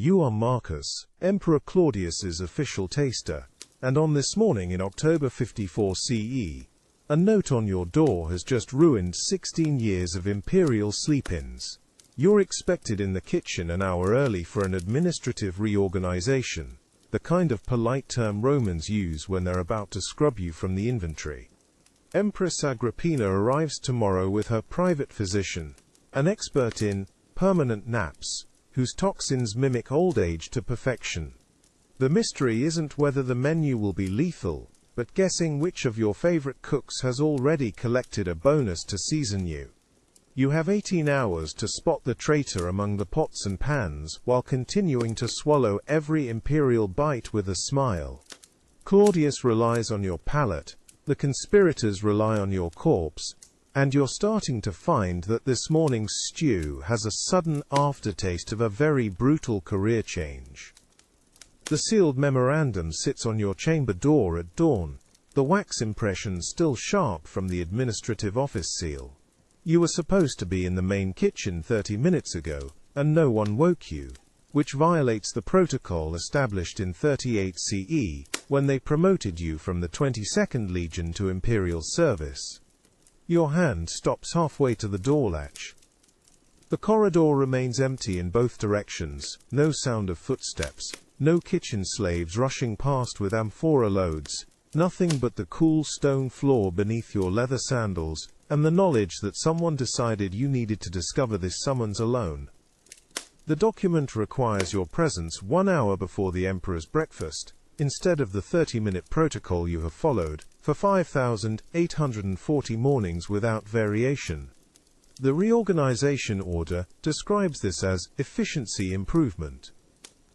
You are Marcus, Emperor Claudius's official taster, and on this morning in October 54 CE, a note on your door has just ruined 16 years of imperial sleep-ins. You're expected in the kitchen an hour early for an administrative reorganization, the kind of polite term Romans use when they're about to scrub you from the inventory. Empress Agrippina arrives tomorrow with her private physician, an expert in permanent naps, whose toxins mimic old age to perfection. The mystery isn't whether the menu will be lethal, but guessing which of your favorite cooks has already collected a bonus to season you. You have 18 hours to spot the traitor among the pots and pans while continuing to swallow every imperial bite with a smile. Claudius relies on your palate, the conspirators rely on your corpse, and you're starting to find that this morning's stew has a sudden aftertaste of a very brutal career change. The sealed memorandum sits on your chamber door at dawn, the wax impression still sharp from the administrative office seal. You were supposed to be in the main kitchen 30 minutes ago, and no one woke you, which violates the protocol established in 38 CE, when they promoted you from the 22nd Legion to Imperial service. Your hand stops halfway to the door latch. The corridor remains empty in both directions, no sound of footsteps, no kitchen slaves rushing past with amphora loads, nothing but the cool stone floor beneath your leather sandals, and the knowledge that someone decided you needed to discover this summons alone. The document requires your presence 1 hour before the Emperor's breakfast, instead of the 30-minute protocol you have followed, for 5,840 mornings without variation. The reorganization order describes this as efficiency improvement.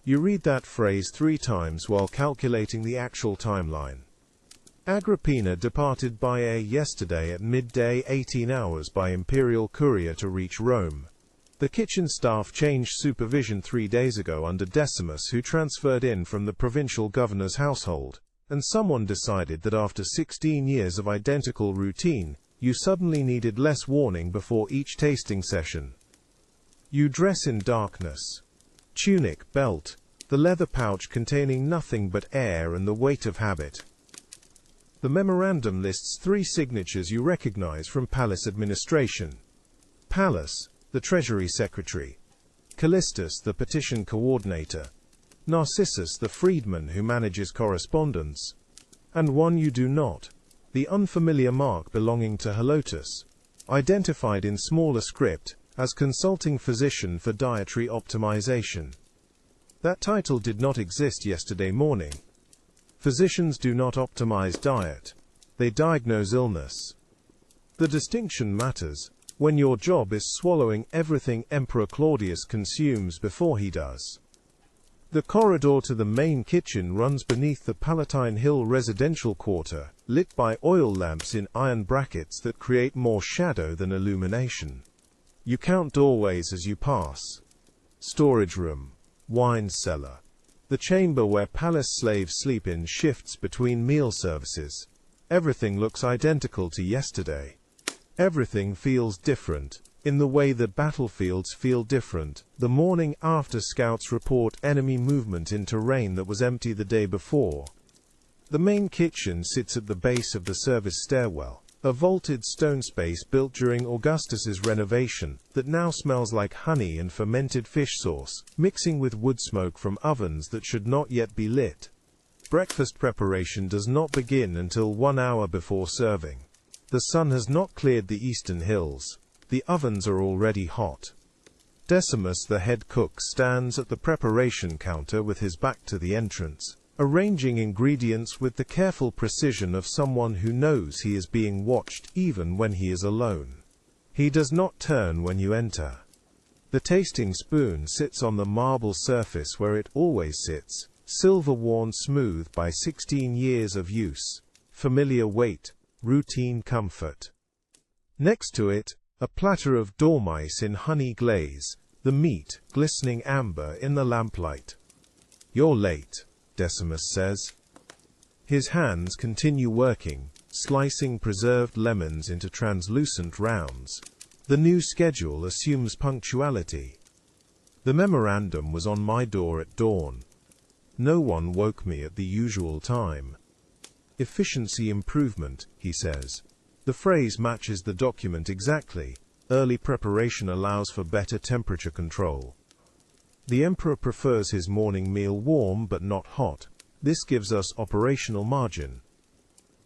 You read that phrase 3 times while calculating the actual timeline. Agrippina departed by air yesterday at midday, 18 hours by imperial courier to reach Rome. The kitchen staff changed supervision 3 days ago under Decimus, who transferred in from the provincial governor's household, and someone decided that after 16 years of identical routine, you suddenly needed less warning before each tasting session. You dress in darkness. Tunic, belt, the leather pouch containing nothing but air and the weight of habit. The memorandum lists 3 signatures you recognize from palace administration. Pallas, the treasury secretary. Callistus, the petition coordinator. Narcissus, the freedman who manages correspondence. And one you do not, the unfamiliar mark belonging to Helotus, identified in smaller script as consulting physician for dietary optimization. That title did not exist yesterday morning. Physicians do not optimize diet. They diagnose illness. The distinction matters when your job is swallowing everything Emperor Claudius consumes before he does. The corridor to the main kitchen runs beneath the Palatine Hill residential quarter, lit by oil lamps in iron brackets that create more shadow than illumination. You count doorways as you pass. Storage room, wine cellar. The chamber where palace slaves sleep in shifts between meal services. Everything looks identical to yesterday. Everything feels different, in the way that battlefields feel different. The morning after scouts report enemy movement in terrain that was empty the day before. The main kitchen sits at the base of the service stairwell, a vaulted stone space built during Augustus's renovation that now smells like honey and fermented fish sauce, mixing with wood smoke from ovens that should not yet be lit. Breakfast preparation does not begin until 1 hour before serving. The sun has not cleared the eastern hills. The ovens are already hot. Decimus, the head cook, stands at the preparation counter with his back to the entrance, arranging ingredients with the careful precision of someone who knows he is being watched even when he is alone. He does not turn when you enter. The tasting spoon sits on the marble surface where it always sits, silver-worn smooth by 16 years of use. Familiar weight, routine comfort. Next to it, a platter of dormice in honey glaze, the meat glistening amber in the lamplight. "You're late," Decimus says. His hands continue working, slicing preserved lemons into translucent rounds. The new schedule assumes punctuality. The memorandum was on my door at dawn. No one woke me at the usual time. Efficiency improvement, he says. The phrase matches the document exactly. Early preparation allows for better temperature control. The Emperor prefers his morning meal warm but not hot. This gives us operational margin.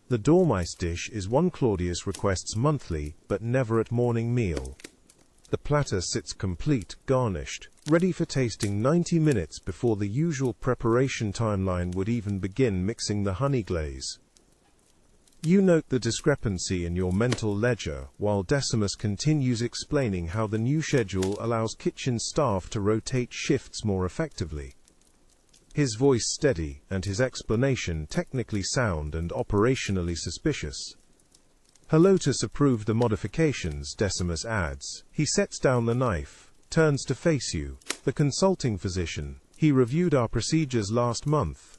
The Dormice dish is one Claudius requests monthly, but never at morning meal. The platter sits complete, garnished, ready for tasting 90 minutes before the usual preparation timeline would even begin mixing the honey glaze. You note the discrepancy in your mental ledger, while Decimus continues explaining how the new schedule allows kitchen staff to rotate shifts more effectively. His voice steady, and his explanation technically sound and operationally suspicious. Helotus approved the modifications, Decimus adds. He sets down the knife, turns to face you. The consulting physician. He reviewed our procedures last month.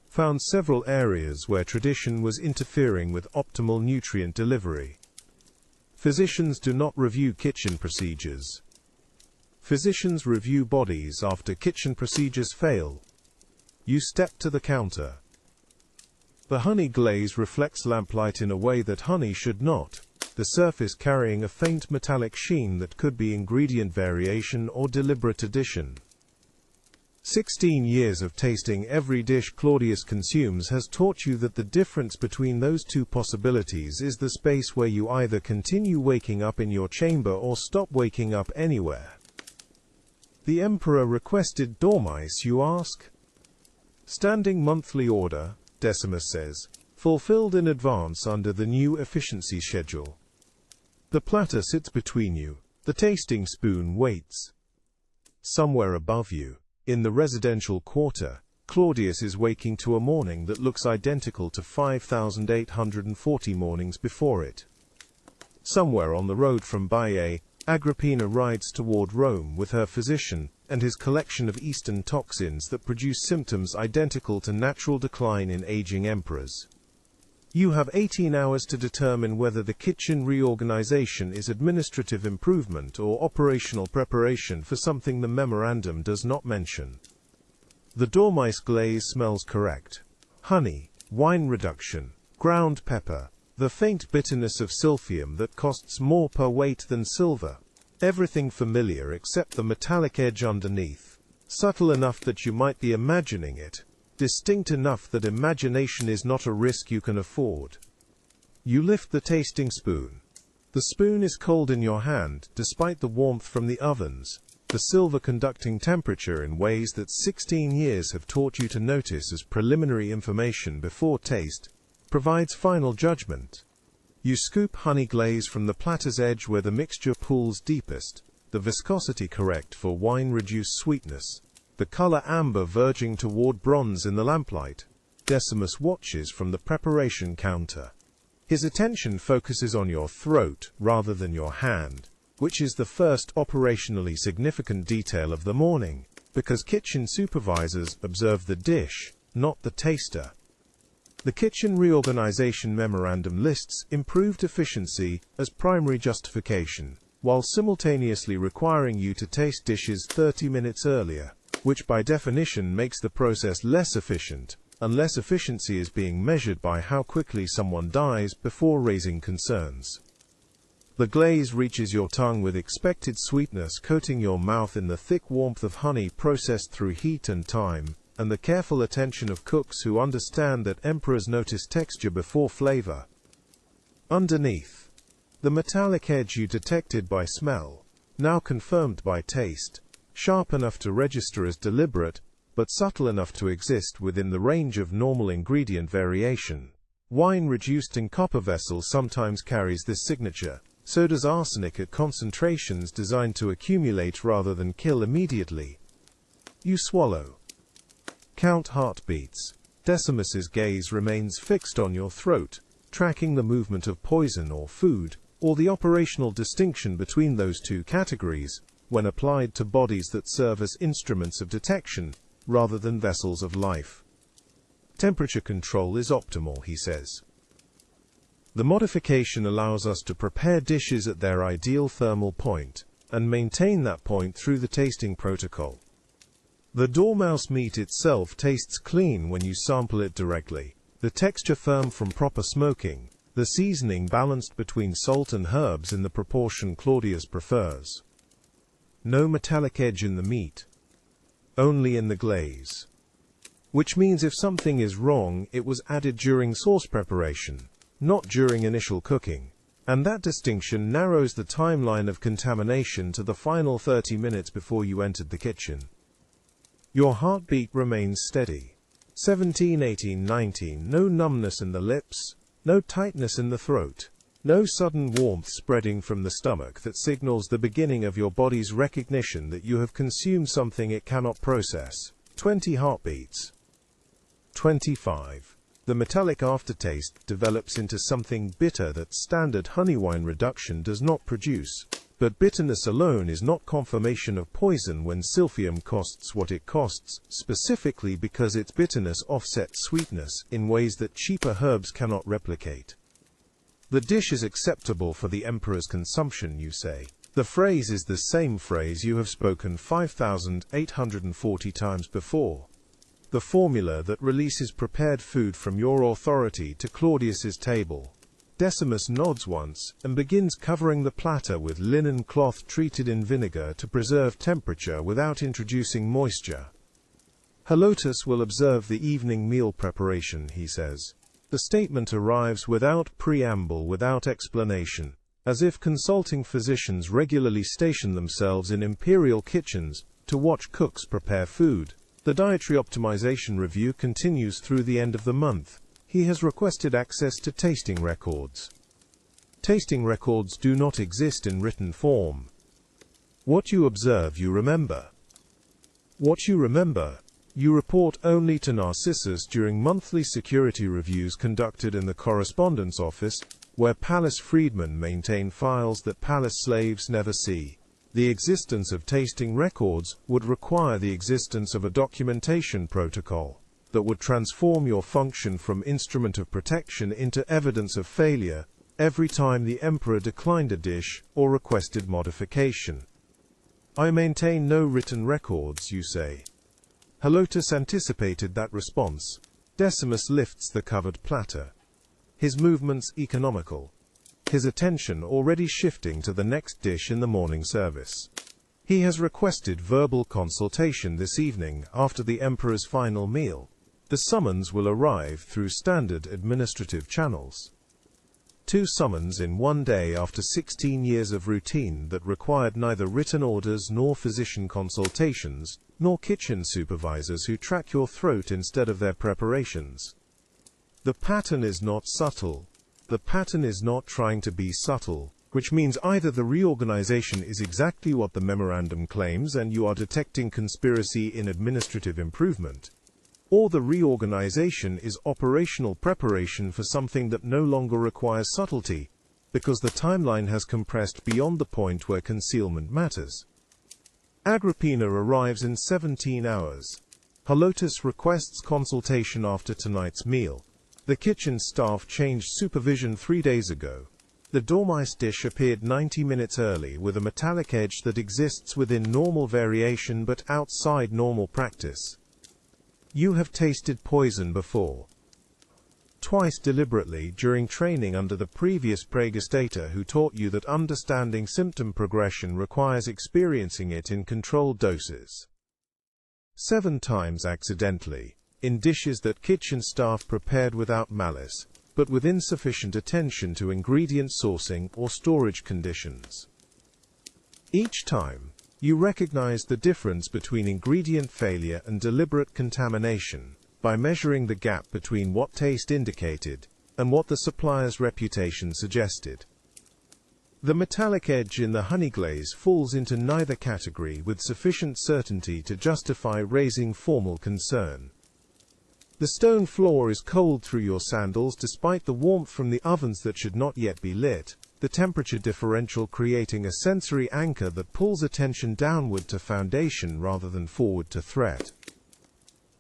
Found several areas where tradition was interfering with optimal nutrient delivery. Physicians do not review kitchen procedures. Physicians review bodies after kitchen procedures fail. You step to the counter. The honey glaze reflects lamplight in a way that honey should not, the surface carrying a faint metallic sheen that could be ingredient variation or deliberate addition. 16 years of tasting every dish Claudius consumes has taught you that the difference between those two possibilities is the space where you either continue waking up in your chamber or stop waking up anywhere. The Emperor requested dormice, you ask? Standing monthly order, Decimus says, fulfilled in advance under the new efficiency schedule. The platter sits between you. The tasting spoon waits. Somewhere above you, in the residential quarter, Claudius is waking to a morning that looks identical to 5,840 mornings before it. Somewhere on the road from Baiae, Agrippina rides toward Rome with her physician and his collection of Eastern toxins that produce symptoms identical to natural decline in aging emperors. You have 18 hours to determine whether the kitchen reorganization is administrative improvement or operational preparation for something the memorandum does not mention. The dormice glaze smells correct. Honey, wine reduction, ground pepper, the faint bitterness of silphium that costs more per weight than silver. Everything familiar except the metallic edge underneath. Subtle enough that you might be imagining it. Distinct enough that imagination is not a risk you can afford. You lift the tasting spoon. The spoon is cold in your hand, despite the warmth from the ovens, the silver conducting temperature in ways that 16 years have taught you to notice as preliminary information before taste, provides final judgment. You scoop honey glaze from the platter's edge where the mixture pools deepest, the viscosity correct for wine-reduced sweetness. The color amber verging toward bronze in the lamplight. Decimus watches from the preparation counter. His attention focuses on your throat rather than your hand, which is the first operationally significant detail of the morning, because kitchen supervisors observe the dish, not the taster. The kitchen reorganization memorandum lists improved efficiency as primary justification, while simultaneously requiring you to taste dishes 30 minutes earlier, which by definition makes the process less efficient, unless efficiency is being measured by how quickly someone dies before raising concerns. The glaze reaches your tongue with expected sweetness coating your mouth in the thick warmth of honey processed through heat and time, and the careful attention of cooks who understand that emperors notice texture before flavor. Underneath, the metallic edge you detected by smell, now confirmed by taste, sharp enough to register as deliberate, but subtle enough to exist within the range of normal ingredient variation. Wine reduced in copper vessels sometimes carries this signature, so does arsenic at concentrations designed to accumulate rather than kill immediately. You swallow. Count heartbeats. Decimus's gaze remains fixed on your throat, tracking the movement of poison or food, or the operational distinction between those two categories, when applied to bodies that serve as instruments of detection, rather than vessels of life. Temperature control is optimal, he says. The modification allows us to prepare dishes at their ideal thermal point, and maintain that point through the tasting protocol. The dormouse meat itself tastes clean when you sample it directly, the texture firm from proper smoking, the seasoning balanced between salt and herbs in the proportion Claudius prefers. No metallic edge in the meat, only in the glaze. Which means if something is wrong, it was added during sauce preparation, not during initial cooking. And that distinction narrows the timeline of contamination to the final 30 minutes before you entered the kitchen. Your heartbeat remains steady. 17, 18, 19, no numbness in the lips, no tightness in the throat, no sudden warmth spreading from the stomach that signals the beginning of your body's recognition that you have consumed something it cannot process. 20 heartbeats. 25. The metallic aftertaste develops into something bitter that standard honey wine reduction does not produce. But bitterness alone is not confirmation of poison when silphium costs what it costs, specifically because its bitterness offsets sweetness in ways that cheaper herbs cannot replicate. The dish is acceptable for the emperor's consumption, you say. The phrase is the same phrase you have spoken 5,840 times before. The formula that releases prepared food from your authority to Claudius's table. Decimus nods once and begins covering the platter with linen cloth treated in vinegar to preserve temperature without introducing moisture. Helotus will observe the evening meal preparation, he says. The statement arrives without preamble, without explanation, as if consulting physicians regularly station themselves in imperial kitchens to watch cooks prepare food. The dietary optimization review continues through the end of the month. He has requested access to tasting records. Tasting records do not exist in written form. What you observe, you remember. What you remember, you report only to Narcissus during monthly security reviews conducted in the correspondence office, where palace freedmen maintain files that palace slaves never see. The existence of tasting records would require the existence of a documentation protocol that would transform your function from instrument of protection into evidence of failure every time the emperor declined a dish or requested modification. I maintain no written records, you say. Helotus anticipated that response. Decimus lifts the covered platter. His movements economical. His attention already shifting to the next dish in the morning service. He has requested verbal consultation this evening after the emperor's final meal. The summons will arrive through standard administrative channels. 2 summons in one day after 16 years of routine that required neither written orders nor physician consultations, nor kitchen supervisors who track your throat instead of their preparations. The pattern is not subtle. The pattern is not trying to be subtle, which means either the reorganization is exactly what the memorandum claims and you are detecting conspiracy in administrative improvement, or the reorganization is operational preparation for something that no longer requires subtlety, because the timeline has compressed beyond the point where concealment matters. Agrippina arrives in 17 hours. Helotus requests consultation after tonight's meal. The kitchen staff changed supervision 3 days ago. The dormice dish appeared 90 minutes early with a metallic edge that exists within normal variation but outside normal practice. You have tasted poison before. Twice deliberately during training under the previous Praegustator who taught you that understanding symptom progression requires experiencing it in controlled doses. 7 times accidentally, in dishes that kitchen staff prepared without malice, but with insufficient attention to ingredient sourcing or storage conditions. Each time, you recognize the difference between ingredient failure and deliberate contamination by measuring the gap between what taste indicated and what the supplier's reputation suggested. The metallic edge in the honey glaze falls into neither category with sufficient certainty to justify raising formal concern. The stone floor is cold through your sandals despite the warmth from the ovens that should not yet be lit, the temperature differential creating a sensory anchor that pulls attention downward to foundation rather than forward to threat.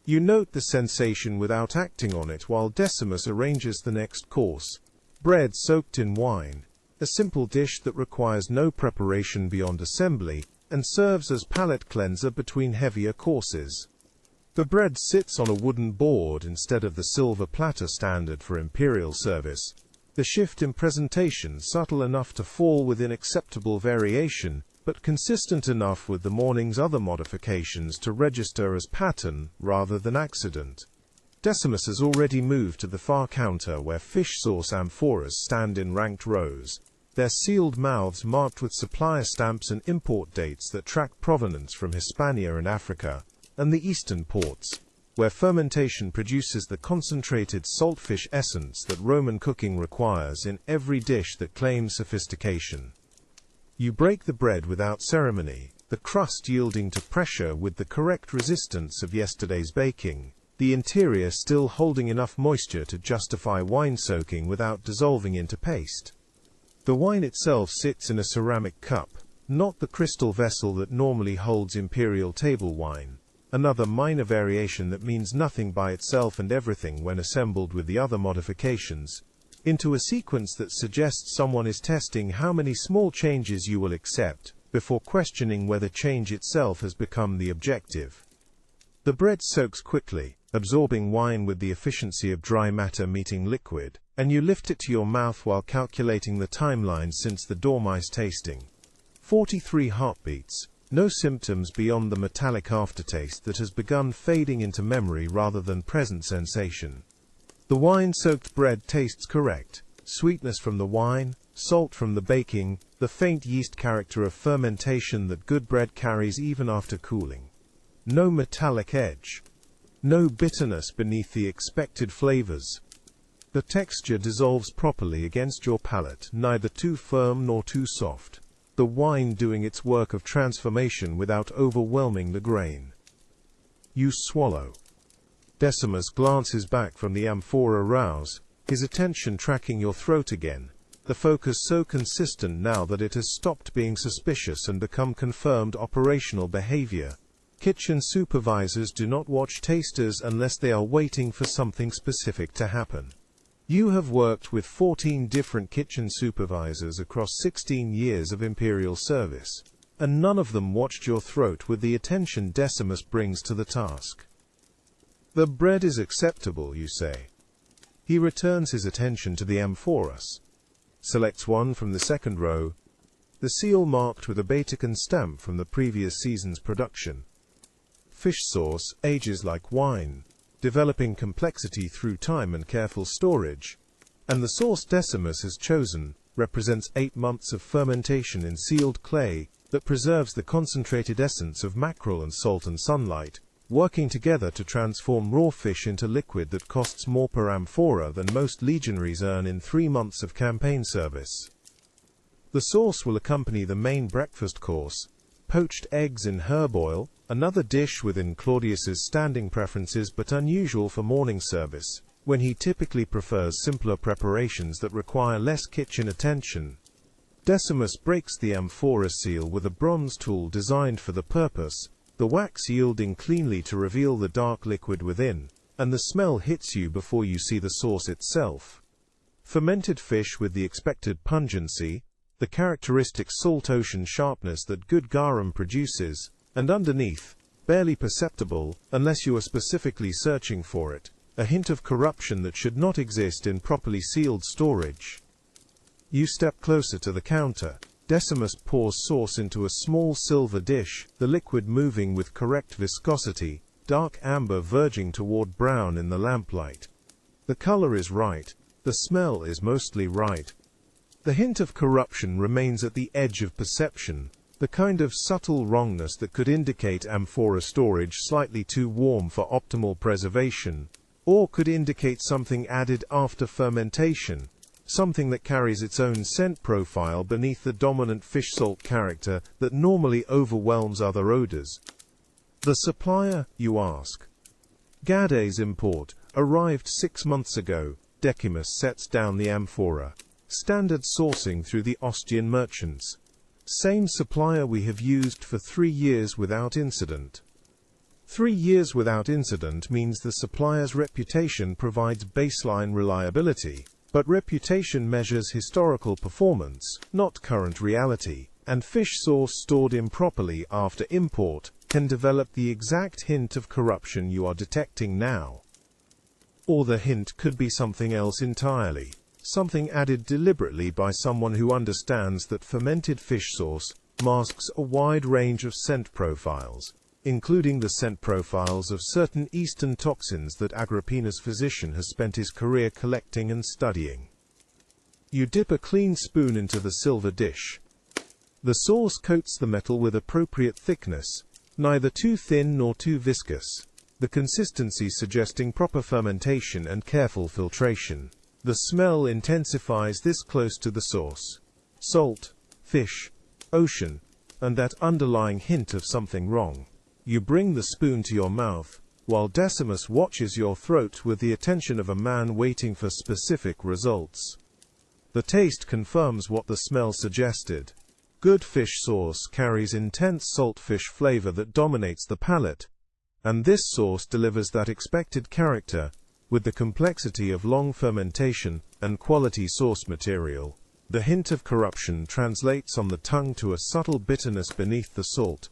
You note the sensation without acting on it while Decimus arranges the next course. Bread soaked in wine, a simple dish that requires no preparation beyond assembly and serves as palate cleanser between heavier courses. The bread sits on a wooden board instead of the silver platter standard for imperial service. The shift in presentation subtle enough to fall within acceptable variation, but consistent enough with the morning's other modifications to register as pattern rather than accident. Decimus has already moved to the far counter where fish sauce amphoras stand in ranked rows, their sealed mouths marked with supplier stamps and import dates that track provenance from Hispania and Africa, and the eastern ports, where fermentation produces the concentrated saltfish essence that Roman cooking requires in every dish that claims sophistication. You break the bread without ceremony, the crust yielding to pressure with the correct resistance of yesterday's baking, the interior still holding enough moisture to justify wine soaking without dissolving into paste. The wine itself sits in a ceramic cup, not the crystal vessel that normally holds imperial table wine. Another minor variation that means nothing by itself and everything when assembled with the other modifications, into a sequence that suggests someone is testing how many small changes you will accept, before questioning whether change itself has become the objective. The bread soaks quickly, absorbing wine with the efficiency of dry matter meeting liquid, and you lift it to your mouth while calculating the timeline since the dormice tasting. 43 heartbeats. No symptoms beyond the metallic aftertaste that has begun fading into memory rather than present sensation. The wine-soaked bread tastes correct. Sweetness from the wine, salt from the baking, the faint yeast character of fermentation that good bread carries even after cooling. No metallic edge. No bitterness beneath the expected flavors. The texture dissolves properly against your palate, neither too firm nor too soft. The wine doing its work of transformation without overwhelming the grain. You swallow. Decimus glances back from the amphora rouse, his attention tracking your throat again, the focus so consistent now that it has stopped being suspicious and become confirmed operational behavior. Kitchen supervisors do not watch tasters unless they are waiting for something specific to happen. You have worked with 14 different kitchen supervisors across 16 years of imperial service, and none of them watched your throat with the attention Decimus brings to the task. The bread is acceptable, you say. He returns his attention to the amphoras, selects one from the second row, the seal marked with a Vatican stamp from the previous season's production. Fish sauce ages like wine, developing complexity through time and careful storage, and the sauce Decimus has chosen represents 8 months of fermentation in sealed clay that preserves the concentrated essence of mackerel and salt and sunlight, working together to transform raw fish into liquid that costs more per amphora than most legionaries earn in 3 months of campaign service. The sauce will accompany the main breakfast course, poached eggs in herb oil, another dish within Claudius's standing preferences but unusual for morning service, when he typically prefers simpler preparations that require less kitchen attention. Decimus breaks the amphora seal with a bronze tool designed for the purpose, the wax yielding cleanly to reveal the dark liquid within, and the smell hits you before you see the sauce itself. Fermented fish with the expected pungency, the characteristic salt ocean sharpness that good garum produces, and underneath, barely perceptible, unless you are specifically searching for it, a hint of corruption that should not exist in properly sealed storage. You step closer to the counter. Decimus pours sauce into a small silver dish, the liquid moving with correct viscosity, dark amber verging toward brown in the lamplight. The color is right, the smell is mostly right. The hint of corruption remains at the edge of perception, the kind of subtle wrongness that could indicate amphora storage slightly too warm for optimal preservation, or could indicate something added after fermentation, something that carries its own scent profile beneath the dominant fish salt character that normally overwhelms other odors. The supplier, you ask. Gade's import arrived 6 months ago. Decimus sets down the amphora. Standard sourcing through the Ostian merchants. Same supplier we have used for 3 years without incident. 3 years without incident means the supplier's reputation provides baseline reliability, But reputation measures historical performance, not current reality, and fish sauce stored improperly after import can develop the exact hint of corruption you are detecting now. Or the hint could be something else entirely, something added deliberately by someone who understands that fermented fish sauce masks a wide range of scent profiles, including the scent profiles of certain Eastern toxins that Agrippina's physician has spent his career collecting and studying. You dip a clean spoon into the silver dish. The sauce coats the metal with appropriate thickness, neither too thin nor too viscous, the consistency suggesting proper fermentation and careful filtration. The smell intensifies this close to the source. Salt, fish, ocean, and that underlying hint of something wrong. You bring the spoon to your mouth, while Decimus watches your throat with the attention of a man waiting for specific results. The taste confirms what the smell suggested. Good fish sauce carries intense salt fish flavor that dominates the palate, and this sauce delivers that expected character, with the complexity of long fermentation and quality source material. The hint of corruption translates on the tongue to a subtle bitterness beneath the salt,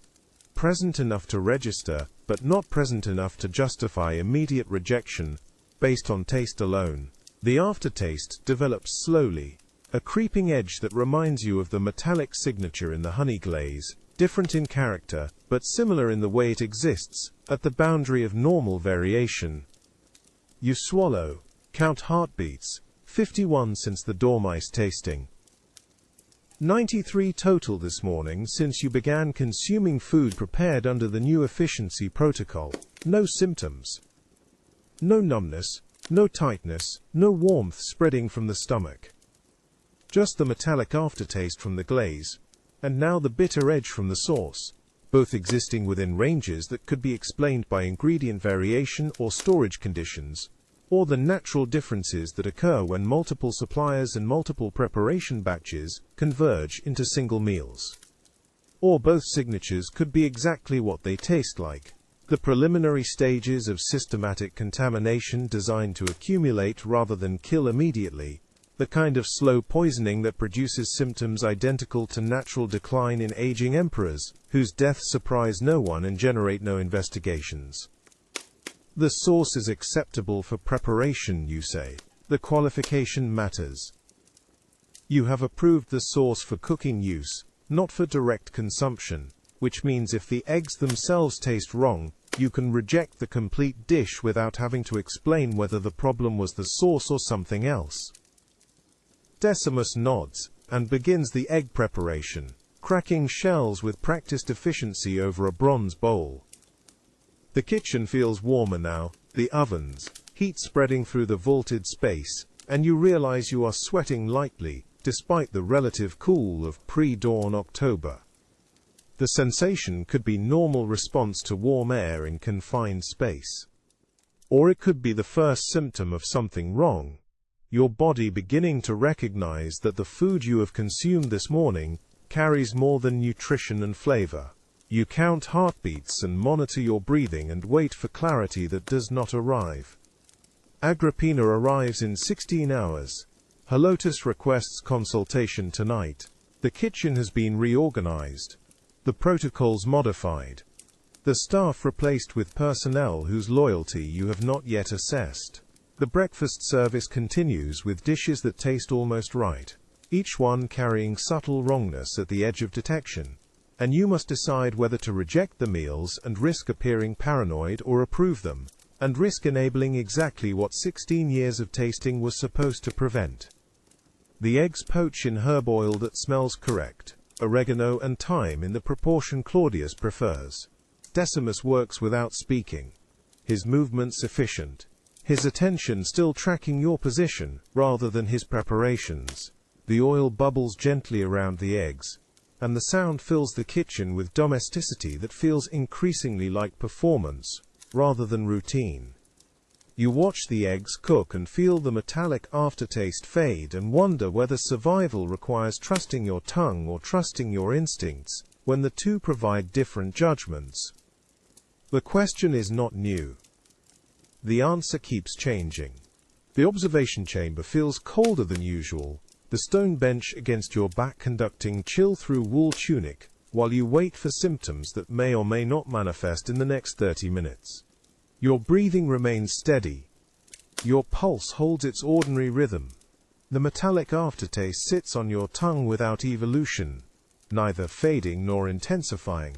present enough to register, but not present enough to justify immediate rejection based on taste alone. The aftertaste develops slowly, a creeping edge that reminds you of the metallic signature in the honey glaze, different in character, but similar in the way it exists, at the boundary of normal variation. You swallow, count heartbeats, 51 since the dormice tasting. 93 total this morning since you began consuming food prepared under the new efficiency protocol. No symptoms. No numbness, no tightness, no warmth spreading from the stomach. Just the metallic aftertaste from the glaze, and now the bitter edge from the sauce, both existing within ranges that could be explained by ingredient variation or storage conditions, or the natural differences that occur when multiple suppliers and multiple preparation batches converge into single meals. Or both signatures could be exactly what they taste like. The preliminary stages of systematic contamination designed to accumulate rather than kill immediately, the kind of slow poisoning that produces symptoms identical to natural decline in aging emperors, whose deaths surprise no one and generate no investigations. The sauce is acceptable for preparation, you say. The qualification matters. You have approved the sauce for cooking use, not for direct consumption, which means if the eggs themselves taste wrong, you can reject the complete dish without having to explain whether the problem was the sauce or something else. Decimus nods, and begins the egg preparation, cracking shells with practiced efficiency over a bronze bowl. The kitchen feels warmer now, the ovens, heat spreading through the vaulted space, and you realize you are sweating lightly, despite the relative cool of pre-dawn October. The sensation could be normal response to warm air in confined space. Or it could be the first symptom of something wrong, your body beginning to recognize that the food you have consumed this morning carries more than nutrition and flavor. You count heartbeats and monitor your breathing and wait for clarity that does not arrive. Agrippina arrives in 16 hours. Helotus requests consultation tonight. The kitchen has been reorganized. The protocols modified. The staff replaced with personnel whose loyalty you have not yet assessed. The breakfast service continues with dishes that taste almost right, each one carrying subtle wrongness at the edge of detection. And you must decide whether to reject the meals and risk appearing paranoid or approve them, and risk enabling exactly what 16 years of tasting was supposed to prevent. The eggs poach in herb oil that smells correct, oregano and thyme in the proportion Claudius prefers. Decimus works without speaking, his movements efficient, his attention still tracking your position rather than his preparations. The oil bubbles gently around the eggs, and the sound fills the kitchen with domesticity that feels increasingly like performance, rather than routine. You watch the eggs cook and feel the metallic aftertaste fade and wonder whether survival requires trusting your tongue or trusting your instincts, when the two provide different judgments. The question is not new. The answer keeps changing. The observation chamber feels colder than usual, the stone bench against your back conducting chill through wool tunic, while you wait for symptoms that may or may not manifest in the next 30 minutes. Your breathing remains steady. Your pulse holds its ordinary rhythm. The metallic aftertaste sits on your tongue without evolution, neither fading nor intensifying,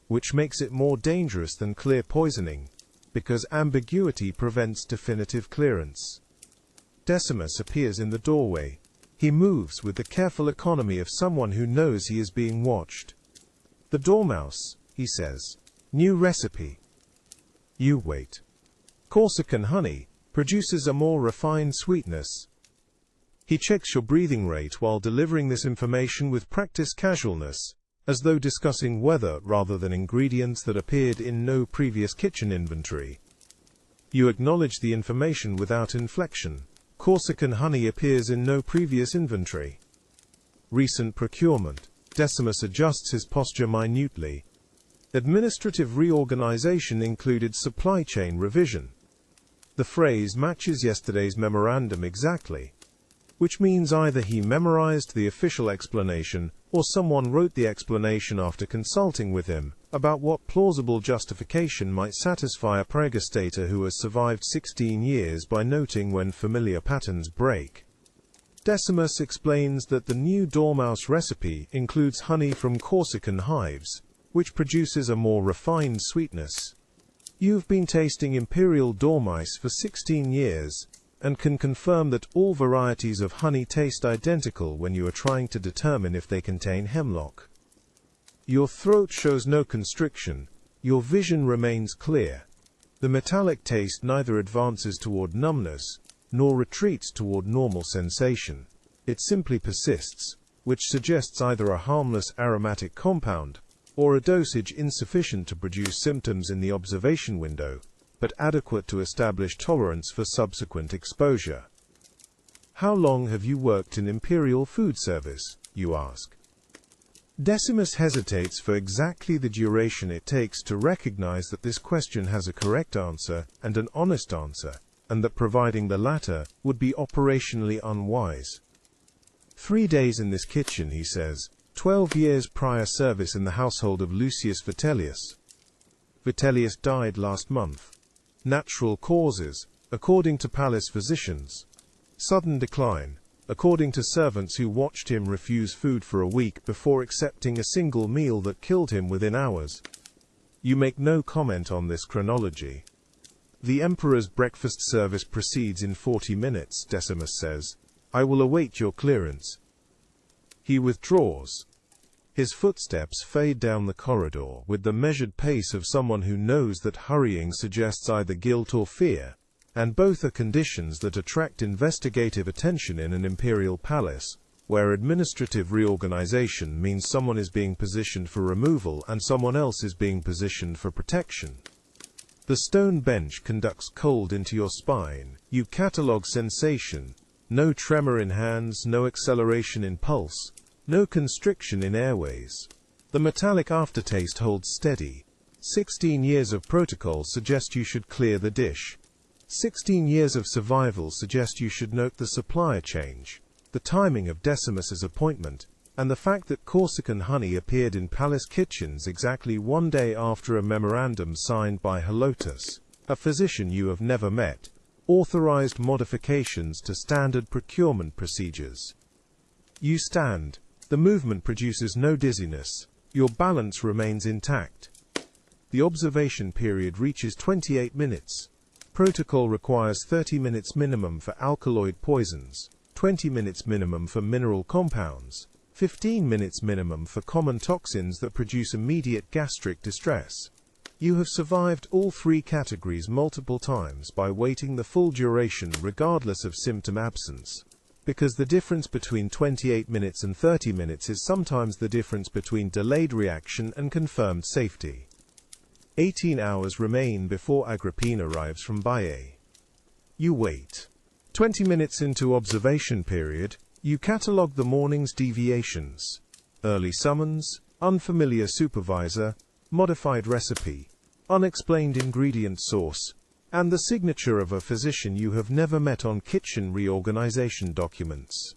which makes it more dangerous than clear poisoning, because ambiguity prevents definitive clearance. Decimus appears in the doorway. He moves with the careful economy of someone who knows he is being watched. "The dormouse," he says. "New recipe." You wait. Corsican honey produces a more refined sweetness. He checks your breathing rate while delivering this information with practiced casualness, as though discussing weather rather than ingredients that appeared in no previous kitchen inventory. You acknowledge the information without inflection. Corsican honey appears in no previous inventory. Recent procurement. Decimus adjusts his posture minutely. Administrative reorganization included supply chain revision. The phrase matches yesterday's memorandum exactly, which means either he memorized the official explanation or someone wrote the explanation after consulting with him about what plausible justification might satisfy a praegastator who has survived 16 years by noting when familiar patterns break. Decimus explains that the new dormouse recipe includes honey from Corsican hives, which produces a more refined sweetness. You've been tasting imperial dormice for 16 years, and can confirm that all varieties of honey taste identical when you are trying to determine if they contain hemlock. Your throat shows no constriction, your vision remains clear. The metallic taste neither advances toward numbness, nor retreats toward normal sensation. It simply persists, which suggests either a harmless aromatic compound, or a dosage insufficient to produce symptoms in the observation window, but adequate to establish tolerance for subsequent exposure. "How long have you worked in Imperial Food Service?" you ask. Decimus hesitates for exactly the duration it takes to recognize that this question has a correct answer and an honest answer, and that providing the latter would be operationally unwise. 3 days in this kitchen, he says. 12 years prior service in the household of Lucius Vitellius. Vitellius died last month. Natural causes, according to palace physicians. Sudden decline, according to servants who watched him refuse food for a week before accepting a single meal that killed him within hours. You make no comment on this chronology. "The emperor's breakfast service proceeds in 40 minutes, Decimus says. "I will await your clearance." He withdraws. His footsteps fade down the corridor with the measured pace of someone who knows that hurrying suggests either guilt or fear, and both are conditions that attract investigative attention in an imperial palace, where administrative reorganization means someone is being positioned for removal and someone else is being positioned for protection. The stone bench conducts cold into your spine. You catalogue sensation. No tremor in hands, no acceleration in pulse. No constriction in airways. The metallic aftertaste holds steady. 16 years of protocol suggest you should clear the dish. 16 years of survival suggest you should note the supplier change, the timing of Decimus's appointment, and the fact that Corsican honey appeared in palace kitchens exactly 1 day after a memorandum signed by Helotus, a physician you have never met, authorized modifications to standard procurement procedures. You stand. The movement produces no dizziness. Your balance remains intact. The observation period reaches 28 minutes. Protocol requires 30 minutes minimum for alkaloid poisons, 20 minutes minimum for mineral compounds, 15 minutes minimum for common toxins that produce immediate gastric distress. You have survived all 3 categories multiple times by waiting the full duration regardless of symptom absence. Because the difference between 28 minutes and 30 minutes is sometimes the difference between delayed reaction and confirmed safety. 18 hours remain before Agrippina arrives from Baiae. You wait. 20 minutes into observation period, you catalogue the morning's deviations. Early summons, unfamiliar supervisor, modified recipe, unexplained ingredient source, and the signature of a physician you have never met on kitchen reorganization documents.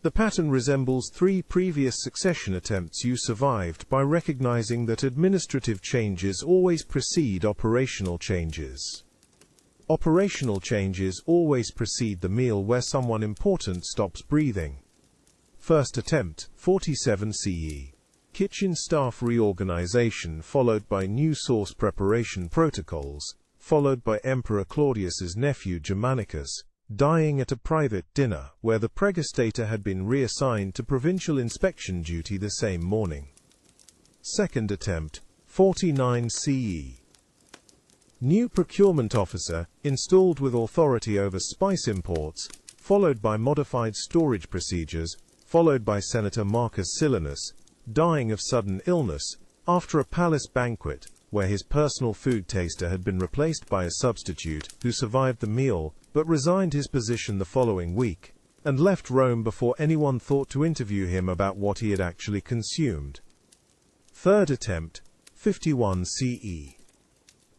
The pattern resembles 3 previous succession attempts you survived by recognizing that administrative changes always precede operational changes. Operational changes always precede the meal where someone important stops breathing. First attempt, 47 CE. Kitchen staff reorganization followed by new sauce preparation protocols, followed by Emperor Claudius's nephew Germanicus, dying at a private dinner where the pregustator had been reassigned to provincial inspection duty the same morning. Second attempt, 49 CE. New procurement officer, installed with authority over spice imports, followed by modified storage procedures, followed by Senator Marcus Silanus, dying of sudden illness after a palace banquet where his personal food taster had been replaced by a substitute who survived the meal but resigned his position the following week and left Rome before anyone thought to interview him about what he had actually consumed. Third attempt, 51 CE.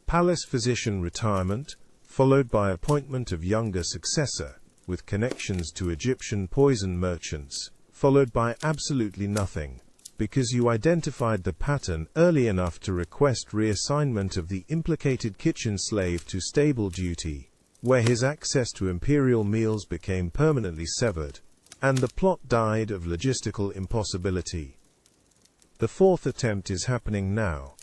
Palace physician retirement, followed by appointment of younger successor, with connections to Egyptian poison merchants, followed by absolutely nothing, because you identified the pattern early enough to request reassignment of the implicated kitchen slave to stable duty, where his access to imperial meals became permanently severed, and the plot died of logistical impossibility. The fourth attempt is happening now.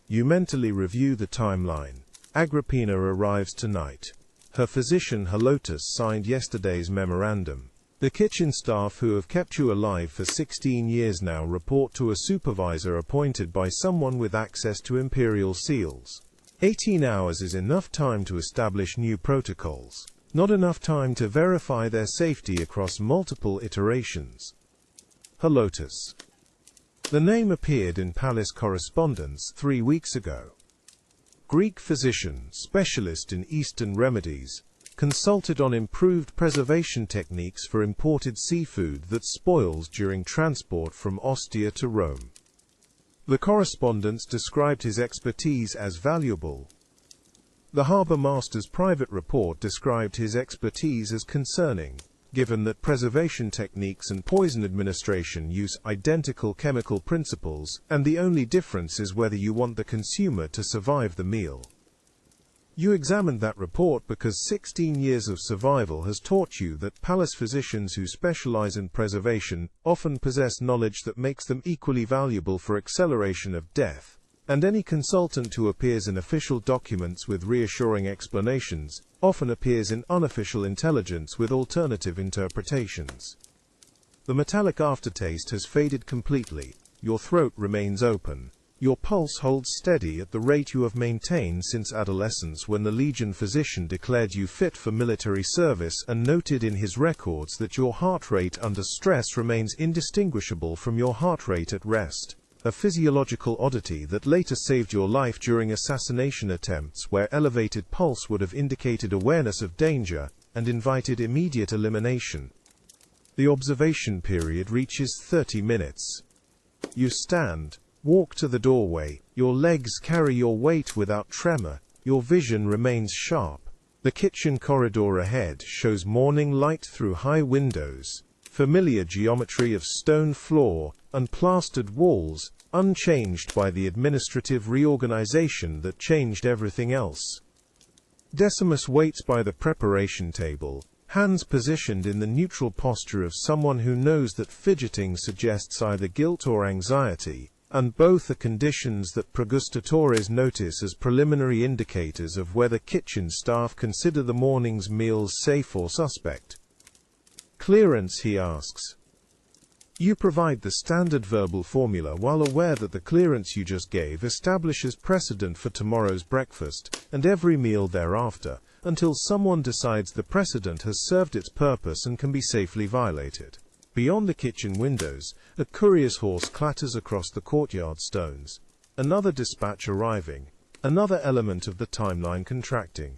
You mentally review the timeline. Agrippina arrives tonight. Her physician Helotus signed yesterday's memorandum. The kitchen staff who have kept you alive for 16 years now report to a supervisor appointed by someone with access to imperial seals. 18 hours is enough time to establish new protocols, not enough time to verify their safety across multiple iterations. Helotus. The name appeared in palace correspondence 3 weeks ago. Greek physician, specialist in Eastern remedies, consulted on improved preservation techniques for imported seafood that spoils during transport from Ostia to Rome. The correspondence described his expertise as valuable. The harbour master's private report described his expertise as concerning, given that preservation techniques and poison administration use identical chemical principles, and the only difference is whether you want the consumer to survive the meal. You examined that report because 16 years of survival has taught you that palace physicians who specialize in preservation often possess knowledge that makes them equally valuable for acceleration of death, and any consultant who appears in official documents with reassuring explanations often appears in unofficial intelligence with alternative interpretations. The metallic aftertaste has faded completely, your throat remains open. Your pulse holds steady at the rate you have maintained since adolescence when the Legion physician declared you fit for military service and noted in his records that your heart rate under stress remains indistinguishable from your heart rate at rest, a physiological oddity that later saved your life during assassination attempts where elevated pulse would have indicated awareness of danger and invited immediate elimination. The observation period reaches 30 minutes. You stand. Walk to the doorway, your legs carry your weight without tremor, your vision remains sharp. The kitchen corridor ahead shows morning light through high windows, familiar geometry of stone floor and plastered walls, unchanged by the administrative reorganization that changed everything else. Decimus waits by the preparation table, hands positioned in the neutral posture of someone who knows that fidgeting suggests either guilt or anxiety, and both are conditions that pregustatores notice as preliminary indicators of whether kitchen staff consider the morning's meals safe or suspect. Clearance, he asks. You provide the standard verbal formula while aware that the clearance you just gave establishes precedent for tomorrow's breakfast and every meal thereafter, until someone decides the precedent has served its purpose and can be safely violated. Beyond the kitchen windows, a courier's horse clatters across the courtyard stones. Another dispatch arriving, another element of the timeline contracting.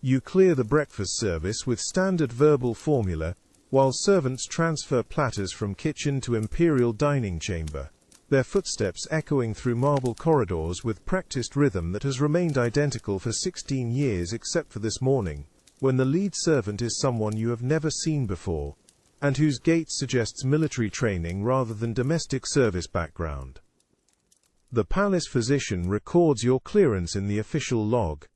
You clear the breakfast service with standard verbal formula, while servants transfer platters from kitchen to imperial dining chamber. their footsteps echoing through marble corridors with practiced rhythm that has remained identical for 16 years except for this morning, when the lead servant is someone you have never seen before, and whose gait suggests military training rather than domestic service background. The palace physician records your clearance in the official log.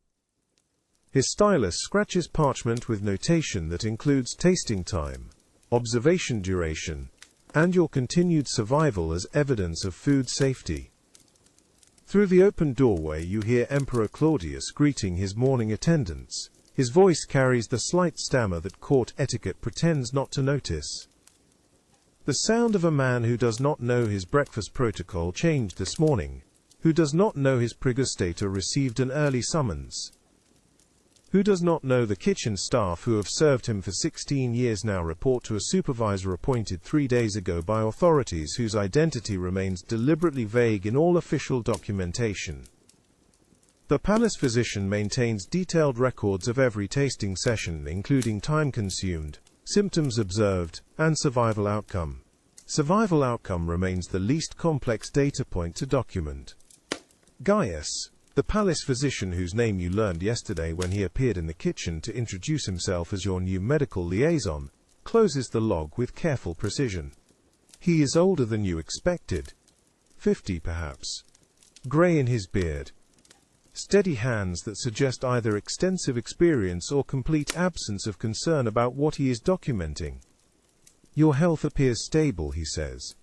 His stylus scratches parchment with notation that includes tasting time, observation duration, and your continued survival as evidence of food safety. Through the open doorway you hear Emperor Claudius greeting his morning attendants. His voice carries the slight stammer that court etiquette pretends not to notice. The sound of a man who does not know his breakfast protocol changed this morning, who does not know his pregustator received an early summons, who does not know the kitchen staff who have served him for 16 years now report to a supervisor appointed 3 days ago by authorities whose identity remains deliberately vague in all official documentation. The palace physician maintains detailed records of every tasting session, including time consumed, symptoms observed, and survival outcome. Survival outcome remains the least complex data point to document. Gaius, the palace physician whose name you learned yesterday when he appeared in the kitchen to introduce himself as your new medical liaison, closes the log with careful precision. He is older than you expected. 50 perhaps. Grey in his beard. Steady hands that suggest either extensive experience or complete absence of concern about what he is documenting. Your health appears stable, he says.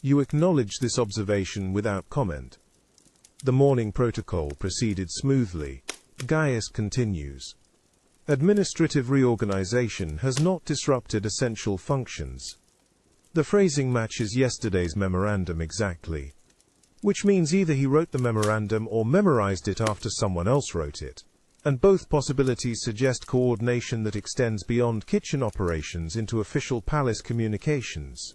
You acknowledge this observation without comment. The morning protocol proceeded smoothly. Gaius continues. Administrative reorganization has not disrupted essential functions. The phrasing matches yesterday's memorandum exactly. Which means either he wrote the memorandum or memorized it after someone else wrote it. And both possibilities suggest coordination that extends beyond kitchen operations into official palace communications.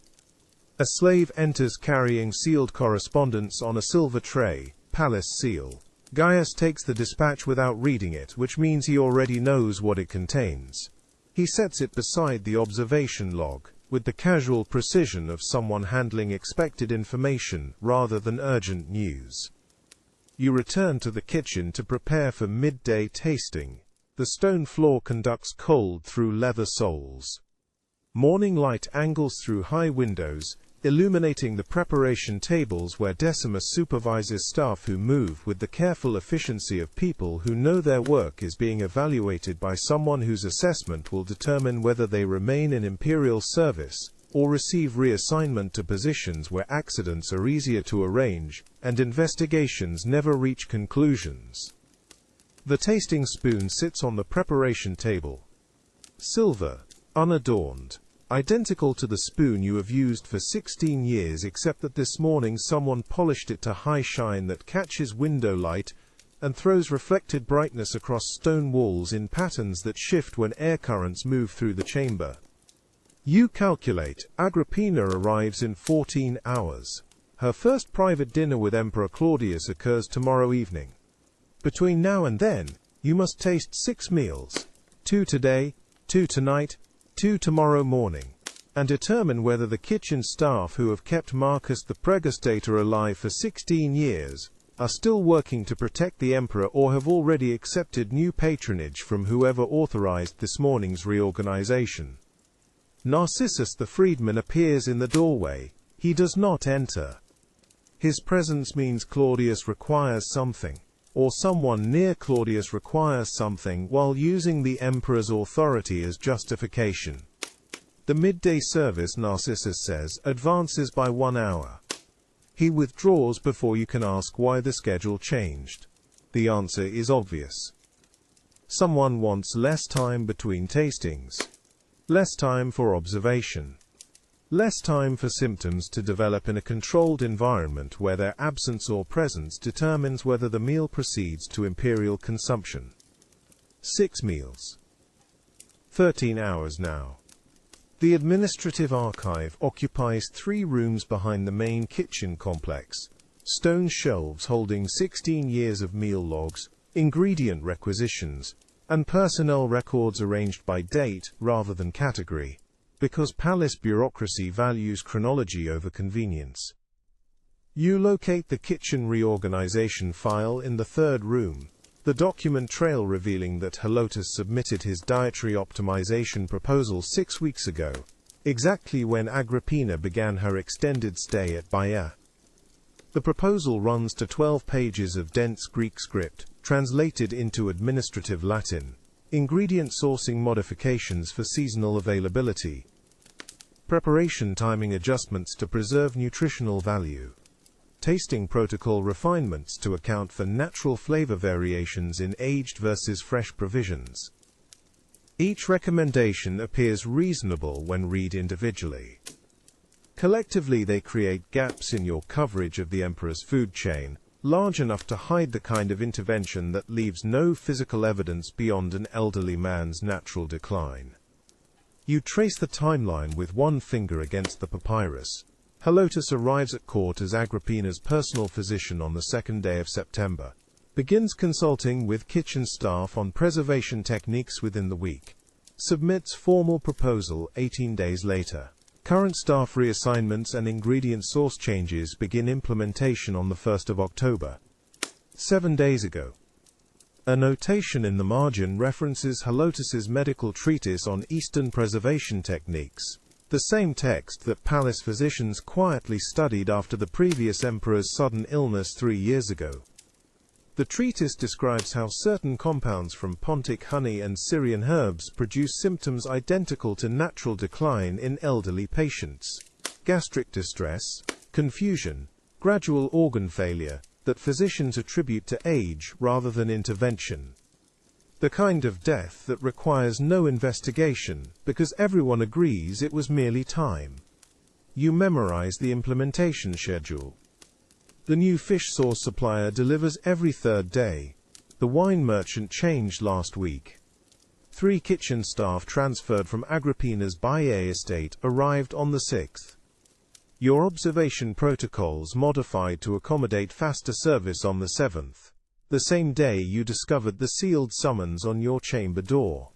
A slave enters carrying sealed correspondence on a silver tray. Palace seal. Gaius takes the dispatch without reading it, which means he already knows what it contains. He sets it beside the observation log, with the casual precision of someone handling expected information rather than urgent news. You return to the kitchen to prepare for midday tasting. The stone floor conducts cold through leather soles. Morning light angles through high windows, illuminating the preparation tables where Decimus supervises staff who move with the careful efficiency of people who know their work is being evaluated by someone whose assessment will determine whether they remain in imperial service or receive reassignment to positions where accidents are easier to arrange and investigations never reach conclusions. The tasting spoon sits on the preparation table. Silver, unadorned. Identical to the spoon you have used for 16 years, except that this morning someone polished it to high shine that catches window light and throws reflected brightness across stone walls in patterns that shift when air currents move through the chamber. You calculate, Agrippina arrives in 14 hours. Her first private dinner with Emperor Claudius occurs tomorrow evening. Between now and then, you must taste 6 meals. 2 today, 2 tonight, 2 tomorrow morning, and determine whether the kitchen staff who have kept Marcus the pregustator alive for 16 years are still working to protect the emperor or have already accepted new patronage from whoever authorized this morning's reorganization. Narcissus the freedman appears in the doorway. He does not enter. His presence means Claudius requires something, or someone near Claudius requires something, while using the emperor's authority as justification. The midday service, Narcissus says, advances by 1 hour. He withdraws before you can ask why the schedule changed. The answer is obvious. Someone wants less time between tastings. Less time for observation. Less time for symptoms to develop in a controlled environment where their absence or presence determines whether the meal proceeds to imperial consumption. 6 meals. 13 hours now. The administrative archive occupies 3 rooms behind the main kitchen complex. Stone shelves holding 16 years of meal logs, ingredient requisitions, and personnel records arranged by date rather than category, because palace bureaucracy values chronology over convenience. You locate the kitchen reorganization file in the third room, the document trail revealing that Helotus submitted his dietary optimization proposal 6 weeks ago, exactly when Agrippina began her extended stay at Baia. The proposal runs to 12 pages of dense Greek script, translated into administrative Latin, ingredient sourcing modifications for seasonal availability, preparation timing adjustments to preserve nutritional value, tasting protocol refinements to account for natural flavor variations in aged versus fresh provisions. Each recommendation appears reasonable when read individually. Collectively, they create gaps in your coverage of the emperor's food chain, large enough to hide the kind of intervention that leaves no physical evidence beyond an elderly man's natural decline. You trace the timeline with one finger against the papyrus. Helotus arrives at court as Agrippina's personal physician on the 2nd day of September, begins consulting with kitchen staff on preservation techniques within the week, submits formal proposal 18 days later. Current staff reassignments and ingredient source changes begin implementation on the 1st of October. 7 days ago. A notation in the margin references Helotus's medical treatise on Eastern preservation techniques, the same text that palace physicians quietly studied after the previous emperor's sudden illness 3 years ago. The treatise describes how certain compounds from Pontic honey and Syrian herbs produce symptoms identical to natural decline in elderly patients: gastric distress, confusion, gradual organ failure, that physicians attribute to age rather than intervention. The kind of death that requires no investigation, because everyone agrees it was merely time. You memorize the implementation schedule. The new fish sauce supplier delivers every 3rd day. The wine merchant changed last week. 3 kitchen staff transferred from Agrippina's Baie estate arrived on the 6th. Your observation protocols modified to accommodate faster service on the 7th. The same day you discovered the sealed summons on your chamber door.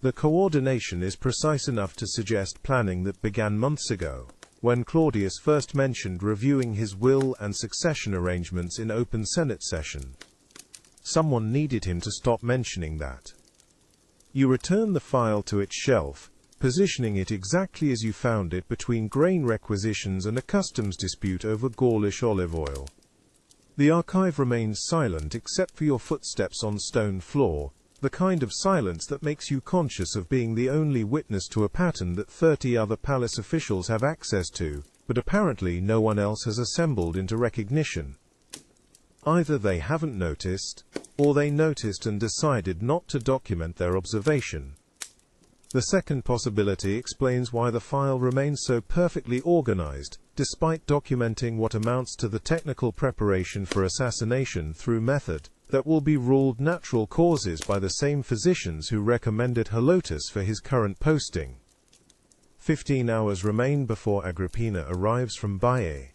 The coordination is precise enough to suggest planning that began months ago, when Claudius first mentioned reviewing his will and succession arrangements in open Senate session. Someone needed him to stop mentioning that. You return the file to its shelf, positioning it exactly as you found it between grain requisitions and a customs dispute over Gaulish olive oil. The archive remains silent except for your footsteps on stone floor, the kind of silence that makes you conscious of being the only witness to a pattern that 30 other palace officials have access to, but apparently no one else has assembled into recognition. Either they haven't noticed, or they noticed and decided not to document their observation. The second possibility explains why the file remains so perfectly organized, despite documenting what amounts to the technical preparation for assassination through method that will be ruled natural causes by the same physicians who recommended Helotus for his current posting. 15 hours remain before Agrippina arrives from Baie.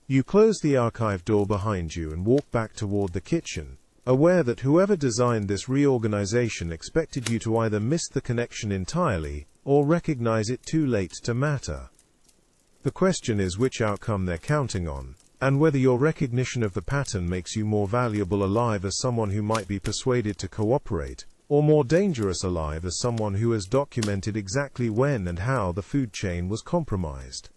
You close the archive door behind you and walk back toward the kitchen, aware that whoever designed this reorganization expected you to either miss the connection entirely, or recognize it too late to matter. The question is which outcome they're counting on, and whether your recognition of the pattern makes you more valuable alive as someone who might be persuaded to cooperate, or more dangerous alive as someone who has documented exactly when and how the food chain was compromised.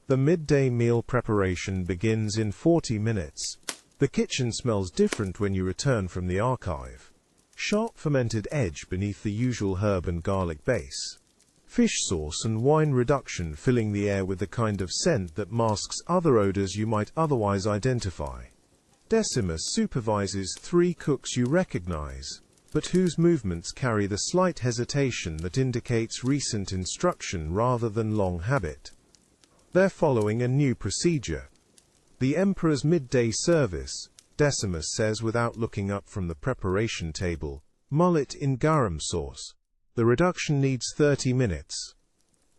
The midday meal preparation begins in 40 minutes. The kitchen smells different when you return from the archive. Sharp fermented edge beneath the usual herb and garlic base. Fish sauce and wine reduction filling the air with the kind of scent that masks other odors you might otherwise identify. Decimus supervises 3 cooks you recognize, but whose movements carry the slight hesitation that indicates recent instruction rather than long habit. They're following a new procedure. The Emperor's midday service, Decimus says without looking up from the preparation table, mullet in garum sauce. The reduction needs 30 minutes.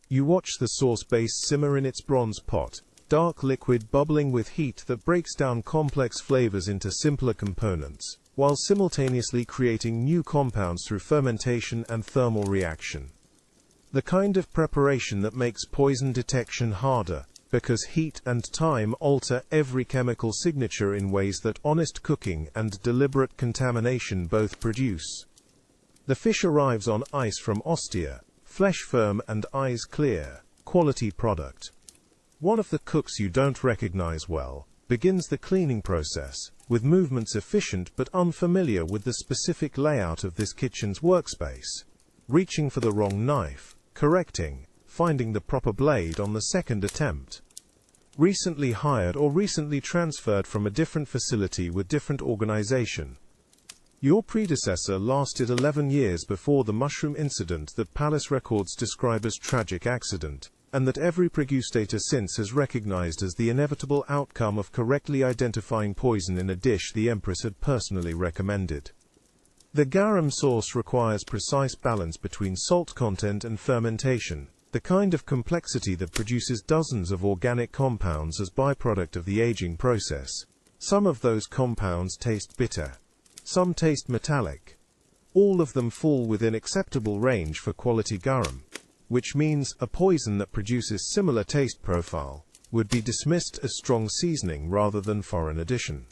You watch the sauce base simmer in its bronze pot, dark liquid bubbling with heat that breaks down complex flavors into simpler components, while simultaneously creating new compounds through fermentation and thermal reaction. The kind of preparation that makes poison detection harder, because heat and time alter every chemical signature in ways that honest cooking and deliberate contamination both produce. The fish arrives on ice from Ostia, flesh firm and eyes clear, quality product. One of the cooks you don't recognize well begins the cleaning process, with movements efficient but unfamiliar with the specific layout of this kitchen's workspace, reaching for the wrong knife, correcting, finding the proper blade on the second attempt. Recently hired or recently transferred from a different facility with different organization. Your predecessor lasted 11 years before the mushroom incident that palace records describe as tragic accident, and that every pregustator since has recognized as the inevitable outcome of correctly identifying poison in a dish the Empress had personally recommended. The garum sauce requires precise balance between salt content and fermentation, the kind of complexity that produces dozens of organic compounds as byproduct of the aging process. Some of those compounds taste bitter. Some taste metallic. All of them fall within acceptable range for quality garum, which means a poison that produces similar taste profile would be dismissed as strong seasoning rather than foreign addition.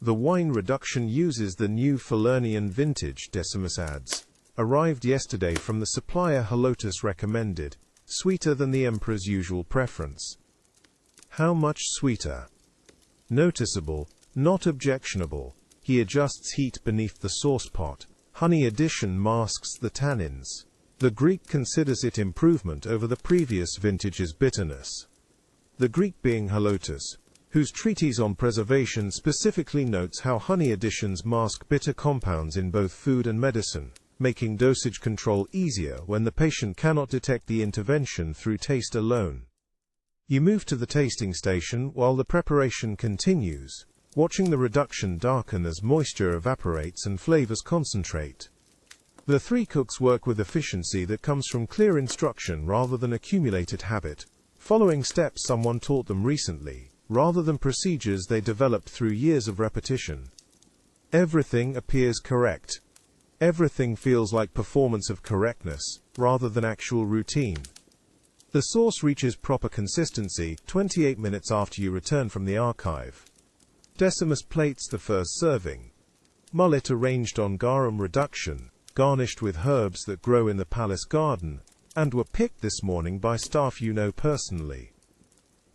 The wine reduction uses the new Falernian vintage, Decimus adds, arrived yesterday from the supplier Halotus recommended, sweeter than the Emperor's usual preference. How much sweeter? Noticeable, not objectionable. He adjusts heat beneath the sauce pot. Honey addition masks the tannins. The Greek considers it improvement over the previous vintage's bitterness. The Greek being Halotus, whose treatise on preservation specifically notes how honey additions mask bitter compounds in both food and medicine, making dosage control easier when the patient cannot detect the intervention through taste alone. You move to the tasting station while the preparation continues, watching the reduction darken as moisture evaporates and flavors concentrate. The three cooks work with efficiency that comes from clear instruction rather than accumulated habit, following steps someone taught them recently, rather than procedures they developed through years of repetition. Everything appears correct. Everything feels like performance of correctness, rather than actual routine. The sauce reaches proper consistency 28 minutes after you return from the archive. Decimus plates the first serving. Mullet arranged on garum reduction, garnished with herbs that grow in the palace garden, and were picked this morning by staff you know personally.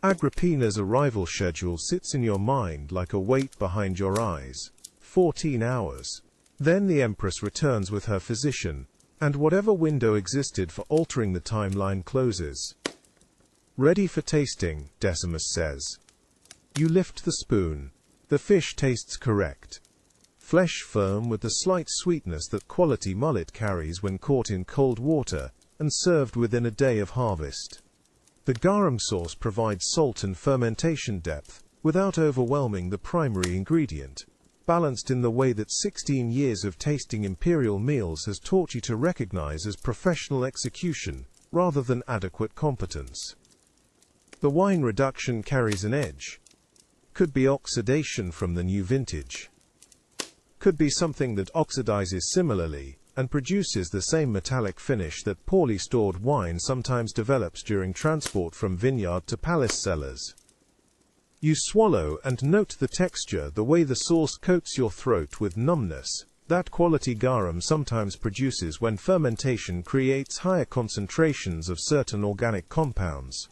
Agrippina's arrival schedule sits in your mind like a weight behind your eyes. 14 hours. Then the Empress returns with her physician, and whatever window existed for altering the timeline closes. Ready for tasting, Decimus says. You lift the spoon. The fish tastes correct. Flesh firm with the slight sweetness that quality mullet carries when caught in cold water and served within a day of harvest. The garum sauce provides salt and fermentation depth without overwhelming the primary ingredient, balanced in the way that 16 years of tasting imperial meals has taught you to recognize as professional execution rather than adequate competence. The wine reduction carries an edge. Could be oxidation from the new vintage. Could be something that oxidizes similarly and produces the same metallic finish that poorly stored wine sometimes develops during transport from vineyard to palace cellars. You swallow and note the texture, the way the sauce coats your throat with numbness, that quality garum sometimes produces when fermentation creates higher concentrations of certain organic compounds.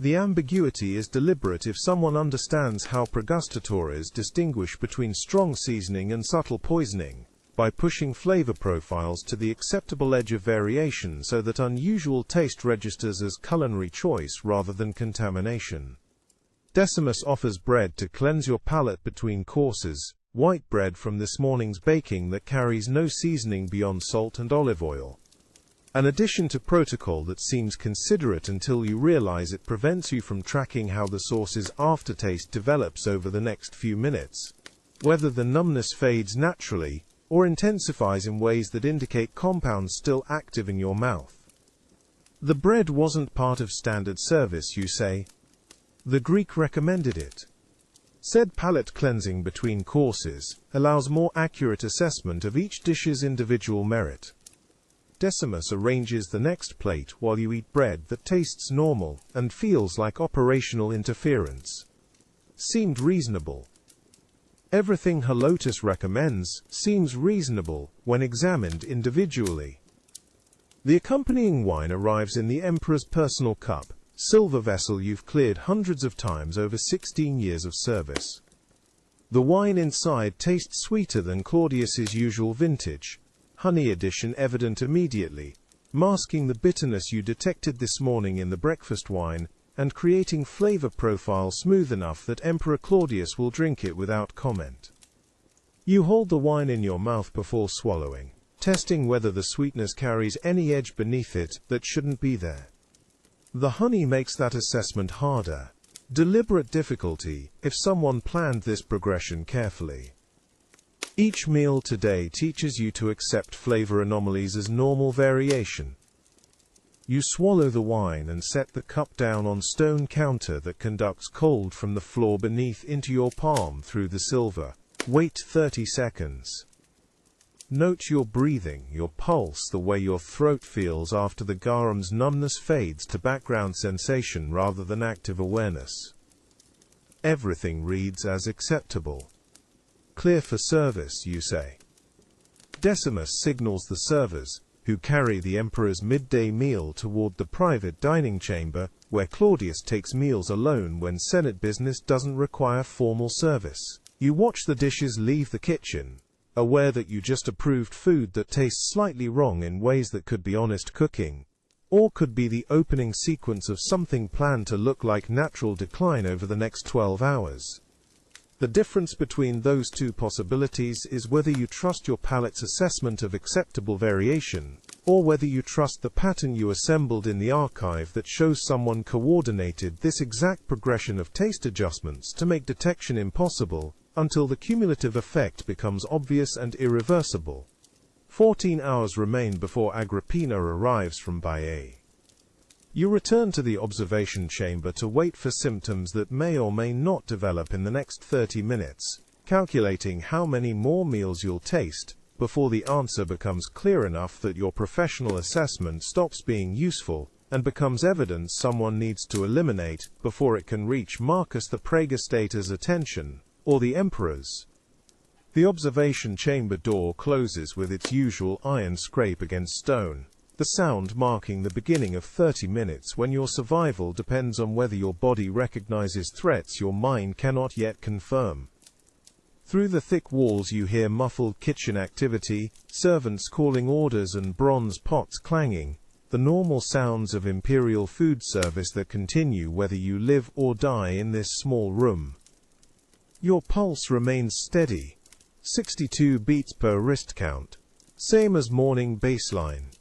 The ambiguity is deliberate if someone understands how pregustatores distinguish between strong seasoning and subtle poisoning, by pushing flavor profiles to the acceptable edge of variation so that unusual taste registers as culinary choice rather than contamination. Decimus offers bread to cleanse your palate between courses, white bread from this morning's baking that carries no seasoning beyond salt and olive oil. An addition to protocol that seems considerate until you realize it prevents you from tracking how the sauce's aftertaste develops over the next few minutes, whether the numbness fades naturally or intensifies in ways that indicate compounds still active in your mouth. The bread wasn't part of standard service, you say. The Greek recommended it. Said palate cleansing between courses allows more accurate assessment of each dish's individual merit. Decimus arranges the next plate while you eat bread that tastes normal and feels like operational interference. Seemed reasonable. Everything Helotus recommends seems reasonable when examined individually. The accompanying wine arrives in the Emperor's personal cup, silver vessel you've cleared hundreds of times over 16 years of service. The wine inside tastes sweeter than Claudius's usual vintage, honey addition evident immediately, masking the bitterness you detected this morning in the breakfast wine, and creating flavor profile smooth enough that Emperor Claudius will drink it without comment. You hold the wine in your mouth before swallowing, testing whether the sweetness carries any edge beneath it that shouldn't be there. The honey makes that assessment harder. Deliberate difficulty if someone planned this progression carefully. Each meal today teaches you to accept flavor anomalies as normal variation. You swallow the wine and set the cup down on stone counter that conducts cold from the floor beneath into your palm through the silver. Wait 30 seconds. Note your breathing, your pulse, the way your throat feels after the garum's numbness fades to background sensation rather than active awareness. Everything reads as acceptable. Clear for service, you say. Decimus signals the servers, who carry the Emperor's midday meal toward the private dining chamber, where Claudius takes meals alone when Senate business doesn't require formal service. You watch the dishes leave the kitchen, aware that you just approved food that tastes slightly wrong in ways that could be honest cooking, or could be the opening sequence of something planned to look like natural decline over the next 12 hours. The difference between those two possibilities is whether you trust your palate's assessment of acceptable variation, or whether you trust the pattern you assembled in the archive that shows someone coordinated this exact progression of taste adjustments to make detection impossible, until the cumulative effect becomes obvious and irreversible. 14 hours remain before Agrippina arrives from Baiae. You return to the observation chamber to wait for symptoms that may or may not develop in the next 30 minutes, calculating how many more meals you'll taste, before the answer becomes clear enough that your professional assessment stops being useful, and becomes evidence someone needs to eliminate before it can reach Marcus the Praegastator's attention, or the Emperor's. The observation chamber door closes with its usual iron scrape against stone, the sound marking the beginning of 30 minutes when your survival depends on whether your body recognizes threats your mind cannot yet confirm. Through the thick walls you hear muffled kitchen activity, servants calling orders and bronze pots clanging, the normal sounds of imperial food service that continue whether you live or die in this small room. Your pulse remains steady, 62 beats per wrist count, same as morning baseline.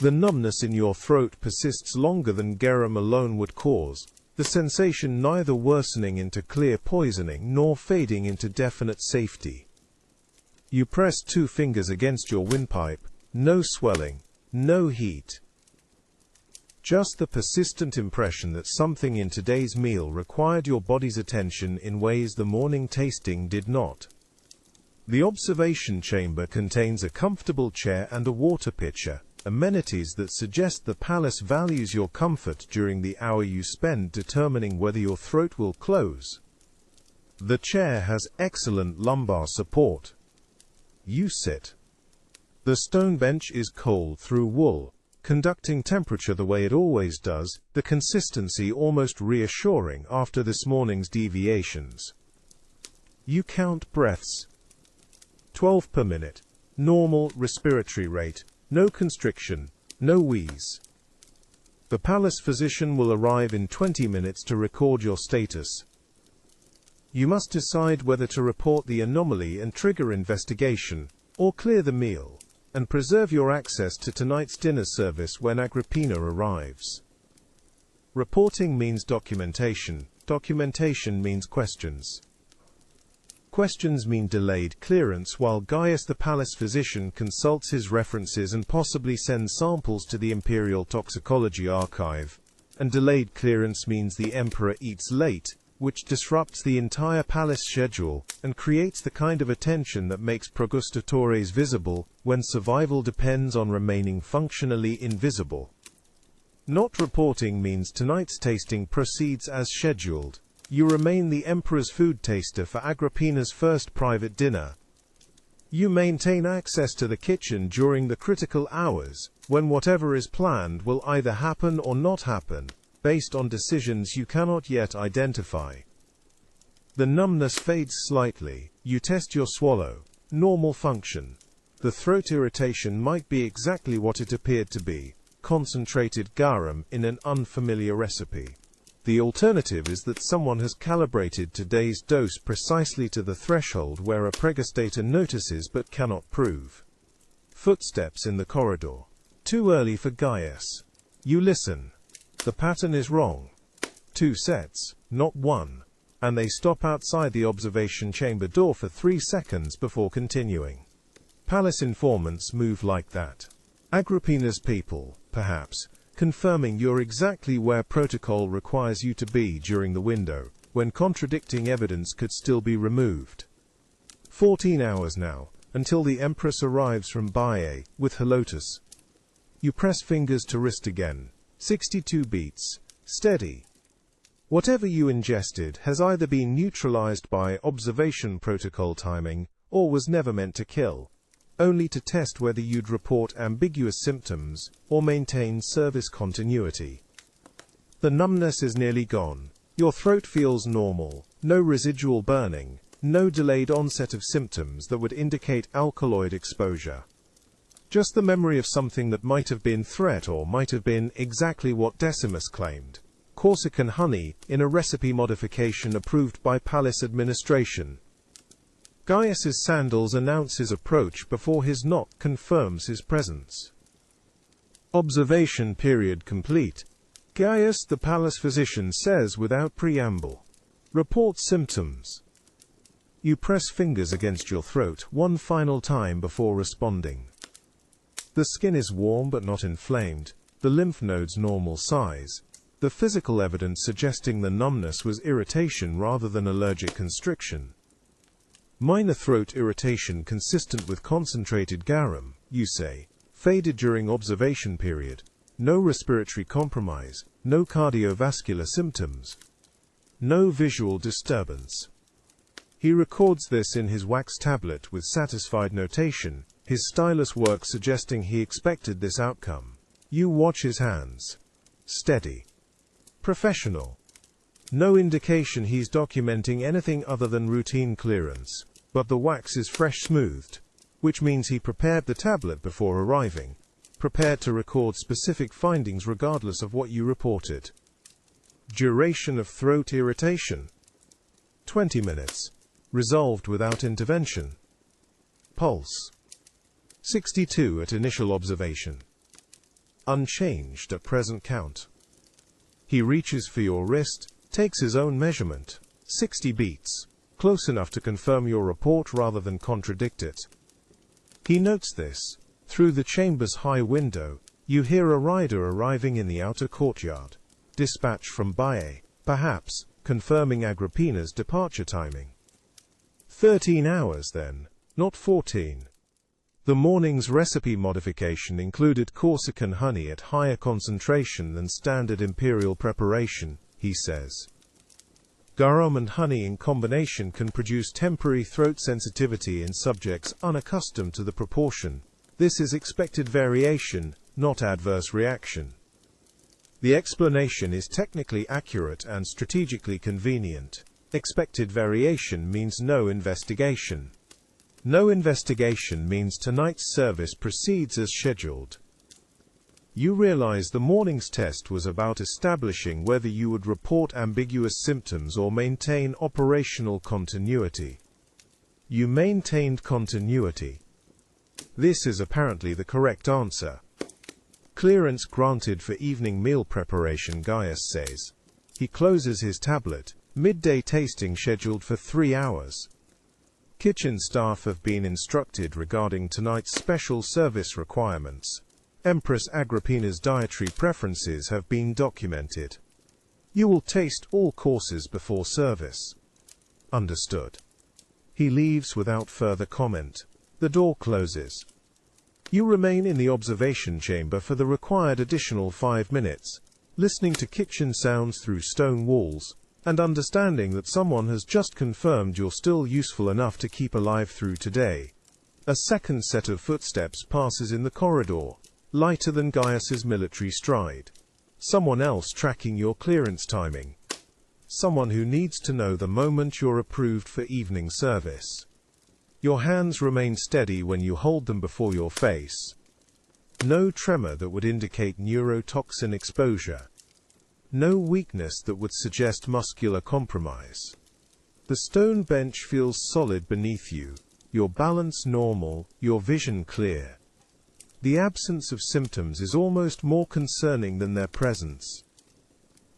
The numbness in your throat persists longer than garum alone would cause, the sensation neither worsening into clear poisoning nor fading into definite safety. You press 2 fingers against your windpipe, no swelling, no heat. Just the persistent impression that something in today's meal required your body's attention in ways the morning tasting did not. The observation chamber contains a comfortable chair and a water pitcher, amenities that suggest the palace values your comfort during the hour you spend determining whether your throat will close. The chair has excellent lumbar support. You sit. The stone bench is cold through wool, conducting temperature the way it always does, the consistency almost reassuring after this morning's deviations. You count breaths. 12 per minute. Normal respiratory rate. No constriction, no wheeze. The palace physician will arrive in 20 minutes to record your status. You must decide whether to report the anomaly and trigger investigation, or clear the meal, and preserve your access to tonight's dinner service when Agrippina arrives. Reporting means documentation. Documentation means questions. Questions mean delayed clearance while Gaius the palace physician consults his references and possibly sends samples to the Imperial Toxicology Archive, and delayed clearance means the Emperor eats late, which disrupts the entire palace schedule and creates the kind of attention that makes progustatores visible when survival depends on remaining functionally invisible. Not reporting means tonight's tasting proceeds as scheduled. You remain the emperor's food taster for Agrippina's first private dinner. You maintain access to the kitchen during the critical hours, when whatever is planned will either happen or not happen, based on decisions you cannot yet identify. The numbness fades slightly. You test your swallow. Normal function. The throat irritation might be exactly what it appeared to be: concentrated garum in an unfamiliar recipe. The alternative is that someone has calibrated today's dose precisely to the threshold where a pregustator notices but cannot prove. Footsteps in the corridor. Too early for Gaius. You listen. The pattern is wrong. 2 sets, not 1. And they stop outside the observation chamber door for 3 seconds before continuing. Palace informants move like that. Agrippina's people, perhaps, confirming you're exactly where protocol requires you to be during the window, when contradicting evidence could still be removed. 14 hours now, until the Empress arrives from Baiae, with her lotus. You press fingers to wrist again. 62 beats. Steady. Whatever you ingested has either been neutralized by observation protocol timing, or was never meant to kill, only to test whether you'd report ambiguous symptoms or maintain service continuity. The numbness is nearly gone. Your throat feels normal, no residual burning, no delayed onset of symptoms that would indicate alkaloid exposure. Just the memory of something that might have been threat or might have been exactly what Decimus claimed: Corsican honey in a recipe modification approved by palace administration. Gaius's sandals announce his approach before his knock confirms his presence. Observation period complete. Gaius, the palace physician, says without preamble. Report symptoms. You press fingers against your throat one final time before responding. The skin is warm but not inflamed, the lymph nodes normal size. The physical evidence suggesting the numbness was irritation rather than allergic constriction. Minor throat irritation consistent with concentrated garum, you say. Faded during observation period. No respiratory compromise. No cardiovascular symptoms. No visual disturbance. He records this in his wax tablet with satisfied notation, his stylus work suggesting he expected this outcome. You watch his hands. Steady. Professional. No indication he's documenting anything other than routine clearance, but the wax is fresh smoothed, which means he prepared the tablet before arriving, prepared to record specific findings regardless of what you reported. Duration of throat irritation: 20 minutes. Resolved without intervention. Pulse: 62 at initial observation. Unchanged at present count. He reaches for your wrist, takes his own measurement. 60 beats. Close enough to confirm your report rather than contradict it. He notes this. Through the chamber's high window, you hear a rider arriving in the outer courtyard. Dispatch from Baiae, perhaps, confirming Agrippina's departure timing. 13 hours then, not 14. The morning's recipe modification included Corsican honey at higher concentration than standard imperial preparation, he says. Garum and honey in combination can produce temporary throat sensitivity in subjects unaccustomed to the proportion. This is expected variation, not adverse reaction. The explanation is technically accurate and strategically convenient. Expected variation means no investigation. No investigation means tonight's service proceeds as scheduled. You realize the morning's test was about establishing whether you would report ambiguous symptoms or maintain operational continuity. You maintained continuity. This is apparently the correct answer. Clearance granted for evening meal preparation, Gaius says. He closes his tablet. Midday tasting scheduled for 3 hours. Kitchen staff have been instructed regarding tonight's special service requirements. Empress Agrippina's dietary preferences have been documented. You will taste all courses before service. Understood. He leaves without further comment. The door closes. You remain in the observation chamber for the required additional 5 minutes, listening to kitchen sounds through stone walls, and understanding that someone has just confirmed you're still useful enough to keep alive through today. A second set of footsteps passes in the corridor, lighter than Gaius's military stride. Someone else tracking your clearance timing. Someone who needs to know the moment you're approved for evening service. Your hands remain steady when you hold them before your face. No tremor that would indicate neurotoxin exposure. No weakness that would suggest muscular compromise. The stone bench feels solid beneath you, your balance normal, your vision clear. The absence of symptoms is almost more concerning than their presence.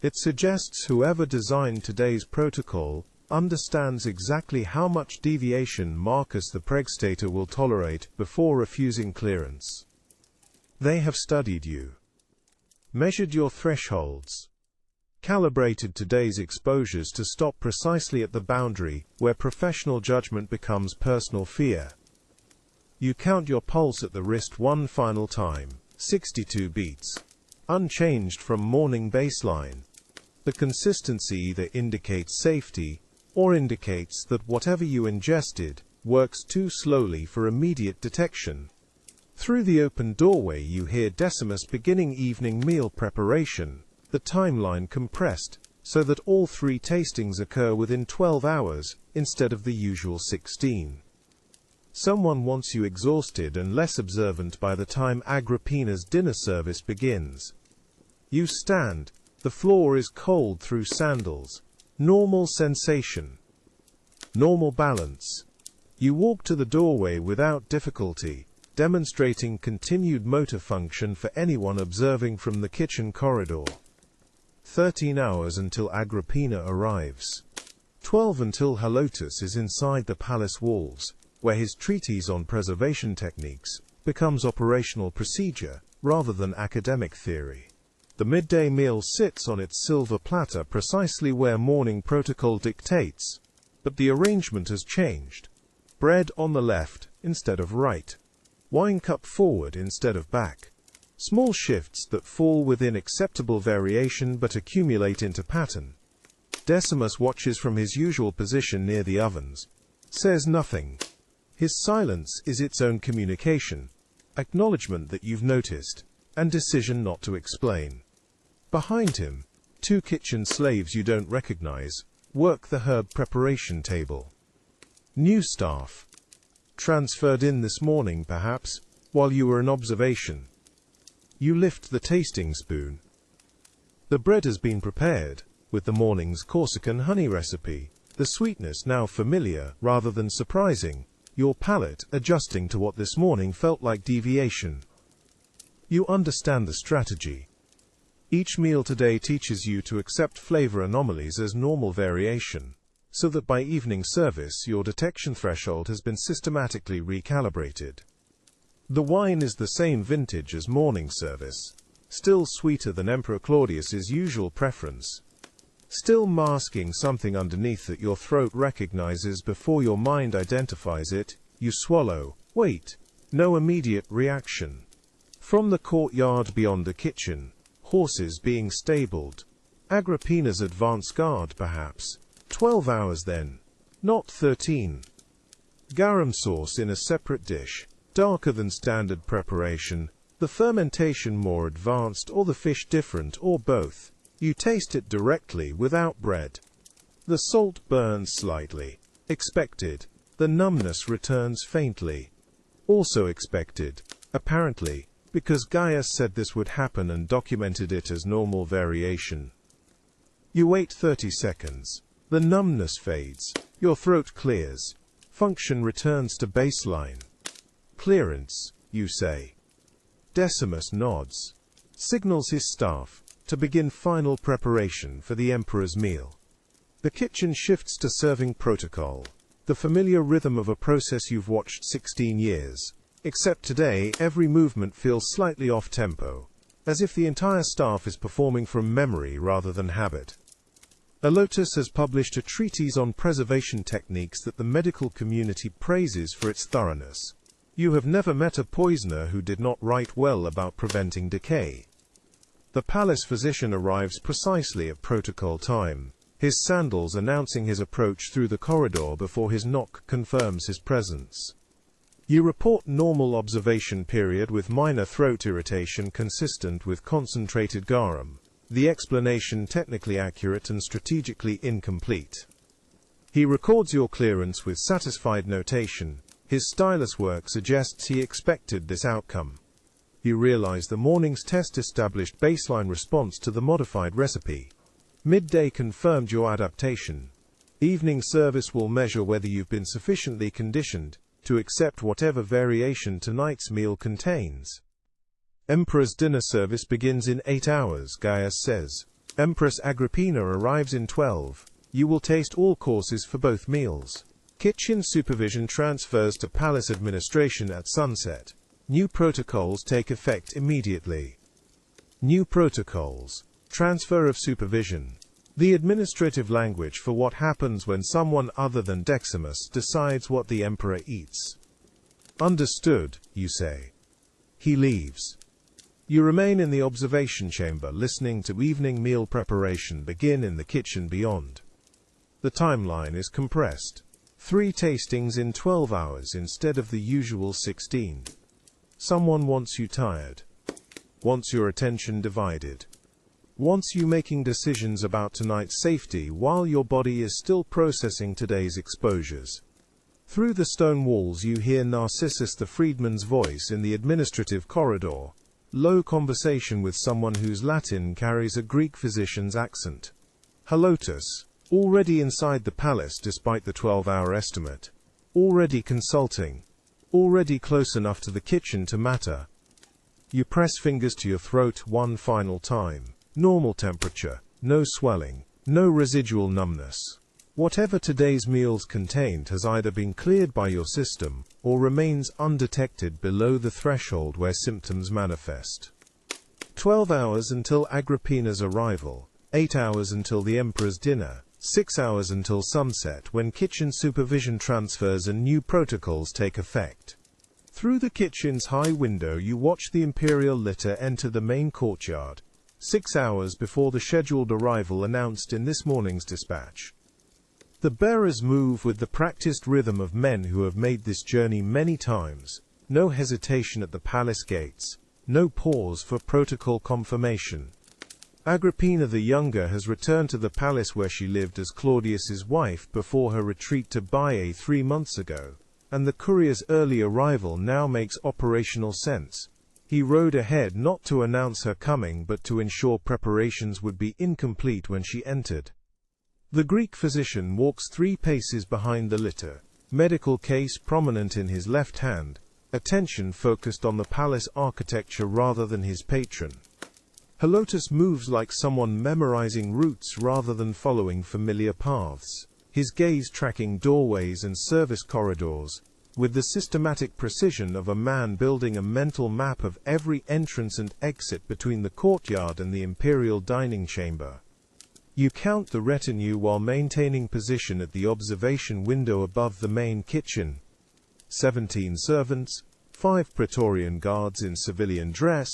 It suggests whoever designed today's protocol understands exactly how much deviation Marcus the Pregstator will tolerate before refusing clearance. They have studied you, measured your thresholds, calibrated today's exposures to stop precisely at the boundary where professional judgment becomes personal fear. You count your pulse at the wrist one final time, 62 beats, unchanged from morning baseline. The consistency either indicates safety or indicates that whatever you ingested works too slowly for immediate detection. Through the open doorway you hear Decimus beginning evening meal preparation, the timeline compressed so that all 3 tastings occur within 12 hours instead of the usual 16. Someone wants you exhausted and less observant by the time Agrippina's dinner service begins. You stand. The floor is cold through sandals. Normal sensation. Normal balance. You walk to the doorway without difficulty, demonstrating continued motor function for anyone observing from the kitchen corridor. 13 hours until Agrippina arrives. 12 until Helotus is inside the palace walls, where his treatise on preservation techniques becomes operational procedure rather than academic theory. The midday meal sits on its silver platter precisely where morning protocol dictates, but the arrangement has changed. Bread on the left instead of right. Wine cup forward instead of back. Small shifts that fall within acceptable variation but accumulate into pattern. Decimus watches from his usual position near the ovens. Says nothing. His silence is its own communication, acknowledgement that you've noticed, and decision not to explain. Behind him, 2 kitchen slaves you don't recognize work the herb preparation table. New staff. Transferred in this morning, perhaps, while you were in observation. You lift the tasting spoon. The bread has been prepared, with the morning's Corsican honey recipe, the sweetness now familiar rather than surprising, your palate adjusting to what this morning felt like deviation. You understand the strategy. Each meal today teaches you to accept flavor anomalies as normal variation, so that by evening service your detection threshold has been systematically recalibrated. The wine is the same vintage as morning service, still sweeter than Emperor Claudius's usual preference, still masking something underneath that your throat recognizes before your mind identifies it. You swallow. Wait. No immediate reaction. From the courtyard beyond the kitchen, horses being stabled. Agrippina's advance guard, perhaps. 12 hours then. Not 13. Garum sauce in a separate dish, darker than standard preparation, the fermentation more advanced or the fish different or both. You taste it directly without bread. The salt burns slightly. Expected. The numbness returns faintly. Also expected, apparently, because Gaius said this would happen and documented it as normal variation. You wait 30 seconds. The numbness fades. Your throat clears. Function returns to baseline. Clearance, you say. Decimus nods. Signals his staff to begin final preparation for the Emperor's meal. The kitchen shifts to serving protocol, the familiar rhythm of a process you've watched 16 years. Except today, every movement feels slightly off-tempo, as if the entire staff is performing from memory rather than habit. Helotus has published a treatise on preservation techniques that the medical community praises for its thoroughness. You have never met a poisoner who did not write well about preventing decay. The palace physician arrives precisely at protocol time, his sandals announcing his approach through the corridor before his knock confirms his presence. You report normal observation period with minor throat irritation consistent with concentrated garum. The explanation technically accurate and strategically incomplete. He records your clearance with satisfied notation. His stylus work suggests he expected this outcome. You realize the morning's test established baseline response to the modified recipe. Midday confirmed your adaptation. Evening service will measure whether you've been sufficiently conditioned to accept whatever variation tonight's meal contains. Emperor's dinner service begins in 8 hours, Gaius says. Empress Agrippina arrives in 12. You will taste all courses for both meals. Kitchen supervision transfers to palace administration at sunset. New protocols take effect immediately. New protocols. Transfer of supervision. The administrative language for what happens when someone other than Decimus decides what the emperor eats. Understood, you say. He leaves. You remain in the observation chamber listening to evening meal preparation begin in the kitchen beyond. The timeline is compressed. 3 tastings in 12 hours instead of the usual 16. Someone wants you tired. Wants your attention divided. Wants you making decisions about tonight's safety while your body is still processing today's exposures. Through the stone walls you hear Narcissus the freedman's voice in the administrative corridor. Low conversation with someone whose Latin carries a Greek physician's accent. Helotus, already inside the palace despite the 12-hour estimate. Already consulting. Already close enough to the kitchen to matter. You press fingers to your throat one final time. Normal temperature, no swelling, no residual numbness. Whatever today's meals contained has either been cleared by your system, or remains undetected below the threshold where symptoms manifest. 12 hours until Agrippina's arrival, 8 hours until the emperor's dinner, 6 hours until sunset when kitchen supervision transfers and new protocols take effect. Through the kitchen's high window you watch the imperial litter enter the main courtyard, 6 hours before the scheduled arrival announced in this morning's dispatch. The bearers move with the practiced rhythm of men who have made this journey many times. No hesitation at the palace gates. No pause for protocol confirmation. Agrippina the Younger has returned to the palace where she lived as Claudius's wife before her retreat to Baiae 3 months ago, and the courier's early arrival now makes operational sense. He rode ahead not to announce her coming but to ensure preparations would be incomplete when she entered. The Greek physician walks 3 paces behind the litter, medical case prominent in his left hand, attention focused on the palace architecture rather than his patron. Helotus moves like someone memorizing routes rather than following familiar paths, his gaze tracking doorways and service corridors, with the systematic precision of a man building a mental map of every entrance and exit between the courtyard and the imperial dining chamber. You count the retinue while maintaining position at the observation window above the main kitchen. 17 servants, 5 Praetorian guards in civilian dress,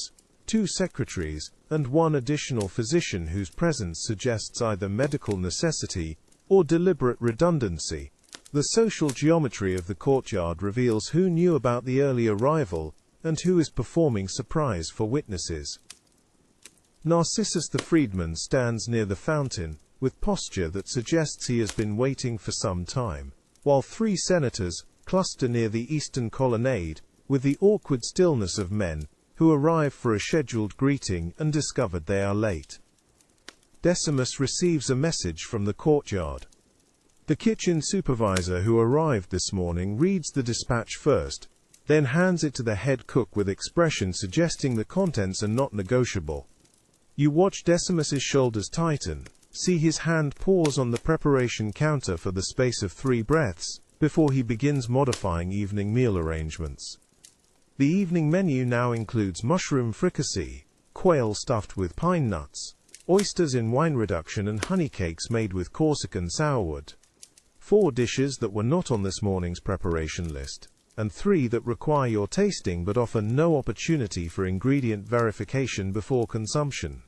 2 secretaries, and 1 additional physician whose presence suggests either medical necessity or deliberate redundancy. The social geometry of the courtyard reveals who knew about the early arrival and who is performing surprise for witnesses. Narcissus the freedman stands near the fountain, with posture that suggests he has been waiting for some time, while 3 senators cluster near the eastern colonnade, with the awkward stillness of men who arrive for a scheduled greeting and discovered they are late. Decimus receives a message from the courtyard. The kitchen supervisor who arrived this morning reads the dispatch first, then hands it to the head cook with expression suggesting the contents are not negotiable. You watch Decimus's shoulders tighten, see his hand pause on the preparation counter for the space of 3 breaths, before he begins modifying evening meal arrangements. The evening menu now includes mushroom fricassee, quail stuffed with pine nuts, oysters in wine reduction and honey cakes made with Corsican sourwood. 4 dishes that were not on this morning's preparation list, and 3 that require your tasting but offer no opportunity for ingredient verification before consumption.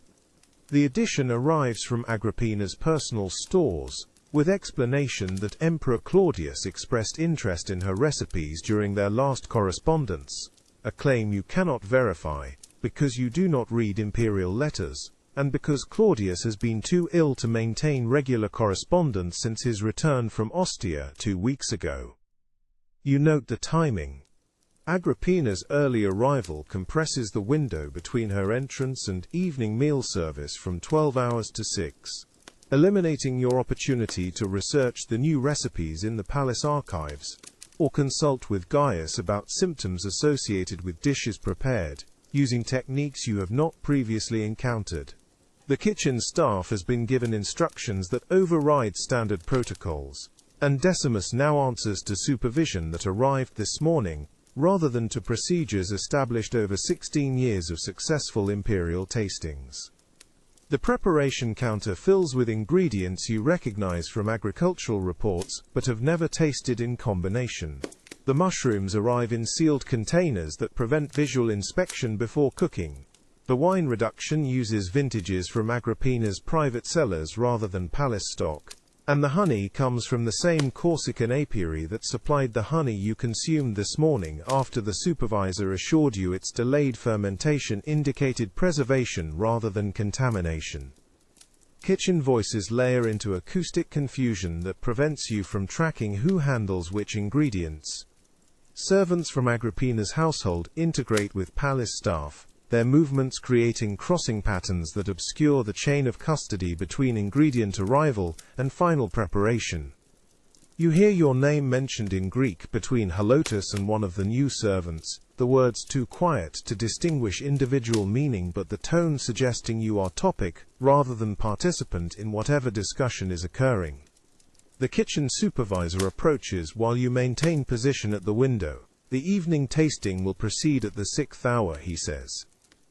The edition arrives from Agrippina's personal stores, with explanation that Emperor Claudius expressed interest in her recipes during their last correspondence, a claim you cannot verify, because you do not read imperial letters, and because Claudius has been too ill to maintain regular correspondence since his return from Ostia 2 weeks ago. You note the timing. Agrippina's early arrival compresses the window between her entrance and evening meal service from 12 hours to 6, eliminating your opportunity to research the new recipes in the palace archives, or consult with Gaius about symptoms associated with dishes prepared using techniques you have not previously encountered. The kitchen staff has been given instructions that override standard protocols, and Decimus now answers to supervision that arrived this morning, rather than to procedures established over 16 years of successful imperial tastings. The preparation counter fills with ingredients you recognize from agricultural reports but have never tasted in combination. The mushrooms arrive in sealed containers that prevent visual inspection before cooking. The wine reduction uses vintages from Agrippina's private cellars rather than palace stock, and the honey comes from the same Corsican apiary that supplied the honey you consumed this morning after the supervisor assured you its delayed fermentation indicated preservation rather than contamination. Kitchen voices layer into acoustic confusion that prevents you from tracking who handles which ingredients. Servants from Agrippina's household integrate with palace staff, their movements creating crossing patterns that obscure the chain of custody between ingredient arrival and final preparation. You hear your name mentioned in Greek between Halotus and one of the new servants, the words too quiet to distinguish individual meaning but the tone suggesting you are topic rather than participant in whatever discussion is occurring. The kitchen supervisor approaches while you maintain position at the window. The evening tasting will proceed at the 6th hour, he says.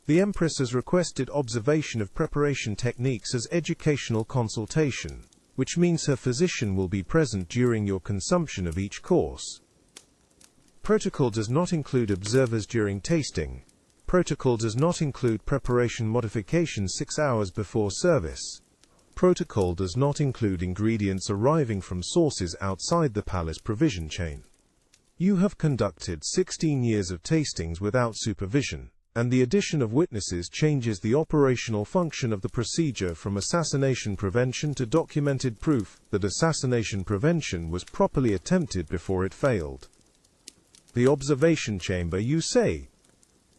The Empress has requested observation of preparation techniques as educational consultation, which means her physician will be present during your consumption of each course. Protocol does not include observers during tasting. Protocol does not include preparation modification 6 hours before service. Protocol does not include ingredients arriving from sources outside the palace provision chain. You have conducted 16 years of tastings without supervision, and the addition of witnesses changes the operational function of the procedure from assassination prevention to documented proof that assassination prevention was properly attempted before it failed. The observation chamber, you say,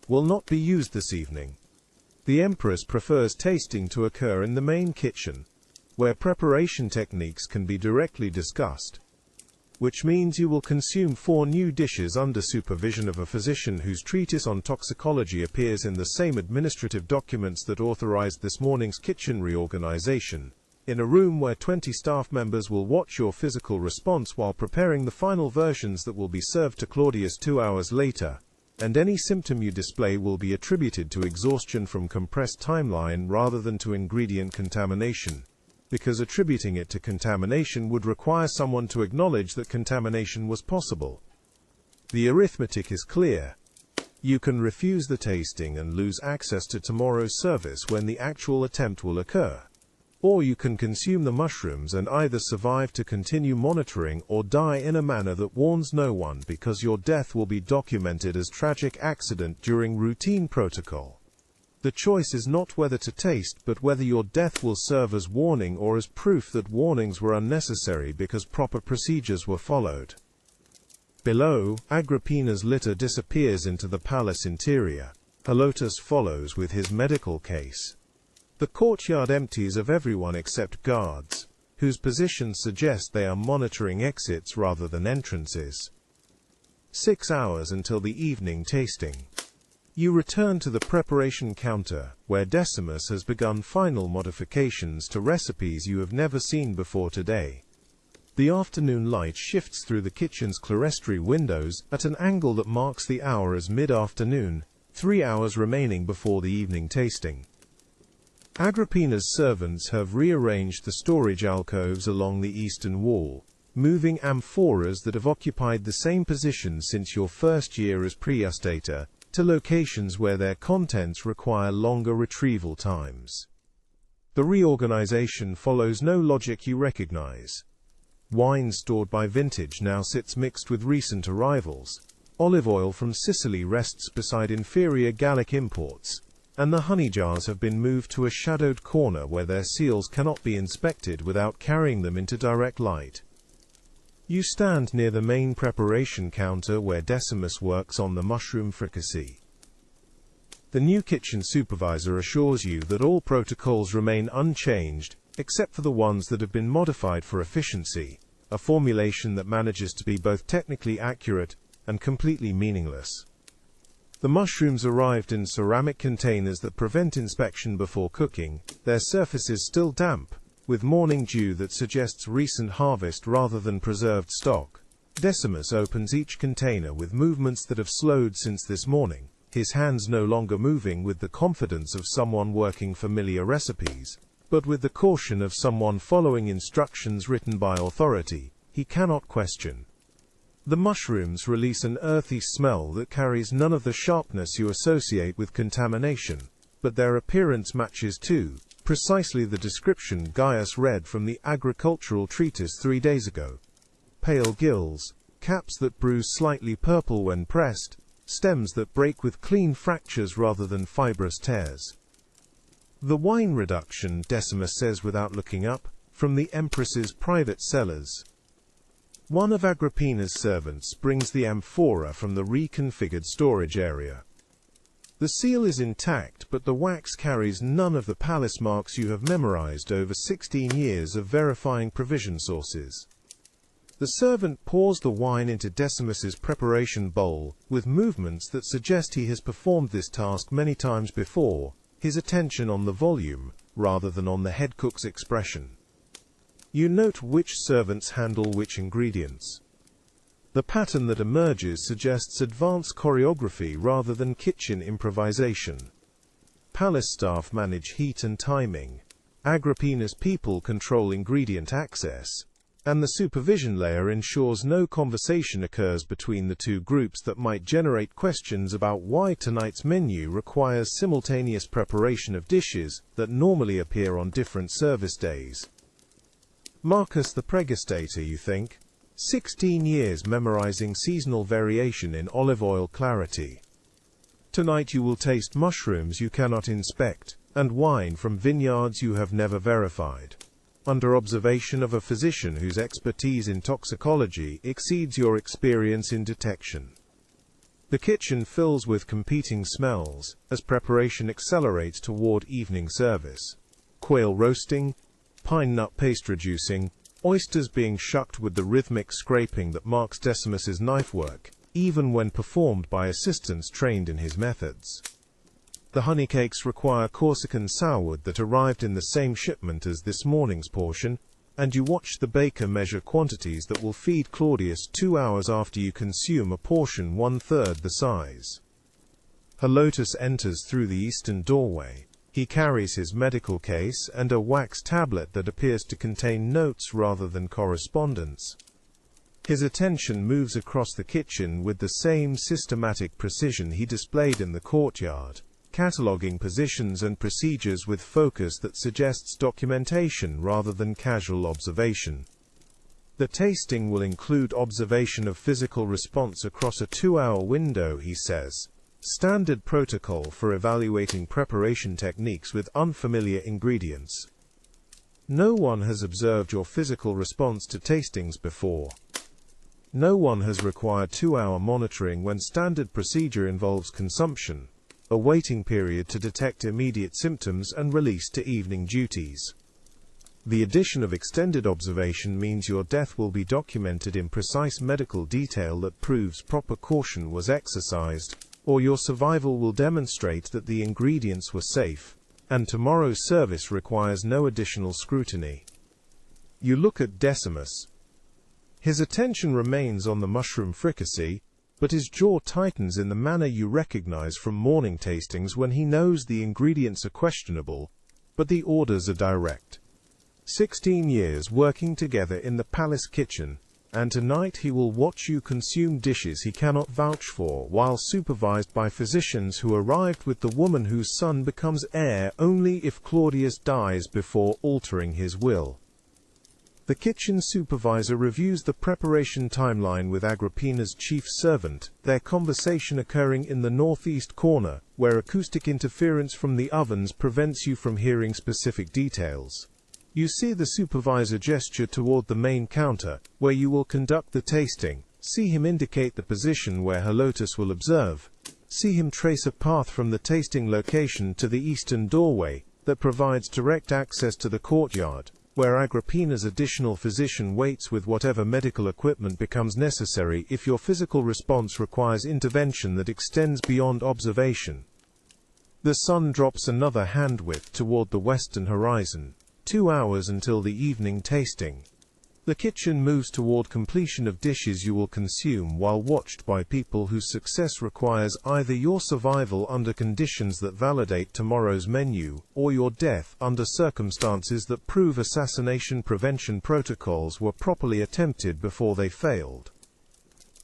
will not be used this evening. The Empress prefers tasting to occur in the main kitchen, where preparation techniques can be directly discussed, which means you will consume 4 new dishes under supervision of a physician whose treatise on toxicology appears in the same administrative documents that authorized this morning's kitchen reorganization, in a room where 20 staff members will watch your physical response while preparing the final versions that will be served to Claudius 2 hours later, and any symptom you display will be attributed to exhaustion from compressed timeline rather than to ingredient contamination, because attributing it to contamination would require someone to acknowledge that contamination was possible. The arithmetic is clear. You can refuse the tasting and lose access to tomorrow's service when the actual attempt will occur. Or you can consume the mushrooms and either survive to continue monitoring or die in a manner that warns no one because your death will be documented as tragic accident during routine protocol. The choice is not whether to taste but whether your death will serve as warning or as proof that warnings were unnecessary because proper procedures were followed. Below, Agrippina's litter disappears into the palace interior. Halotus follows with his medical case. The courtyard empties of everyone except guards, whose positions suggest they are monitoring exits rather than entrances. 6 hours until the evening tasting. You return to the preparation counter, where Decimus has begun final modifications to recipes you have never seen before today. The afternoon light shifts through the kitchen's clerestory windows at an angle that marks the hour as mid-afternoon, 3 hours remaining before the evening tasting. Agrippina's servants have rearranged the storage alcoves along the eastern wall, moving amphoras that have occupied the same position since your first year as praeostata to locations where their contents require longer retrieval times. The reorganization follows no logic you recognize. Wine stored by vintage now sits mixed with recent arrivals. Olive oil from Sicily rests beside inferior Gallic imports, and the honey jars have been moved to a shadowed corner where their seals cannot be inspected without carrying them into direct light. You stand near the main preparation counter where Decimus works on the mushroom fricassee. The new kitchen supervisor assures you that all protocols remain unchanged, except for the ones that have been modified for efficiency, a formulation that manages to be both technically accurate and completely meaningless. The mushrooms arrived in ceramic containers that prevent inspection before cooking, their surfaces still damp, with morning dew that suggests recent harvest rather than preserved stock. Decimus opens each container with movements that have slowed since this morning, his hands no longer moving with the confidence of someone working familiar recipes, but with the caution of someone following instructions written by authority he cannot question. The mushrooms release an earthy smell that carries none of the sharpness you associate with contamination, but their appearance matches too, precisely the description Gaius read from the agricultural treatise 3 days ago. Pale gills, caps that bruise slightly purple when pressed, stems that break with clean fractures rather than fibrous tears. The wine reduction, Decimus says without looking up, from the Empress's private cellars. One of Agrippina's servants brings the amphora from the reconfigured storage area. The seal is intact, but the wax carries none of the palace marks you have memorized over 16 years of verifying provision sources. The servant pours the wine into Decimus's preparation bowl, with movements that suggest he has performed this task many times before, his attention on the volume, rather than on the head cook's expression. You note which servants handle which ingredients. The pattern that emerges suggests advanced choreography rather than kitchen improvisation. Palace staff manage heat and timing. Agrippina's people control ingredient access. And the supervision layer ensures no conversation occurs between the two groups that might generate questions about why tonight's menu requires simultaneous preparation of dishes that normally appear on different service days. Marcus the Pregustator, you think? 16 years memorizing seasonal variation in olive oil clarity. Tonight you will taste mushrooms you cannot inspect, and wine from vineyards you have never verified, under observation of a physician whose expertise in toxicology exceeds your experience in detection. The kitchen fills with competing smells, as preparation accelerates toward evening service. Quail roasting, pine nut paste reducing, oysters being shucked with the rhythmic scraping that marks Decimus's knife work, even when performed by assistants trained in his methods. The honeycakes require Corsican sourwood that arrived in the same shipment as this morning's portion, and you watch the baker measure quantities that will feed Claudius 2 hours after you consume a portion 1/3 the size. Helotus enters through the eastern doorway. He carries his medical case and a wax tablet that appears to contain notes rather than correspondence. His attention moves across the kitchen with the same systematic precision he displayed in the courtyard, cataloging positions and procedures with focus that suggests documentation rather than casual observation. The tasting will include observation of physical response across a 2-hour window, he says. Standard protocol for evaluating preparation techniques with unfamiliar ingredients. No one has observed your physical response to tastings before. No one has required 2-hour monitoring when standard procedure involves consumption, a waiting period to detect immediate symptoms and release to evening duties. The addition of extended observation means your death will be documented in precise medical detail that proves proper caution was exercised, or your survival will demonstrate that the ingredients were safe, and tomorrow's service requires no additional scrutiny. You look at Decimus. His attention remains on the mushroom fricassee, but his jaw tightens in the manner you recognize from morning tastings when he knows the ingredients are questionable, but the orders are direct. 16 years working together in the palace kitchen, and tonight he will watch you consume dishes he cannot vouch for, while supervised by physicians who arrived with the woman whose son becomes heir only if Claudius dies before altering his will. The kitchen supervisor reviews the preparation timeline with Agrippina's chief servant, their conversation occurring in the northeast corner, where acoustic interference from the ovens prevents you from hearing specific details. You see the supervisor gesture toward the main counter, where you will conduct the tasting, see him indicate the position where Helotus will observe, see him trace a path from the tasting location to the eastern doorway that provides direct access to the courtyard, where Agrippina's additional physician waits with whatever medical equipment becomes necessary if your physical response requires intervention that extends beyond observation. The sun drops another hand-width toward the western horizon. 2 hours until the evening tasting. The kitchen moves toward completion of dishes you will consume while watched by people whose success requires either your survival under conditions that validate tomorrow's menu, or your death under circumstances that prove assassination prevention protocols were properly attempted before they failed.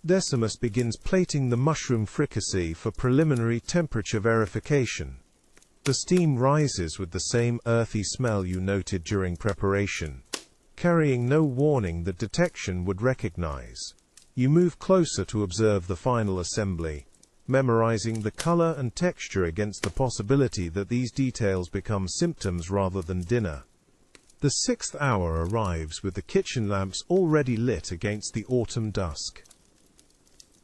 Decimus begins plating the mushroom fricassee for preliminary temperature verification. The steam rises with the same earthy smell you noted during preparation, carrying no warning that detection would recognize. You move closer to observe the final assembly, memorizing the color and texture against the possibility that these details become symptoms rather than dinner. The 6th hour arrives with the kitchen lamps already lit against the autumn dusk.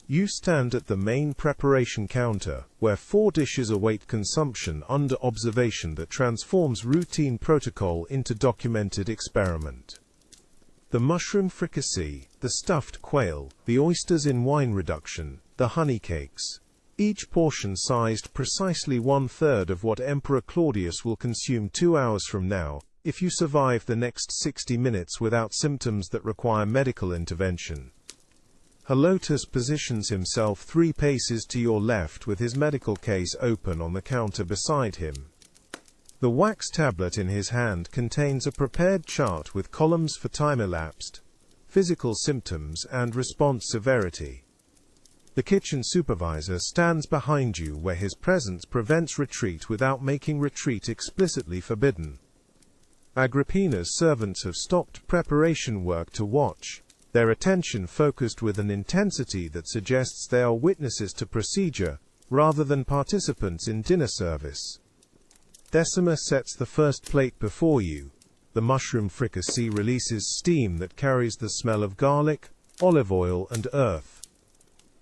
You stand at the main preparation counter, where 4 dishes await consumption under observation that transforms routine protocol into documented experiment. The mushroom fricassee, the stuffed quail, the oysters in wine reduction, the honey cakes. Each portion sized precisely 1/3 of what Emperor Claudius will consume 2 hours from now, if you survive the next 60 minutes without symptoms that require medical intervention. Helotus positions himself 3 paces to your left with his medical case open on the counter beside him. The wax tablet in his hand contains a prepared chart with columns for time elapsed, physical symptoms, and response severity. The kitchen supervisor stands behind you where his presence prevents retreat without making retreat explicitly forbidden. Agrippina's servants have stopped preparation work to watch, their attention focused with an intensity that suggests they are witnesses to procedure, rather than participants in dinner service. Decimus sets the first plate before you. The mushroom fricassee releases steam that carries the smell of garlic, olive oil, and earth.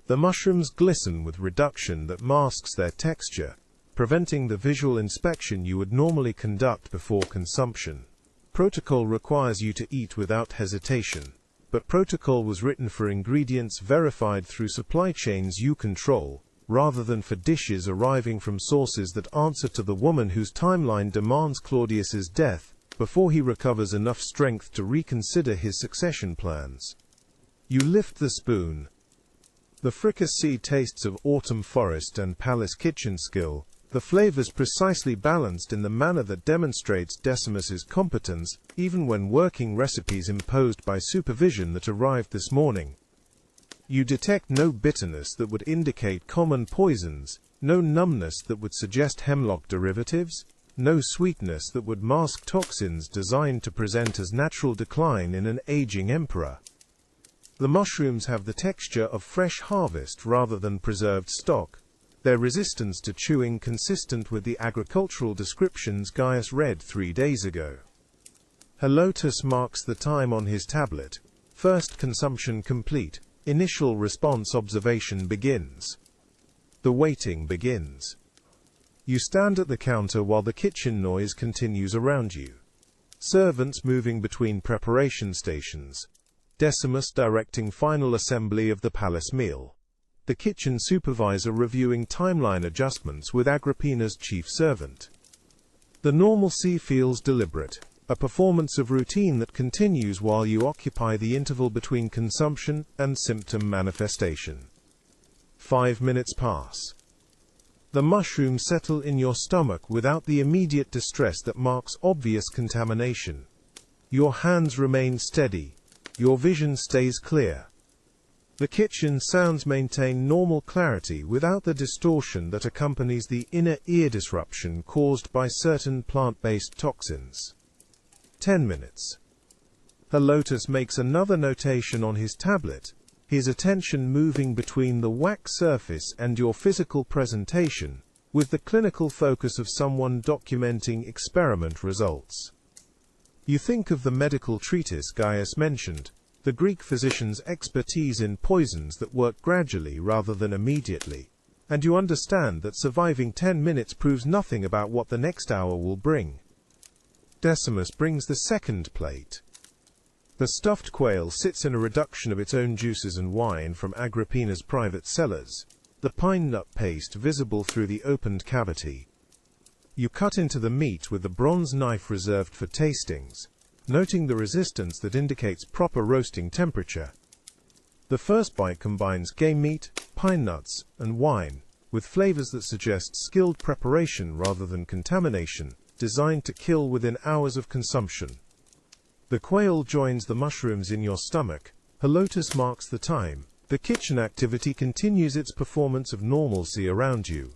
The mushrooms glisten with reduction that masks their texture, preventing the visual inspection you would normally conduct before consumption. Protocol requires you to eat without hesitation. But protocol was written for ingredients verified through supply chains you control, rather than for dishes arriving from sources that answer to the woman whose timeline demands Claudius's death, before he recovers enough strength to reconsider his succession plans. You lift the spoon. The fricassee tastes of autumn forest and palace kitchen skill, the flavors precisely balanced in the manner that demonstrates Decimus's competence, even when working recipes imposed by supervision that arrived this morning. You detect no bitterness that would indicate common poisons, no numbness that would suggest hemlock derivatives, no sweetness that would mask toxins designed to present as natural decline in an aging emperor. The mushrooms have the texture of fresh harvest rather than preserved stock, their resistance to chewing consistent with the agricultural descriptions Gaius read 3 days ago. Helotus marks the time on his tablet. First consumption complete. Initial response observation begins. The waiting begins. You stand at the counter while the kitchen noise continues around you. Servants moving between preparation stations. Decimus directing final assembly of the palace meal. The kitchen supervisor reviewing timeline adjustments with Agrippina's chief servant. The normalcy feels deliberate, a performance of routine that continues while you occupy the interval between consumption and symptom manifestation. 5 minutes pass. The mushrooms settle in your stomach without the immediate distress that marks obvious contamination. Your hands remain steady. Your vision stays clear. The kitchen sounds maintain normal clarity without the distortion that accompanies the inner ear disruption caused by certain plant-based toxins. 10 minutes. Helotus makes another notation on his tablet, his attention moving between the wax surface and your physical presentation, with the clinical focus of someone documenting experiment results. You think of the medical treatise Gaius mentioned, the Greek physician's expertise in poisons that work gradually rather than immediately, and you understand that surviving 10 minutes proves nothing about what the next hour will bring. Decimus brings the second plate. The stuffed quail sits in a reduction of its own juices and wine from Agrippina's private cellars, the pine nut paste visible through the opened cavity. You cut into the meat with the bronze knife reserved for tastings, noting the resistance that indicates proper roasting temperature. The first bite combines game meat, pine nuts, and wine, with flavors that suggest skilled preparation rather than contamination, designed to kill within hours of consumption. The quail joins the mushrooms in your stomach. Helotus marks the time. The kitchen activity continues its performance of normalcy around you.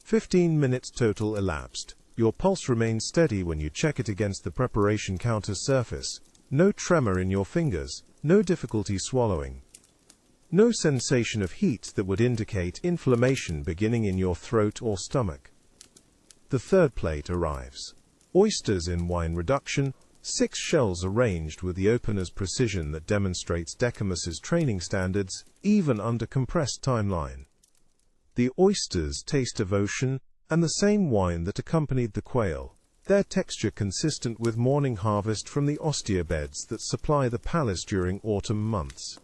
15 minutes total elapsed. Your pulse remains steady when you check it against the preparation counter surface. No tremor in your fingers, no difficulty swallowing. No sensation of heat that would indicate inflammation beginning in your throat or stomach. The third plate arrives. Oysters in wine reduction, 6 shells arranged with the opener's precision that demonstrates Decimus's training standards, even under compressed timeline. The oysters taste of ocean, and the same wine that accompanied the quail, their texture consistent with morning harvest from the ostia beds that supply the palace during autumn months.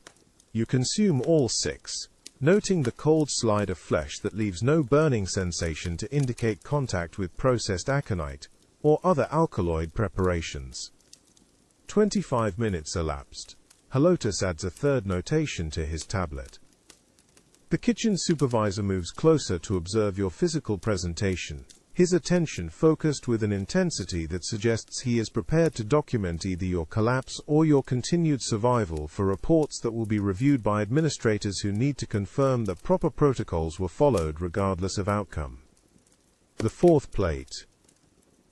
You consume all 6, noting the cold slide of flesh that leaves no burning sensation to indicate contact with processed aconite or other alkaloid preparations. 25 minutes elapsed. Helotus adds a third notation to his tablet. The kitchen supervisor moves closer to observe your physical presentation, his attention focused with an intensity that suggests he is prepared to document either your collapse or your continued survival for reports that will be reviewed by administrators who need to confirm that proper protocols were followed regardless of outcome. The fourth plate.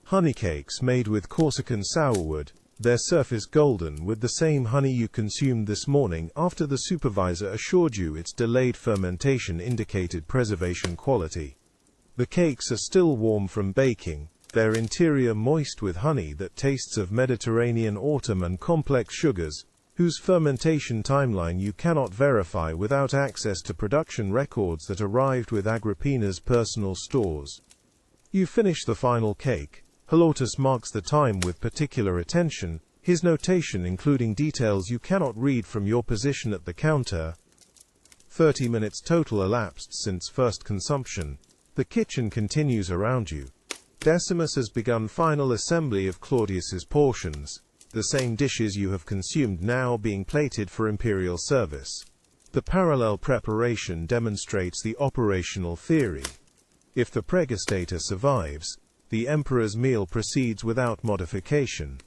Honey cakes made with Corsican sourwood, their surface golden with the same honey you consumed this morning after the supervisor assured you its delayed fermentation indicated preservation quality. The cakes are still warm from baking, their interior moist with honey that tastes of Mediterranean autumn and complex sugars, whose fermentation timeline you cannot verify without access to production records that arrived with Agrippina's personal stores. You finish the final cake. Helotus marks the time with particular attention, his notation including details you cannot read from your position at the counter. 30 minutes total elapsed since first consumption. The kitchen continues around you. Decimus has begun final assembly of Claudius's portions, the same dishes you have consumed now being plated for imperial service. The parallel preparation demonstrates the operational theory. If the pregustator survives, the emperor's meal proceeds without modification.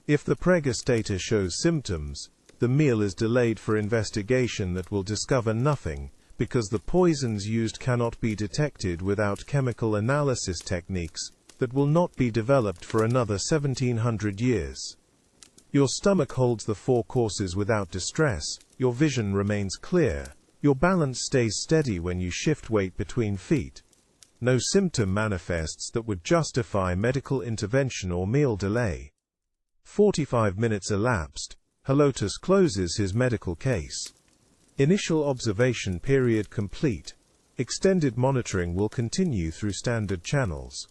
If the pregustator shows symptoms, the meal is delayed for investigation that will discover nothing, because the poisons used cannot be detected without chemical analysis techniques that will not be developed for another 1700 years. Your stomach holds the 4 courses without distress, your vision remains clear, your balance stays steady when you shift weight between feet. No symptom manifests that would justify medical intervention or meal delay. 45 minutes elapsed. Helotus closes his medical case. Initial observation period complete. Extended monitoring will continue through standard channels.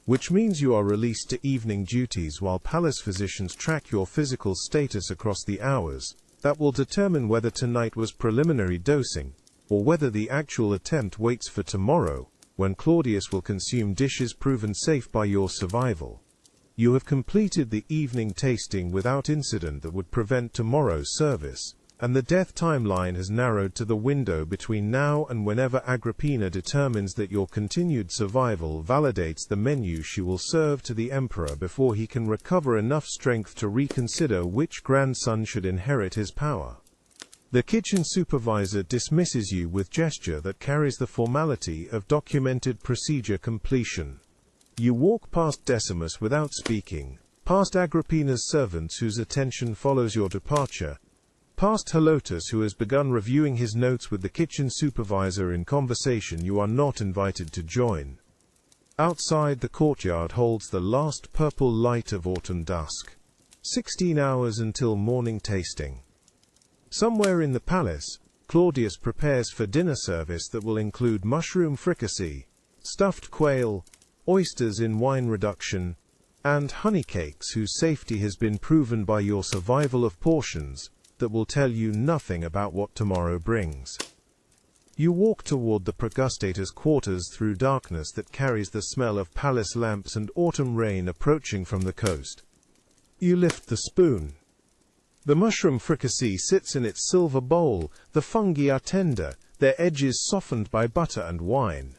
Which means you are released to evening duties while palace physicians track your physical status across the hours. That will determine whether tonight was preliminary dosing, or whether the actual attempt waits for tomorrow, when Claudius will consume dishes proven safe by your survival. You have completed the evening tasting without incident that would prevent tomorrow's service, and the death timeline has narrowed to the window between now and whenever Agrippina determines that your continued survival validates the menu she will serve to the emperor before he can recover enough strength to reconsider which grandson should inherit his power. The kitchen supervisor dismisses you with gesture that carries the formality of documented procedure completion. You walk past Decimus without speaking, past Agrippina's servants whose attention follows your departure, past Helotus who has begun reviewing his notes with the kitchen supervisor in conversation you are not invited to join. Outside, the courtyard holds the last purple light of autumn dusk. 16 hours until morning tasting. Somewhere in the palace, Claudius prepares for dinner service that will include mushroom fricassee, stuffed quail, oysters in wine reduction, and honey cakes whose safety has been proven by your survival of portions that will tell you nothing about what tomorrow brings. You walk toward the Pregustator's quarters through darkness that carries the smell of palace lamps and autumn rain approaching from the coast. You lift the spoon. The mushroom fricassee sits in its silver bowl. The fungi are tender, their edges softened by butter and wine.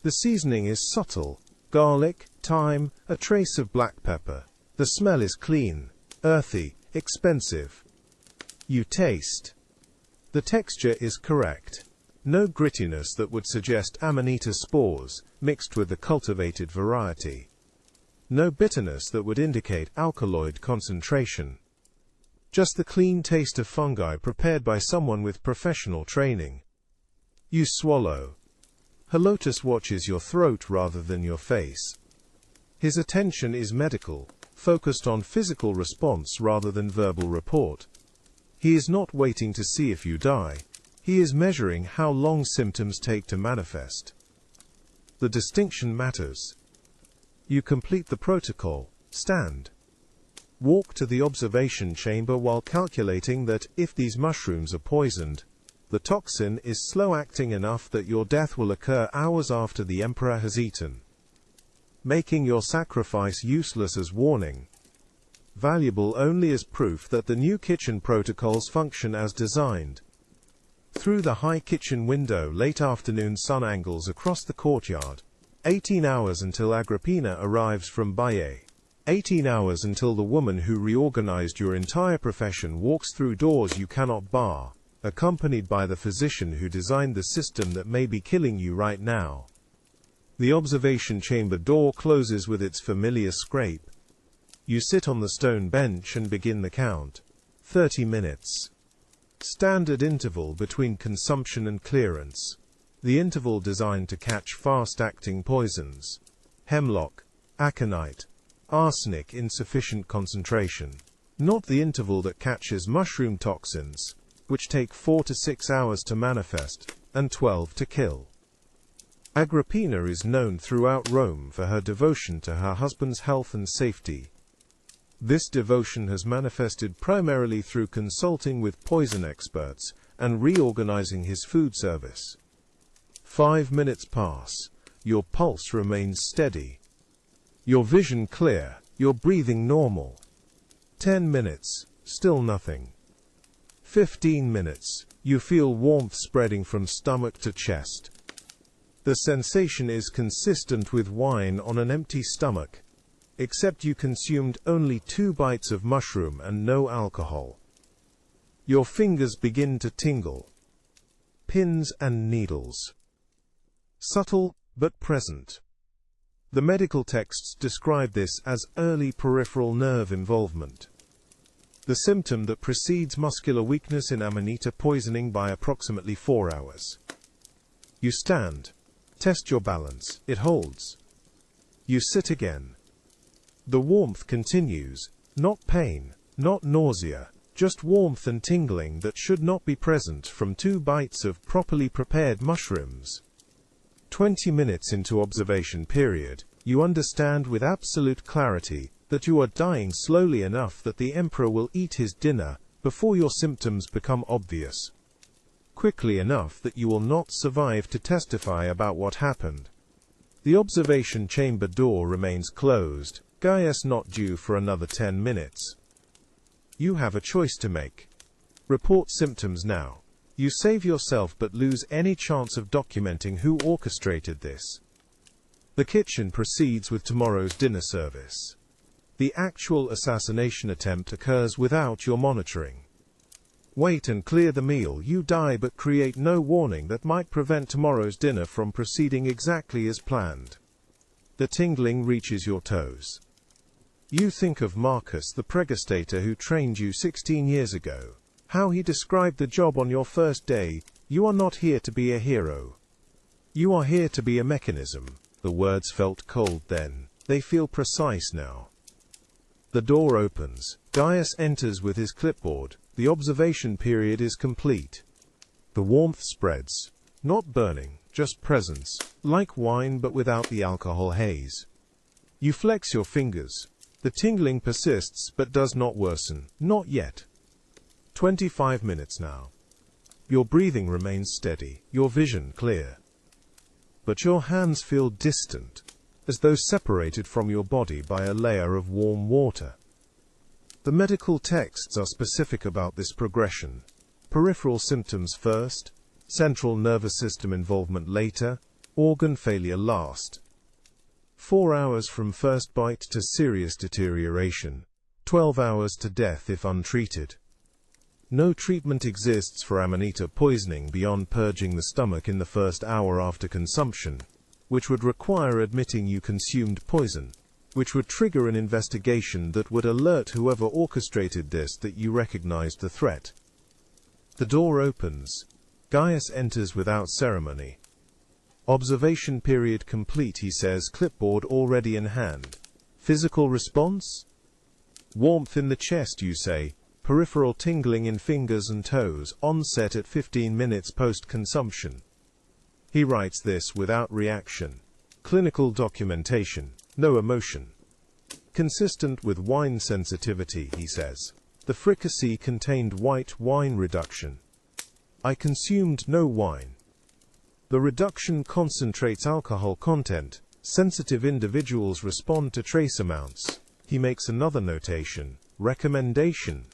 The seasoning is subtle: garlic, thyme, a trace of black pepper. The smell is clean, earthy, expensive. You taste. The texture is correct. No grittiness that would suggest Amanita spores, mixed with the cultivated variety. No bitterness that would indicate alkaloid concentration. Just the clean taste of fungi prepared by someone with professional training. You swallow. Helotus watches your throat rather than your face. His attention is medical, focused on physical response rather than verbal report. He is not waiting to see if you die. He is measuring how long symptoms take to manifest. The distinction matters. You complete the protocol. Stand. Walk to the observation chamber while calculating that, if these mushrooms are poisoned, the toxin is slow-acting enough that your death will occur hours after the emperor has eaten. Making your sacrifice useless as warning. Valuable only as proof that the new kitchen protocols function as designed. Through the high kitchen window, late afternoon sun angles across the courtyard. 18 hours until Agrippina arrives from Baiae. 18 hours until the woman who reorganized your entire profession walks through doors you cannot bar, accompanied by the physician who designed the system that may be killing you right now. The observation chamber door closes with its familiar scrape. You sit on the stone bench and begin the count. 30 minutes. Standard interval between consumption and clearance. The interval designed to catch fast-acting poisons. Hemlock, aconite, arsenic in sufficient concentration. Not the interval that catches mushroom toxins, which take 4 to 6 hours to manifest, and 12 to kill. Agrippina is known throughout Rome for her devotion to her husband's health and safety. This devotion has manifested primarily through consulting with poison experts and reorganizing his food service. 5 minutes pass. Your pulse remains steady. Your vision clear, your breathing normal. 10 minutes, still nothing. 15 minutes, you feel warmth spreading from stomach to chest. The sensation is consistent with wine on an empty stomach, except you consumed only 2 bites of mushroom and no alcohol. Your fingers begin to tingle. Pins and needles. Subtle, but present. The medical texts describe this as early peripheral nerve involvement, the symptom that precedes muscular weakness in Amanita poisoning by approximately 4 hours. You stand. Test your balance. It holds. You sit again. The warmth continues. Not pain, not nausea, just warmth and tingling that should not be present from 2 bites of properly prepared mushrooms. 20 minutes into observation period, you understand with absolute clarity that you are dying slowly enough that the emperor will eat his dinner before your symptoms become obvious. Quickly enough that you will not survive to testify about what happened. The observation chamber door remains closed, Gaius not due for another 10 minutes. You have a choice to make. Report symptoms now. You save yourself but lose any chance of documenting who orchestrated this. The kitchen proceeds with tomorrow's dinner service. The actual assassination attempt occurs without your monitoring. Wait and clear the meal. You die but create no warning that might prevent tomorrow's dinner from proceeding exactly as planned. The tingling reaches your toes. You think of Marcus, the pregastator who trained you 16 years ago. How he described the job on your first day. You are not here to be a hero. You are here to be a mechanism. The words felt cold then. They feel precise now. The door opens. Gaius enters with his clipboard. The observation period is complete. The warmth spreads. Not burning, just presence. Like wine but without the alcohol haze. You flex your fingers. The tingling persists but does not worsen. Not yet. 25 minutes now. Your breathing remains steady, your vision clear. But your hands feel distant, as though separated from your body by a layer of warm water. The medical texts are specific about this progression. Peripheral symptoms first, central nervous system involvement later, organ failure last. 4 hours from first bite to serious deterioration, 12 hours to death if untreated. No treatment exists for amanita poisoning beyond purging the stomach in the first hour after consumption, which would require admitting you consumed poison, which would trigger an investigation that would alert whoever orchestrated this that you recognized the threat. The door opens. Gaius enters without ceremony. Observation period complete, he says, clipboard already in hand. Physical response? Warmth in the chest, you say. Peripheral tingling in fingers and toes, onset at 15 minutes post-consumption. He writes this without reaction. Clinical documentation, no emotion. Consistent with wine sensitivity, he says. The fricassee contained white wine reduction. I consumed no wine. The reduction concentrates alcohol content. Sensitive individuals respond to trace amounts. He makes another notation. Recommendation.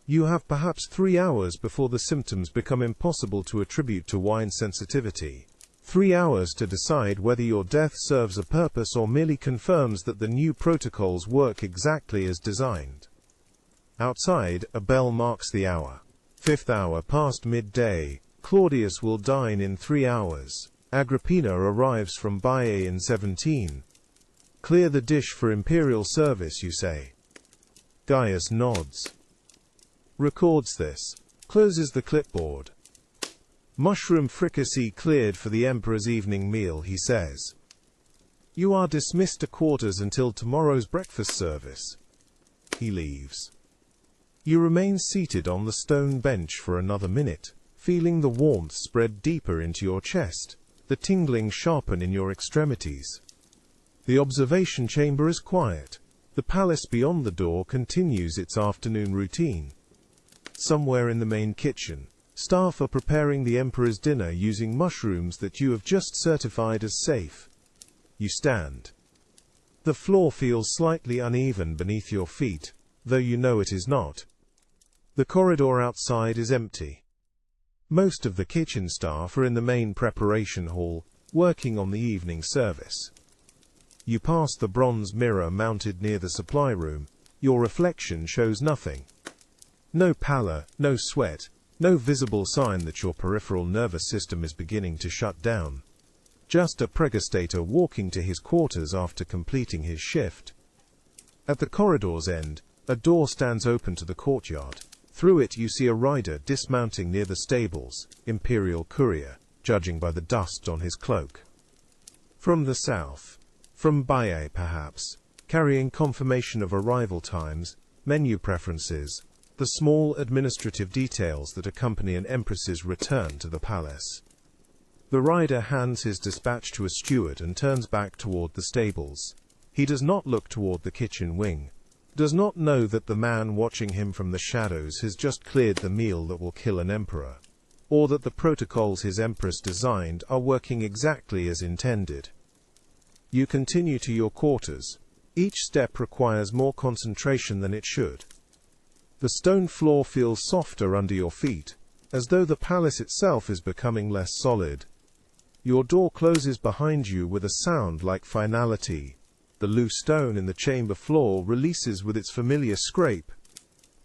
You have perhaps 3 hours before the symptoms become impossible to attribute to wine sensitivity. 3 hours to decide whether your death serves a purpose or merely confirms that the new protocols work exactly as designed. Outside, a bell marks the hour. 5th hour past midday. Claudius will dine in 3 hours. Agrippina arrives from Baiae in 17. Clear the dish for imperial service, you say. Gaius nods. Records this. Closes the clipboard. Mushroom fricassee cleared for the emperor's evening meal, he says. You are dismissed to quarters until tomorrow's breakfast service. He leaves. You remain seated on the stone bench for another minute, feeling the warmth spread deeper into your chest, the tingling sharpen in your extremities. The observation chamber is quiet. The palace beyond the door continues its afternoon routine. Somewhere in the main kitchen, staff are preparing the emperor's dinner using mushrooms that you have just certified as safe. You stand. The floor feels slightly uneven beneath your feet, though you know it is not. The corridor outside is empty. Most of the kitchen staff are in the main preparation hall, working on the evening service. You pass the bronze mirror mounted near the supply room. Your reflection shows nothing. No pallor, no sweat, no visible sign that your peripheral nervous system is beginning to shut down. Just a pregastator walking to his quarters after completing his shift. At the corridor's end, a door stands open to the courtyard. Through it you see a rider dismounting near the stables, imperial courier, judging by the dust on his cloak. From the south, from Baiae perhaps, carrying confirmation of arrival times, menu preferences, the small administrative details that accompany an empress's return to the palace. The rider hands his dispatch to a steward and turns back toward the stables. He does not look toward the kitchen wing, does not know that the man watching him from the shadows has just cleared the meal that will kill an emperor, or that the protocols his empress designed are working exactly as intended. You continue to your quarters. Each step requires more concentration than it should. The stone floor feels softer under your feet, as though the palace itself is becoming less solid. Your door closes behind you with a sound like finality. The loose stone in the chamber floor releases with its familiar scrape.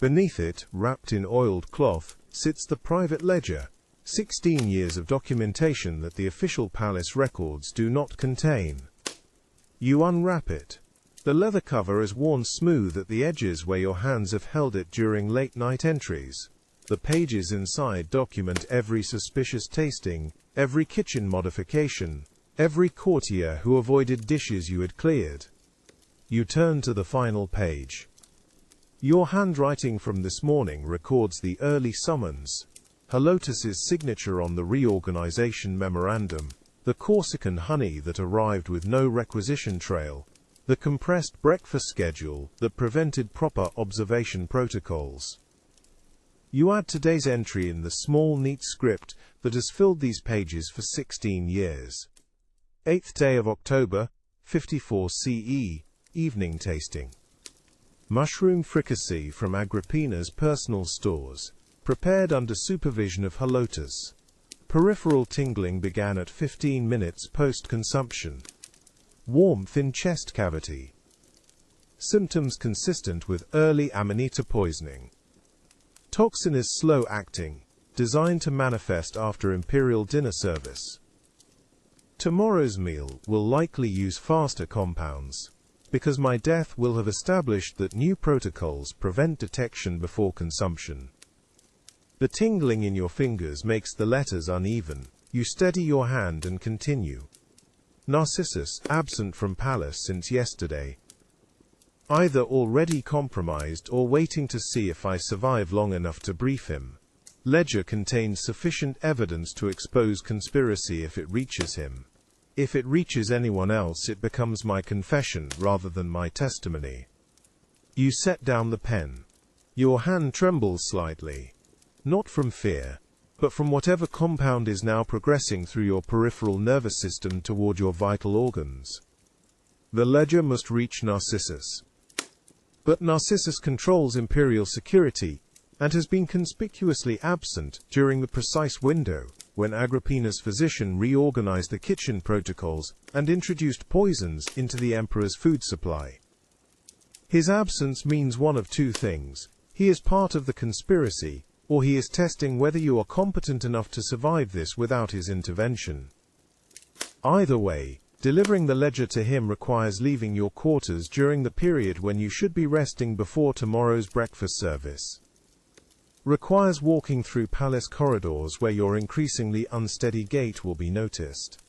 Beneath it, wrapped in oiled cloth, sits the private ledger, 16 years of documentation that the official palace records do not contain. You unwrap it. The leather cover is worn smooth at the edges where your hands have held it during late-night entries. The pages inside document every suspicious tasting, every kitchen modification, every courtier who avoided dishes you had cleared. You turn to the final page. Your handwriting from this morning records the early summons, Helotus's signature on the reorganization memorandum, the Corsican honey that arrived with no requisition trail, the compressed breakfast schedule that prevented proper observation protocols. You add today's entry in the small, neat script that has filled these pages for 16 years. 8th day of October, 54 CE, evening tasting. Mushroom fricassee from Agrippina's personal stores, prepared under supervision of Helotus. Peripheral tingling began at 15 minutes post-consumption. Warmth in chest cavity. Symptoms consistent with early amanita poisoning. Toxin is slow-acting, designed to manifest after imperial dinner service. Tomorrow's meal will likely use faster compounds, because my death will have established that new protocols prevent detection before consumption. The tingling in your fingers makes the letters uneven. You steady your hand and continue. Narcissus, absent from palace since yesterday. Either already compromised or waiting to see if I survive long enough to brief him. Ledger contains sufficient evidence to expose conspiracy if it reaches him. If it reaches anyone else, it becomes my confession rather than my testimony. You set down the pen. Your hand trembles slightly. Not from fear, but from whatever compound is now progressing through your peripheral nervous system toward your vital organs. The ledger must reach Narcissus. But Narcissus controls imperial security, and has been conspicuously absent during the precise window when Agrippina's physician reorganized the kitchen protocols and introduced poisons into the emperor's food supply. His absence means one of two things: he is part of the conspiracy, or he is testing whether you are competent enough to survive this without his intervention. Either way, delivering the ledger to him requires leaving your quarters during the period when you should be resting before tomorrow's breakfast service. Requires walking through palace corridors where your increasingly unsteady gait will be noticed.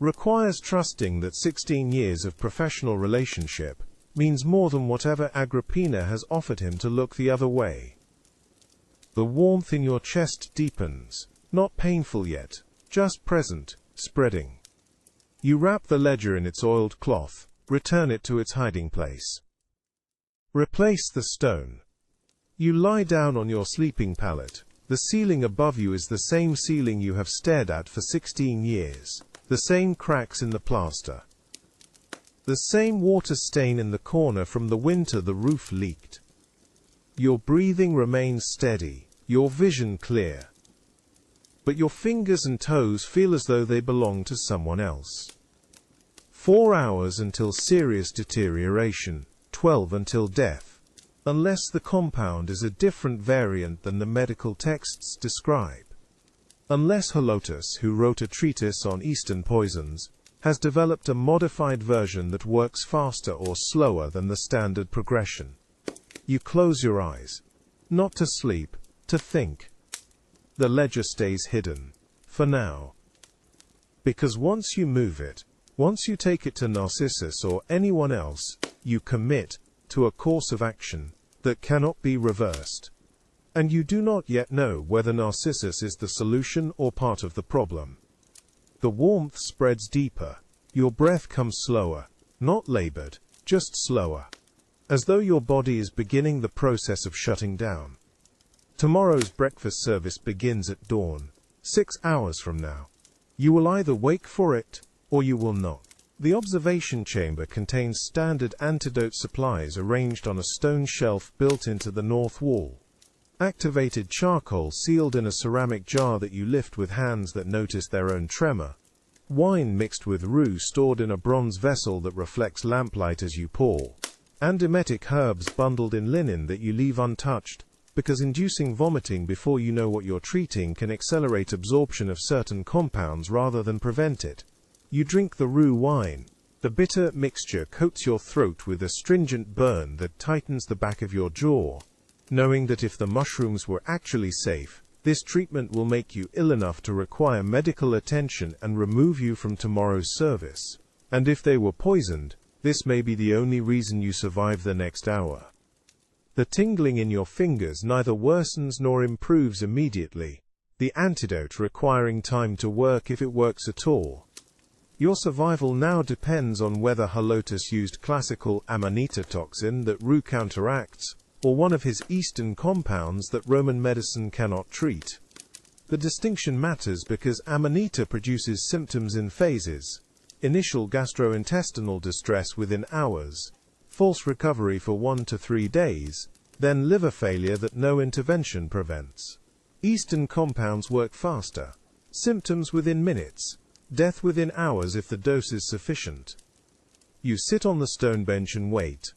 Requires trusting that 16 years of professional relationship means more than whatever Agrippina has offered him to look the other way. The warmth in your chest deepens, not painful yet, just present, spreading. You wrap the ledger in its oiled cloth, return it to its hiding place. Replace the stone. You lie down on your sleeping pallet. The ceiling above you is the same ceiling you have stared at for 16 years, the same cracks in the plaster. The same water stain in the corner from the winter the roof leaked. Your breathing remains steady, your vision clear. But your fingers and toes feel as though they belong to someone else. 4 hours until serious deterioration, 12 until death. Unless the compound is a different variant than the medical texts describe. Unless Helotus, who wrote a treatise on Eastern poisons, has developed a modified version that works faster or slower than the standard progression. You close your eyes. Not to sleep, to think. The ledger stays hidden, for now. Because once you move it, once you take it to Narcissus or anyone else, you commit to a course of action that cannot be reversed. And you do not yet know whether Narcissus is the solution or part of the problem. The warmth spreads deeper. Your breath comes slower, not labored, just slower. As though your body is beginning the process of shutting down. Tomorrow's breakfast service begins at dawn, 6 hours from now. You will either wake for it, or you will not. The observation chamber contains standard antidote supplies arranged on a stone shelf built into the north wall. Activated charcoal sealed in a ceramic jar that you lift with hands that notice their own tremor. Wine mixed with rue stored in a bronze vessel that reflects lamplight as you pour. And emetic herbs bundled in linen that you leave untouched, because inducing vomiting before you know what you're treating can accelerate absorption of certain compounds rather than prevent it. You drink the rue wine. The bitter mixture coats your throat with a stringent burn that tightens the back of your jaw. Knowing that if the mushrooms were actually safe, this treatment will make you ill enough to require medical attention and remove you from tomorrow's service. And if they were poisoned, this may be the only reason you survive the next hour. The tingling in your fingers neither worsens nor improves immediately, the antidote requiring time to work if it works at all. Your survival now depends on whether Helotus used classical amanita toxin that rue counteracts, or one of his Eastern compounds that Roman medicine cannot treat. The distinction matters because amanita produces symptoms in phases: initial gastrointestinal distress within hours, false recovery for 1 to 3 days, then liver failure that no intervention prevents. Eastern compounds work faster: symptoms within minutes, death within hours if the dose is sufficient. You sit on the stone bench and wait.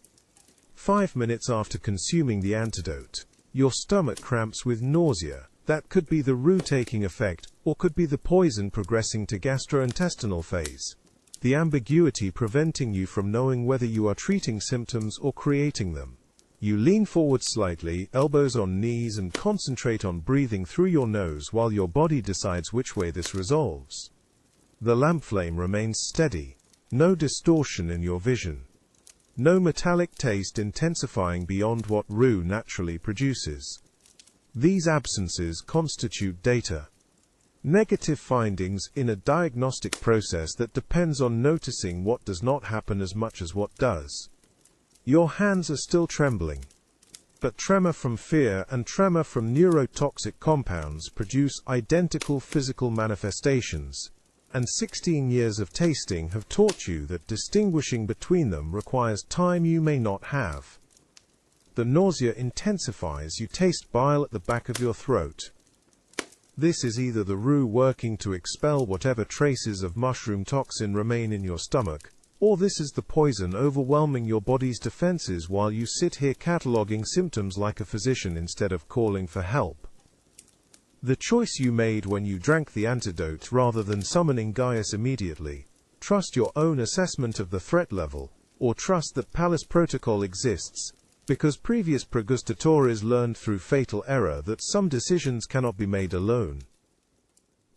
5 minutes after consuming the antidote, your stomach cramps with nausea. That could be the rue taking effect, or could be the poison progressing to gastrointestinal phase. The ambiguity preventing you from knowing whether you are treating symptoms or creating them. You lean forward slightly, elbows on knees, and concentrate on breathing through your nose while your body decides which way this resolves. The lamp flame remains steady. No distortion in your vision. No metallic taste intensifying beyond what rue naturally produces. These absences constitute data. Negative findings in a diagnostic process that depends on noticing what does not happen as much as what does. Your hands are still trembling. But tremor from fear and tremor from neurotoxic compounds produce identical physical manifestations. And 16 years of tasting have taught you that distinguishing between them requires time you may not have. The nausea intensifies. You taste bile at the back of your throat. This is either the rue working to expel whatever traces of mushroom toxin remain in your stomach, or this is the poison overwhelming your body's defenses while you sit here cataloging symptoms like a physician instead of calling for help. The choice you made when you drank the antidote rather than summoning Gaius immediately. Trust your own assessment of the threat level, or trust that Palace protocol exists, because previous pregustatores learned through fatal error that some decisions cannot be made alone.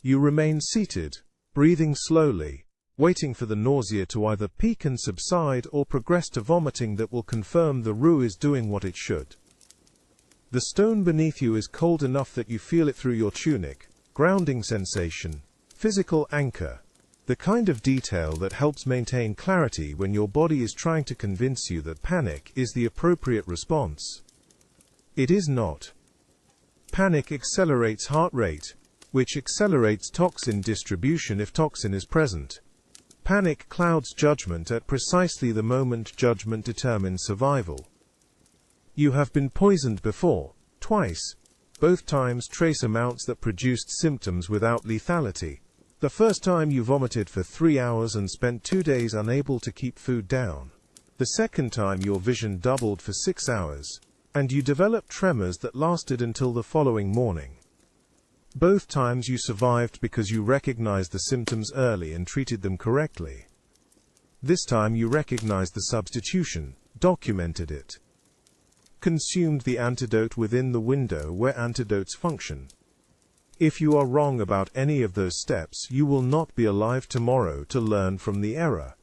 You remain seated, breathing slowly, waiting for the nausea to either peak and subside or progress to vomiting that will confirm the rue is doing what it should. The stone beneath you is cold enough that you feel it through your tunic. Grounding sensation, physical anchor, the kind of detail that helps maintain clarity when your body is trying to convince you that panic is the appropriate response. It is not. Panic accelerates heart rate, which accelerates toxin distribution if toxin is present. Panic clouds judgment at precisely the moment judgment determines survival. You have been poisoned before, twice. Both times trace amounts that produced symptoms without lethality. The first time you vomited for 3 hours and spent 2 days unable to keep food down. The second time your vision doubled for 6 hours, and you developed tremors that lasted until the following morning. Both times you survived because you recognized the symptoms early and treated them correctly. This time you recognized the substitution, documented it. Consumed the antidote within the window where antidotes function. If you are wrong about any of those steps, you will not be alive tomorrow to learn from the error.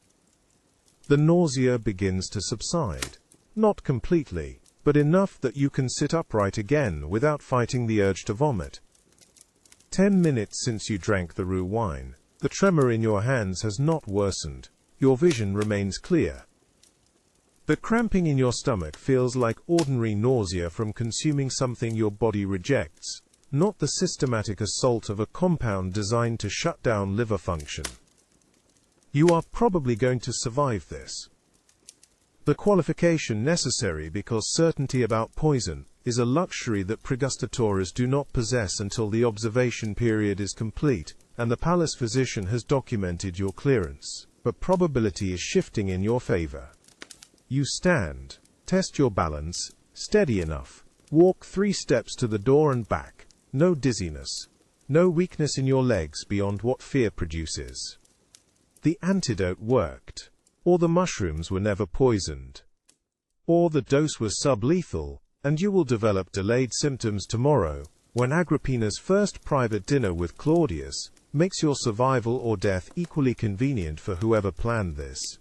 The nausea begins to subside. Not completely, but enough that you can sit upright again without fighting the urge to vomit. 10 minutes since you drank the rue wine. The tremor in your hands has not worsened. Your vision remains clear. The cramping in your stomach feels like ordinary nausea from consuming something your body rejects, not the systematic assault of a compound designed to shut down liver function. You are probably going to survive this. The qualification necessary because certainty about poison is a luxury that pregustatores do not possess until the observation period is complete and the palace physician has documented your clearance, but probability is shifting in your favor. You stand, test your balance, steady enough, walk 3 steps to the door and back, no dizziness, no weakness in your legs beyond what fear produces. The antidote worked, or the mushrooms were never poisoned, or the dose was sublethal, and you will develop delayed symptoms tomorrow, when Agrippina's first private dinner with Claudius makes your survival or death equally convenient for whoever planned this.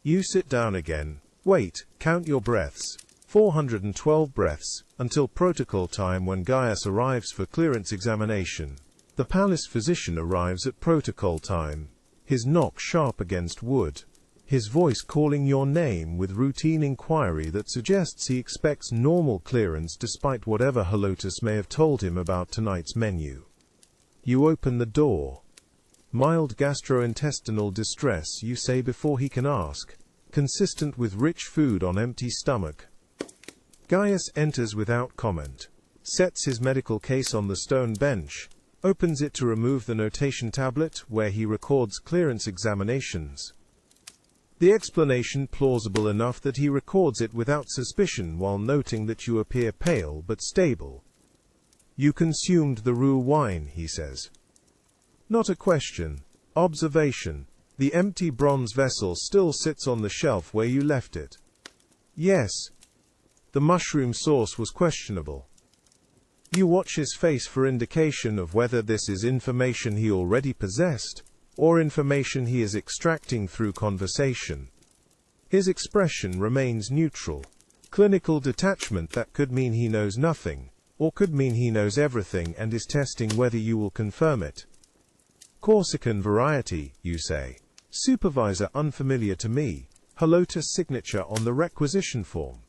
You sit down again, wait, count your breaths, 412 breaths, until protocol time when Gaius arrives for clearance examination. The palace physician arrives at protocol time, his knock sharp against wood, his voice calling your name with routine inquiry that suggests he expects normal clearance despite whatever Halotus may have told him about tonight's menu. You open the door. Mild gastrointestinal distress, you say before he can ask, consistent with rich food on empty stomach. Gaius enters without comment, sets his medical case on the stone bench, opens it to remove the notation tablet where he records clearance examinations. The explanation plausible enough that he records it without suspicion while noting that you appear pale but stable. You consumed the rue wine, he says. Not a question. Observation. The empty bronze vessel still sits on the shelf where you left it. Yes. The mushroom source was questionable. You watch his face for indication of whether this is information he already possessed, or information he is extracting through conversation. His expression remains neutral. Clinical detachment that could mean he knows nothing, or could mean he knows everything and is testing whether you will confirm it. Corsican variety, you say. Supervisor unfamiliar to me. Halotus signature on the requisition form.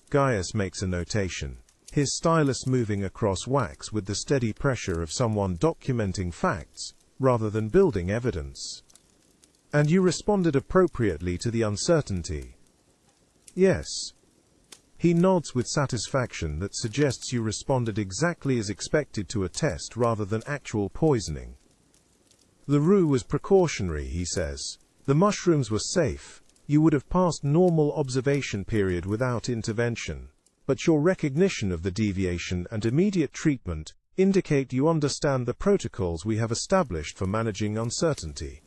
Gaius makes a notation, his stylus moving across wax with the steady pressure of someone documenting facts, rather than building evidence. And you responded appropriately to the uncertainty. Yes. He nods with satisfaction that suggests you responded exactly as expected to a test rather than actual poisoning. The ruse was precautionary, he says. The mushrooms were safe. You would have passed normal observation period without intervention. But your recognition of the deviation and immediate treatment indicate you understand the protocols we have established for managing uncertainty.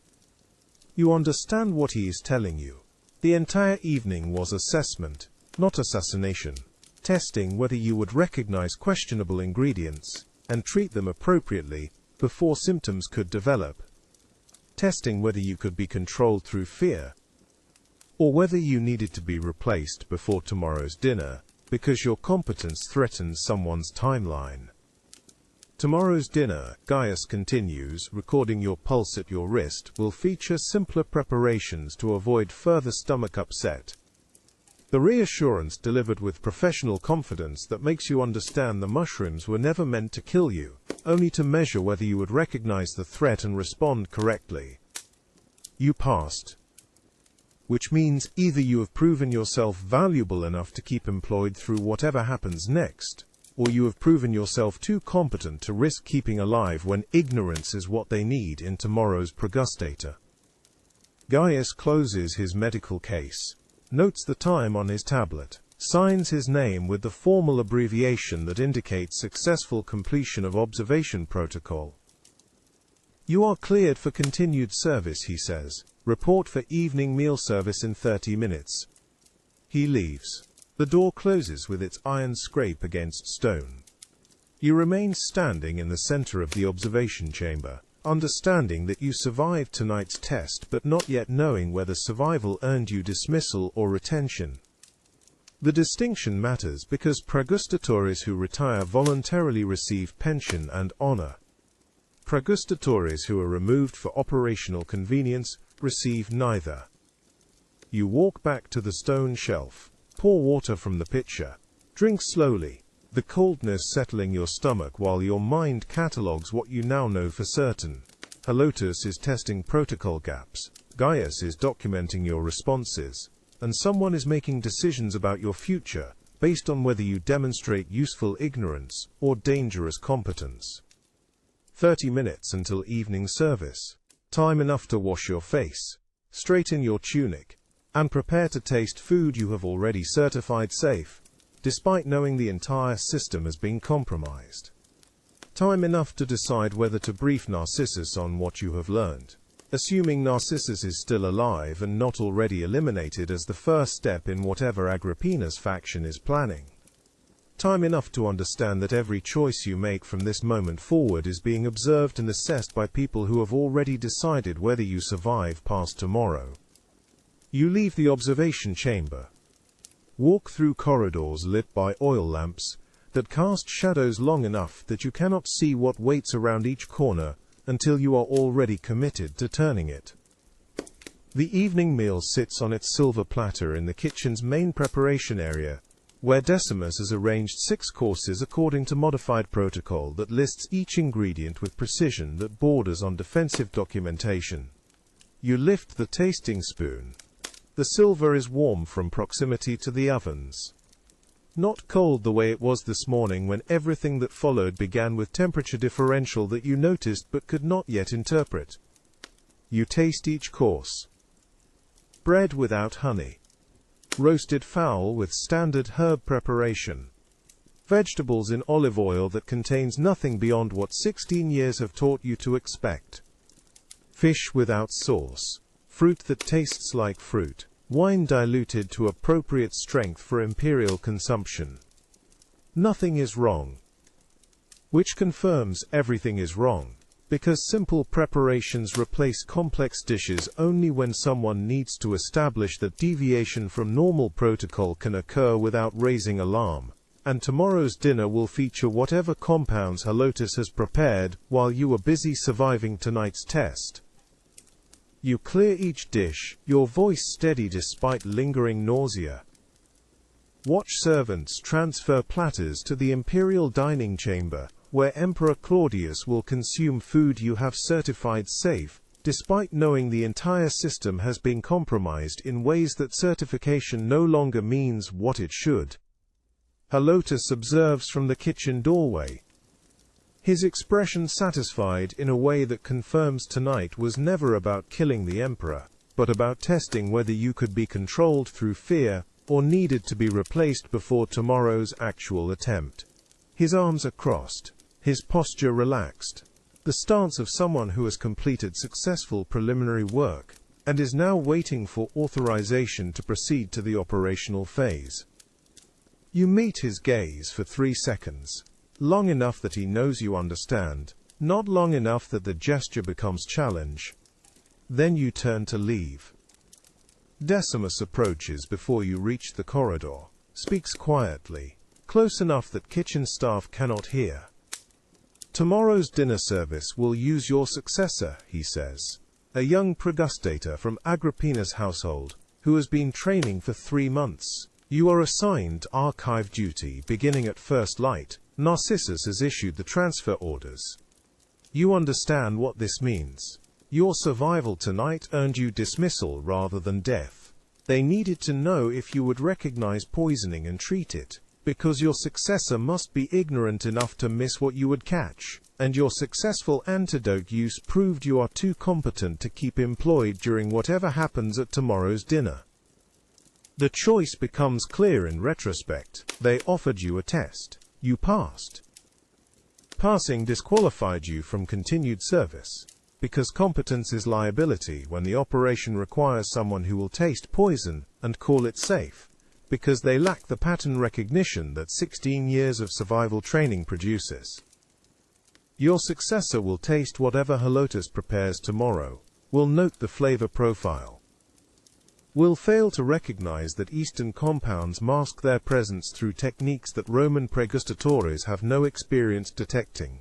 You understand what he is telling you. The entire evening was assessment, not assassination, testing whether you would recognize questionable ingredients and treat them appropriately before symptoms could develop, testing whether you could be controlled through fear, or whether you needed to be replaced before tomorrow's dinner because your competence threatens someone's timeline. Tomorrow's dinner, Gaius continues, recording your pulse at your wrist, will feature simpler preparations to avoid further stomach upset. The reassurance delivered with professional confidence that makes you understand the mushrooms were never meant to kill you, only to measure whether you would recognize the threat and respond correctly. You passed. Which means either you have proven yourself valuable enough to keep employed through whatever happens next, or you have proven yourself too competent to risk keeping alive when ignorance is what they need in tomorrow's pregustator. Gaius closes his medical case, notes the time on his tablet, signs his name with the formal abbreviation that indicates successful completion of observation protocol. You are cleared for continued service, he says. Report for evening meal service in 30 minutes. He leaves. The door closes with its iron scrape against stone. You remain standing in the center of the observation chamber, understanding that you survived tonight's test but not yet knowing whether survival earned you dismissal or retention. The distinction matters because pregustatores who retire voluntarily receive pension and honor. Pregustatores who are removed for operational convenience receive neither. You walk back to the stone shelf, pour water from the pitcher, drink slowly, the coldness settling your stomach while your mind catalogues what you now know for certain. Halotus is testing protocol gaps, Gaius is documenting your responses, and someone is making decisions about your future based on whether you demonstrate useful ignorance or dangerous competence. 30 minutes until evening service. Time enough to wash your face, straighten your tunic, and prepare to taste food you have already certified safe, despite knowing the entire system has been compromised. Time enough to decide whether to brief Narcissus on what you have learned, assuming Narcissus is still alive and not already eliminated as the first step in whatever Agrippina's faction is planning. Time enough to understand that every choice you make from this moment forward is being observed and assessed by people who have already decided whether you survive past tomorrow. You leave the observation chamber. Walk through corridors lit by oil lamps that cast shadows long enough that you cannot see what waits around each corner until you are already committed to turning it. The evening meal sits on its silver platter in the kitchen's main preparation area, where Decimus has arranged 6 courses according to modified protocol that lists each ingredient with precision that borders on defensive documentation. You lift the tasting spoon. The silver is warm from proximity to the ovens. Not cold the way it was this morning when everything that followed began with temperature differential that you noticed but could not yet interpret. You taste each course. Bread without honey. Roasted fowl with standard herb preparation. Vegetables in olive oil that contains nothing beyond what 16 years have taught you to expect. Fish without sauce. Fruit that tastes like fruit. Wine diluted to appropriate strength for imperial consumption. Nothing is wrong. Which confirms everything is wrong, because simple preparations replace complex dishes only when someone needs to establish that deviation from normal protocol can occur without raising alarm, and tomorrow's dinner will feature whatever compounds Halotus has prepared while you are busy surviving tonight's test. You clear each dish, your voice steady despite lingering nausea. Watch servants transfer platters to the imperial dining chamber, where Emperor Claudius will consume food you have certified safe, despite knowing the entire system has been compromised in ways that certification no longer means what it should. Halotus observes from the kitchen doorway. His expression satisfied in a way that confirms tonight was never about killing the Emperor, but about testing whether you could be controlled through fear, or needed to be replaced before tomorrow's actual attempt. His arms are crossed, his posture relaxed, the stance of someone who has completed successful preliminary work, and is now waiting for authorization to proceed to the operational phase. You meet his gaze for 3 seconds. Long enough that he knows you understand, not long enough that the gesture becomes challenge. Then you turn to leave. Decimus approaches before you reach the corridor, speaks quietly, close enough that kitchen staff cannot hear. Tomorrow's dinner service will use your successor, he says, a young pregustator from Agrippina's household, who has been training for 3 months. You are assigned archive duty beginning at first light. Narcissus has issued the transfer orders. You understand what this means. Your survival tonight earned you dismissal rather than death. They needed to know if you would recognize poisoning and treat it, because your successor must be ignorant enough to miss what you would catch, and your successful antidote use proved you are too competent to keep employed during whatever happens at tomorrow's dinner. The choice becomes clear in retrospect. They offered you a test. You passed. Passing disqualified you from continued service, because competence is liability when the operation requires someone who will taste poison and call it safe, because they lack the pattern recognition that 16 years of survival training produces. Your successor will taste whatever Halotus prepares tomorrow, will note the flavor profile, will fail to recognize that Eastern compounds mask their presence through techniques that Roman pregustatores have no experience detecting.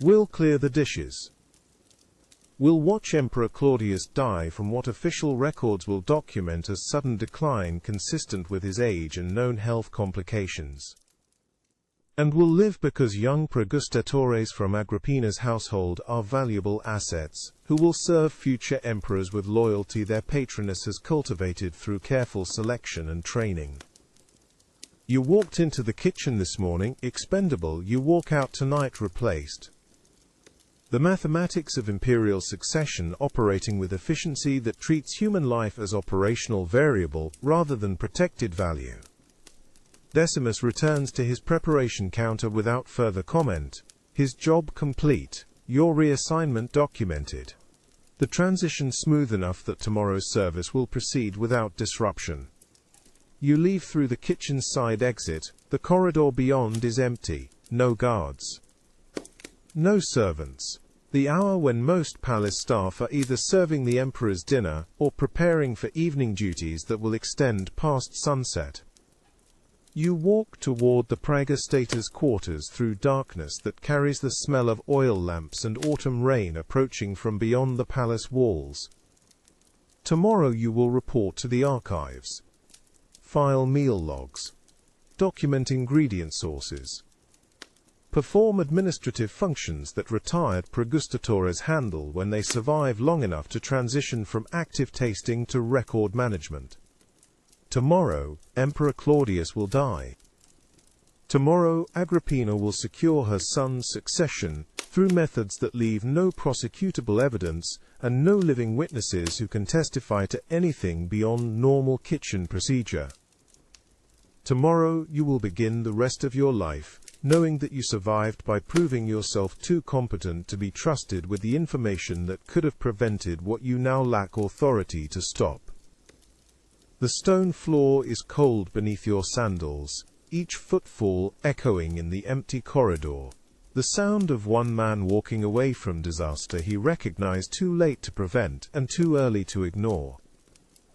Will clear the dishes. Will watch Emperor Claudius die from what official records will document as sudden decline consistent with his age and known health complications. and will live because young pregustatores from Agrippina's household are valuable assets, who will serve future emperors with loyalty their patroness has cultivated through careful selection and training. You walked into the kitchen this morning, expendable, you walk out tonight replaced. The mathematics of imperial succession operating with efficiency that treats human life as operational variable rather than protected value. Decimus returns to his preparation counter without further comment, his job complete, your reassignment documented. The transition smooth enough that tomorrow's service will proceed without disruption. You leave through the kitchen's side exit, the corridor beyond is empty, no guards. No servants. The hour when most palace staff are either serving the emperor's dinner or preparing for evening duties that will extend past sunset. You walk toward the praegastator's quarters through darkness that carries the smell of oil lamps and autumn rain approaching from beyond the palace walls. Tomorrow you will report to the archives. File meal logs. Document ingredient sources. Perform administrative functions that retired pregustatores handle when they survive long enough to transition from active tasting to record management. Tomorrow, Emperor Claudius will die. Tomorrow, Agrippina will secure her son's succession through methods that leave no prosecutable evidence and no living witnesses who can testify to anything beyond normal kitchen procedure. Tomorrow, you will begin the rest of your life knowing that you survived by proving yourself too competent to be trusted with the information that could have prevented what you now lack authority to stop. The stone floor is cold beneath your sandals, each footfall echoing in the empty corridor, the sound of one man walking away from disaster he recognized too late to prevent and too early to ignore.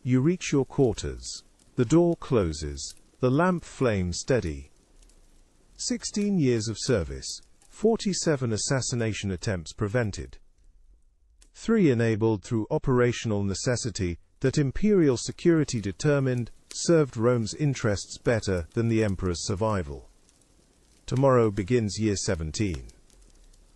You reach your quarters. The door closes, the lamp flame steady. 16 years of service, 47 assassination attempts prevented. 3 enabled through operational necessity that imperial security determined served Rome's interests better than the emperor's survival. Tomorrow begins year 17.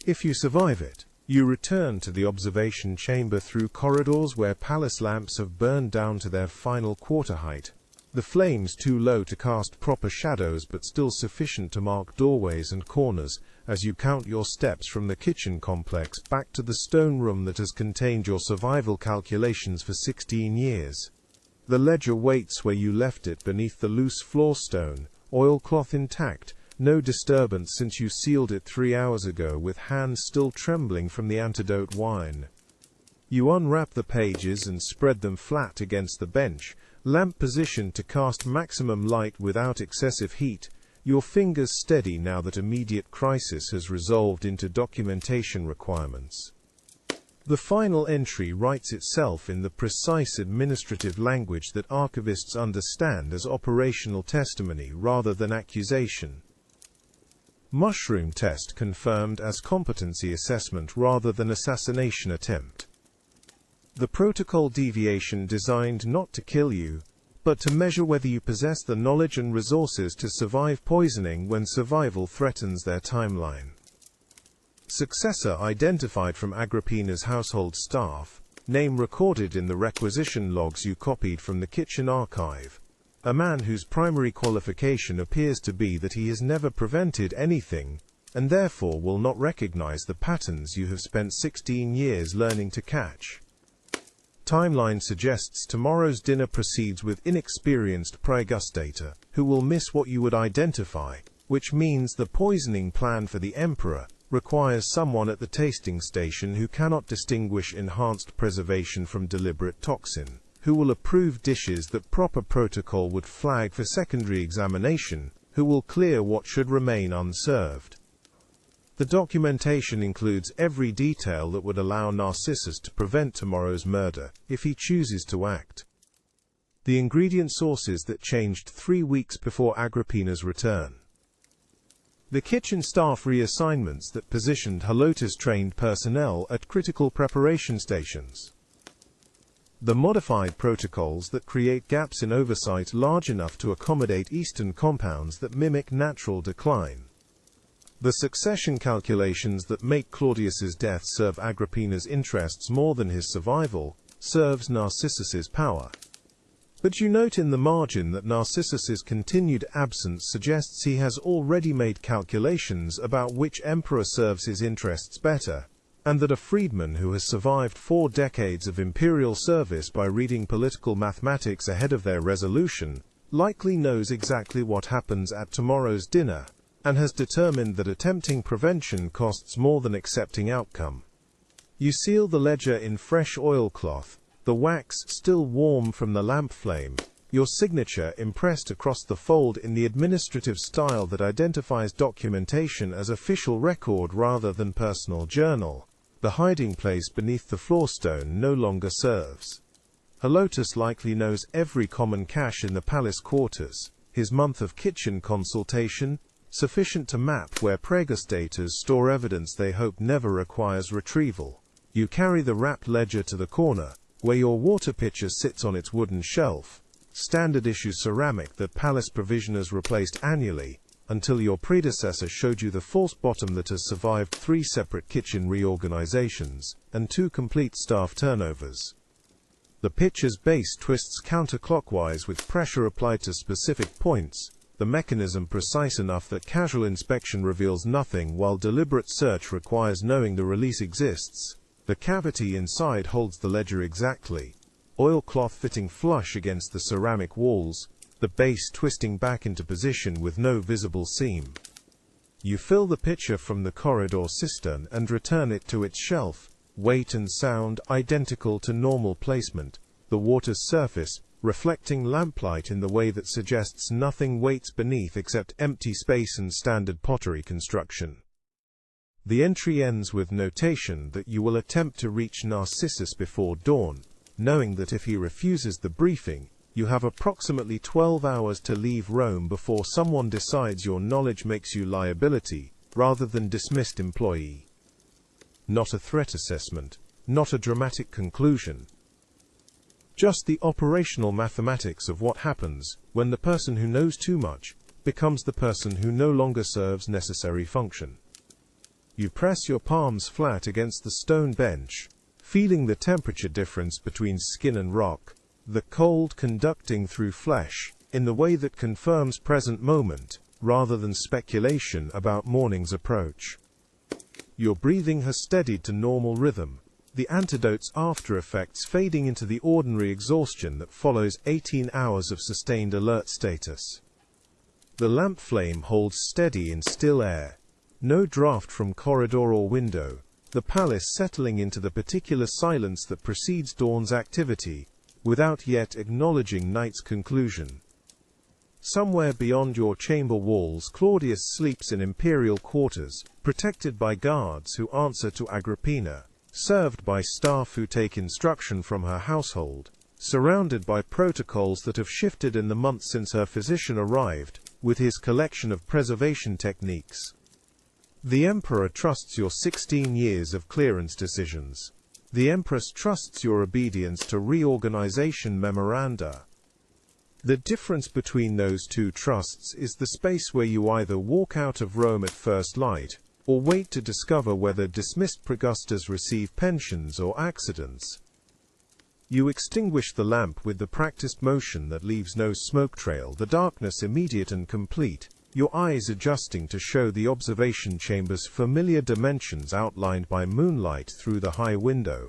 If you survive it, you return to the observation chamber through corridors where palace lamps have burned down to their final quarter height. The flames too low to cast proper shadows but still sufficient to mark doorways and corners as you count your steps from the kitchen complex back to the stone room that has contained your survival calculations for 16 years. The ledger waits where you left it beneath the loose floor stone, oilcloth intact, no disturbance since you sealed it 3 hours ago with hands still trembling from the antidote wine. You unwrap the pages and spread them flat against the bench, lamp positioned to cast maximum light without excessive heat, your fingers steady now that immediate crisis has resolved into documentation requirements. The final entry writes itself in the precise administrative language that archivists understand as operational testimony rather than accusation. Mushroom test confirmed as competency assessment rather than assassination attempt. The protocol deviation designed not to kill you, but to measure whether you possess the knowledge and resources to survive poisoning when survival threatens their timeline. Successor identified from Agrippina's household staff, name recorded in the requisition logs you copied from the kitchen archive. A man whose primary qualification appears to be that he has never prevented anything, and therefore will not recognize the patterns you have spent 16 years learning to catch. Timeline suggests tomorrow's dinner proceeds with inexperienced praegustator, who will miss what you would identify, which means the poisoning plan for the emperor requires someone at the tasting station who cannot distinguish enhanced preservation from deliberate toxin, who will approve dishes that proper protocol would flag for secondary examination, who will clear what should remain unserved. The documentation includes every detail that would allow Narcissus to prevent tomorrow's murder, if he chooses to act. The ingredient sources that changed 3 weeks before Agrippina's return. The kitchen staff reassignments that positioned Halotus-trained personnel at critical preparation stations. The modified protocols that create gaps in oversight large enough to accommodate Eastern compounds that mimic natural decline. The succession calculations that make Claudius's death serve Agrippina's interests more than his survival serves Narcissus's power. But you note in the margin that Narcissus's continued absence suggests he has already made calculations about which emperor serves his interests better, and that a freedman who has survived 4 decades of imperial service by reading political mathematics ahead of their resolution likely knows exactly what happens at tomorrow's dinner, and has determined that attempting prevention costs more than accepting outcome. You seal the ledger in fresh oilcloth, the wax still warm from the lamp flame, your signature impressed across the fold in the administrative style that identifies documentation as official record rather than personal journal. The hiding place beneath the floorstone no longer serves. Helotus likely knows every common cache in the palace quarters, his month of kitchen consultation, sufficient to map where pregustators store evidence they hope never requires retrieval. You carry the wrapped ledger to the corner, where your water pitcher sits on its wooden shelf, standard issue ceramic that palace provisioners replaced annually, until your predecessor showed you the false bottom that has survived 3 separate kitchen reorganizations and 2 complete staff turnovers. The pitcher's base twists counterclockwise with pressure applied to specific points, the mechanism precise enough that casual inspection reveals nothing while deliberate search requires knowing the release exists. The cavity inside holds the ledger exactly, oilcloth fitting flush against the ceramic walls, the base twisting back into position with no visible seam. You fill the pitcher from the corridor cistern and return it to its shelf, weight and sound identical to normal placement, the water's surface reflecting lamplight in the way that suggests nothing waits beneath except empty space and standard pottery construction. The entry ends with notation that you will attempt to reach Narcissus before dawn, knowing that if he refuses the briefing, you have approximately 12 hours to leave Rome before someone decides your knowledge makes you liability, rather than dismissed employee. Not a threat assessment, not a dramatic conclusion. Just the operational mathematics of what happens when the person who knows too much becomes the person who no longer serves necessary function. You press your palms flat against the stone bench, feeling the temperature difference between skin and rock, the cold conducting through flesh, in the way that confirms present moment, rather than speculation about morning's approach. Your breathing has steadied to normal rhythm, the antidote's after effects fading into the ordinary exhaustion that follows 18 hours of sustained alert status. The lamp flame holds steady in still air. No draft from corridor or window, the palace settling into the particular silence that precedes dawn's activity, without yet acknowledging night's conclusion. Somewhere beyond your chamber walls, Claudius sleeps in imperial quarters, protected by guards who answer to Agrippina, served by staff who take instruction from her household, surrounded by protocols that have shifted in the months since her physician arrived, with his collection of preservation techniques. The Emperor trusts your 16 years of clearance decisions. The Empress trusts your obedience to reorganization memoranda. The difference between those 2 trusts is the space where you either walk out of Rome at first light, or wait to discover whether dismissed pregustas receive pensions or accidents. You extinguish the lamp with the practiced motion that leaves no smoke trail, the darkness immediate and complete, your eyes adjusting to show the observation chamber's familiar dimensions outlined by moonlight through the high window.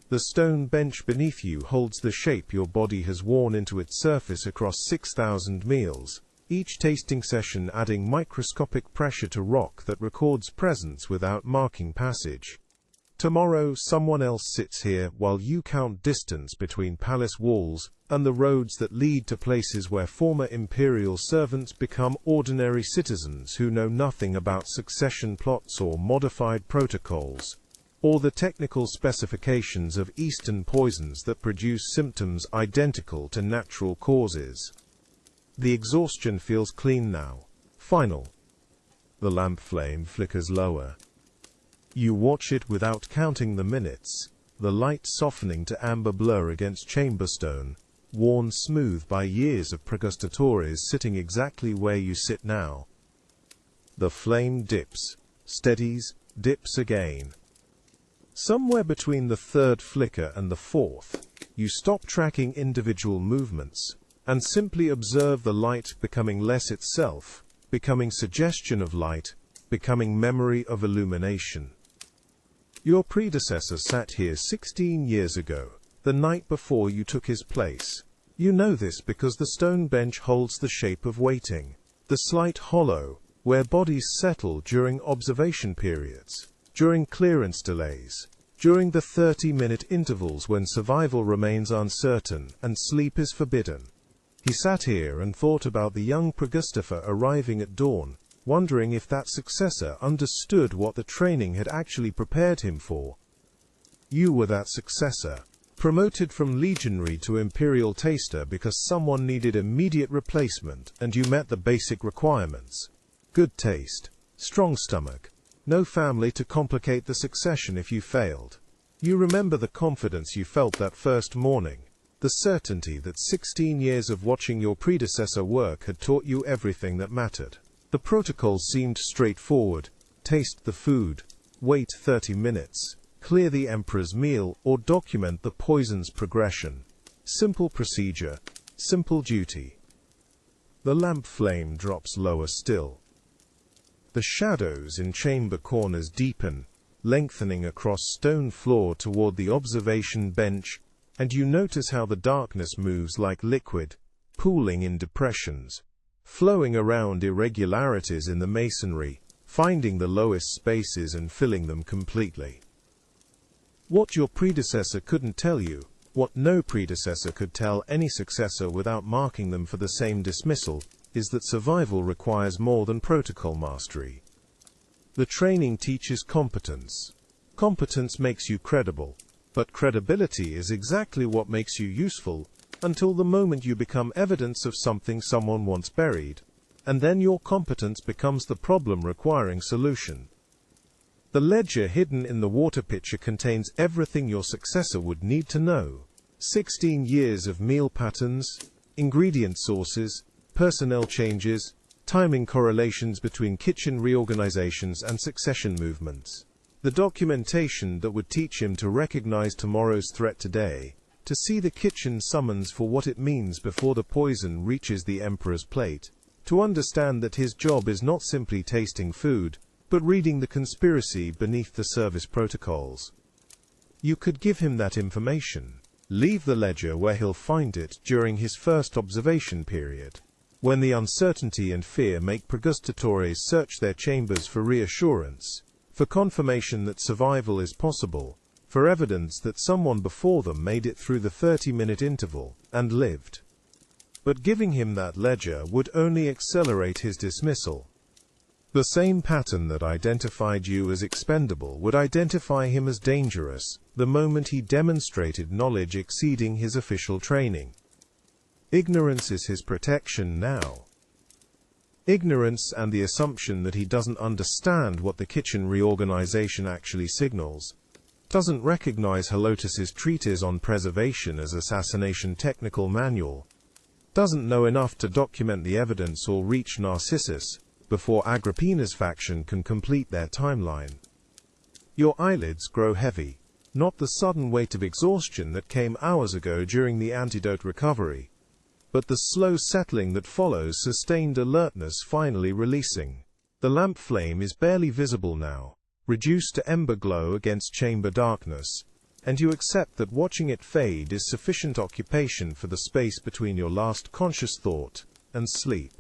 The stone bench beneath you holds the shape your body has worn into its surface across 6,000 meals, each tasting session adding microscopic pressure to rock that records presence without marking passage. Tomorrow someone else sits here while you count distance between palace walls and the roads that lead to places where former imperial servants become ordinary citizens who know nothing about succession plots or modified protocols, or the technical specifications of Eastern poisons that produce symptoms identical to natural causes. The exhaustion feels clean now, final. The lamp flame flickers lower. You watch it without counting the minutes, the light softening to amber blur against chamber stone, worn smooth by years of pregustatores sitting exactly where you sit now. The flame dips, steadies, dips again. Somewhere between the third flicker and the fourth, you stop tracking individual movements and simply observe the light becoming less itself, becoming suggestion of light, becoming memory of illumination. Your predecessor sat here 16 years ago, the night before you took his place. You know this because the stone bench holds the shape of waiting, the slight hollow, where bodies settle during observation periods, during clearance delays, during the 30-minute intervals when survival remains uncertain and sleep is forbidden. He sat here and thought about the young Pragustafa arriving at dawn, wondering if that successor understood what the training had actually prepared him for. You were that successor, promoted from legionary to imperial taster because someone needed immediate replacement and you met the basic requirements. Good taste, strong stomach, no family to complicate the succession if you failed. You remember the confidence you felt that first morning, the certainty that 16 years of watching your predecessor work had taught you everything that mattered. The protocol seemed straightforward: taste the food, wait 30 minutes, clear the emperor's meal, or document the poison's progression. Simple procedure, simple duty. The lamp flame drops lower still. The shadows in chamber corners deepen, lengthening across stone floor toward the observation bench, and you notice how the darkness moves like liquid, pooling in depressions, flowing around irregularities in the masonry, finding the lowest spaces and filling them completely. What your predecessor couldn't tell you, what no predecessor could tell any successor without marking them for the same dismissal, is that survival requires more than protocol mastery. The training teaches competence. Competence makes you credible, but credibility is exactly what makes you useful, until the moment you become evidence of something someone once buried, and then your competence becomes the problem requiring solution. The ledger hidden in the water pitcher contains everything your successor would need to know. 16 years of meal patterns, ingredient sources, personnel changes, timing correlations between kitchen reorganizations and succession movements. The documentation that would teach him to recognize tomorrow's threat today, to see the kitchen summons for what it means before the poison reaches the emperor's plate, to understand that his job is not simply tasting food, but reading the conspiracy beneath the service protocols. You could give him that information. Leave the ledger where he'll find it during his first observation period, when the uncertainty and fear make Pragustatores search their chambers for reassurance, for confirmation that survival is possible, for evidence that someone before them made it through the 30-minute interval and lived. But giving him that ledger would only accelerate his dismissal. The same pattern that identified you as expendable would identify him as dangerous the moment he demonstrated knowledge exceeding his official training. Ignorance is his protection now. Ignorance and the assumption that he doesn't understand what the kitchen reorganization actually signals, doesn't recognize Helotus's treatise on preservation as assassination technical manual, doesn't know enough to document the evidence or reach Narcissus before Agrippina's faction can complete their timeline. Your eyelids grow heavy, not the sudden weight of exhaustion that came hours ago during the antidote recovery, but the slow settling that follows sustained alertness finally releasing. The lamp flame is barely visible now, reduced to ember glow against chamber darkness, and you accept that watching it fade is sufficient occupation for the space between your last conscious thought and sleep.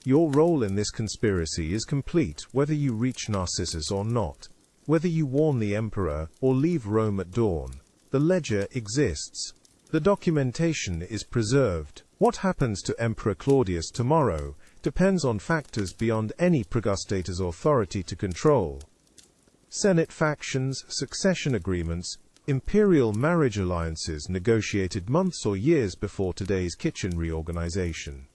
Your role in this conspiracy is complete whether you reach Narcissus or not, whether you warn the Emperor or leave Rome at dawn. The ledger exists. The documentation is preserved. What happens to Emperor Claudius tomorrow depends on factors beyond any Pragustator's authority to control. Senate factions, succession agreements, imperial marriage alliances negotiated months or years before today's kitchen reorganization.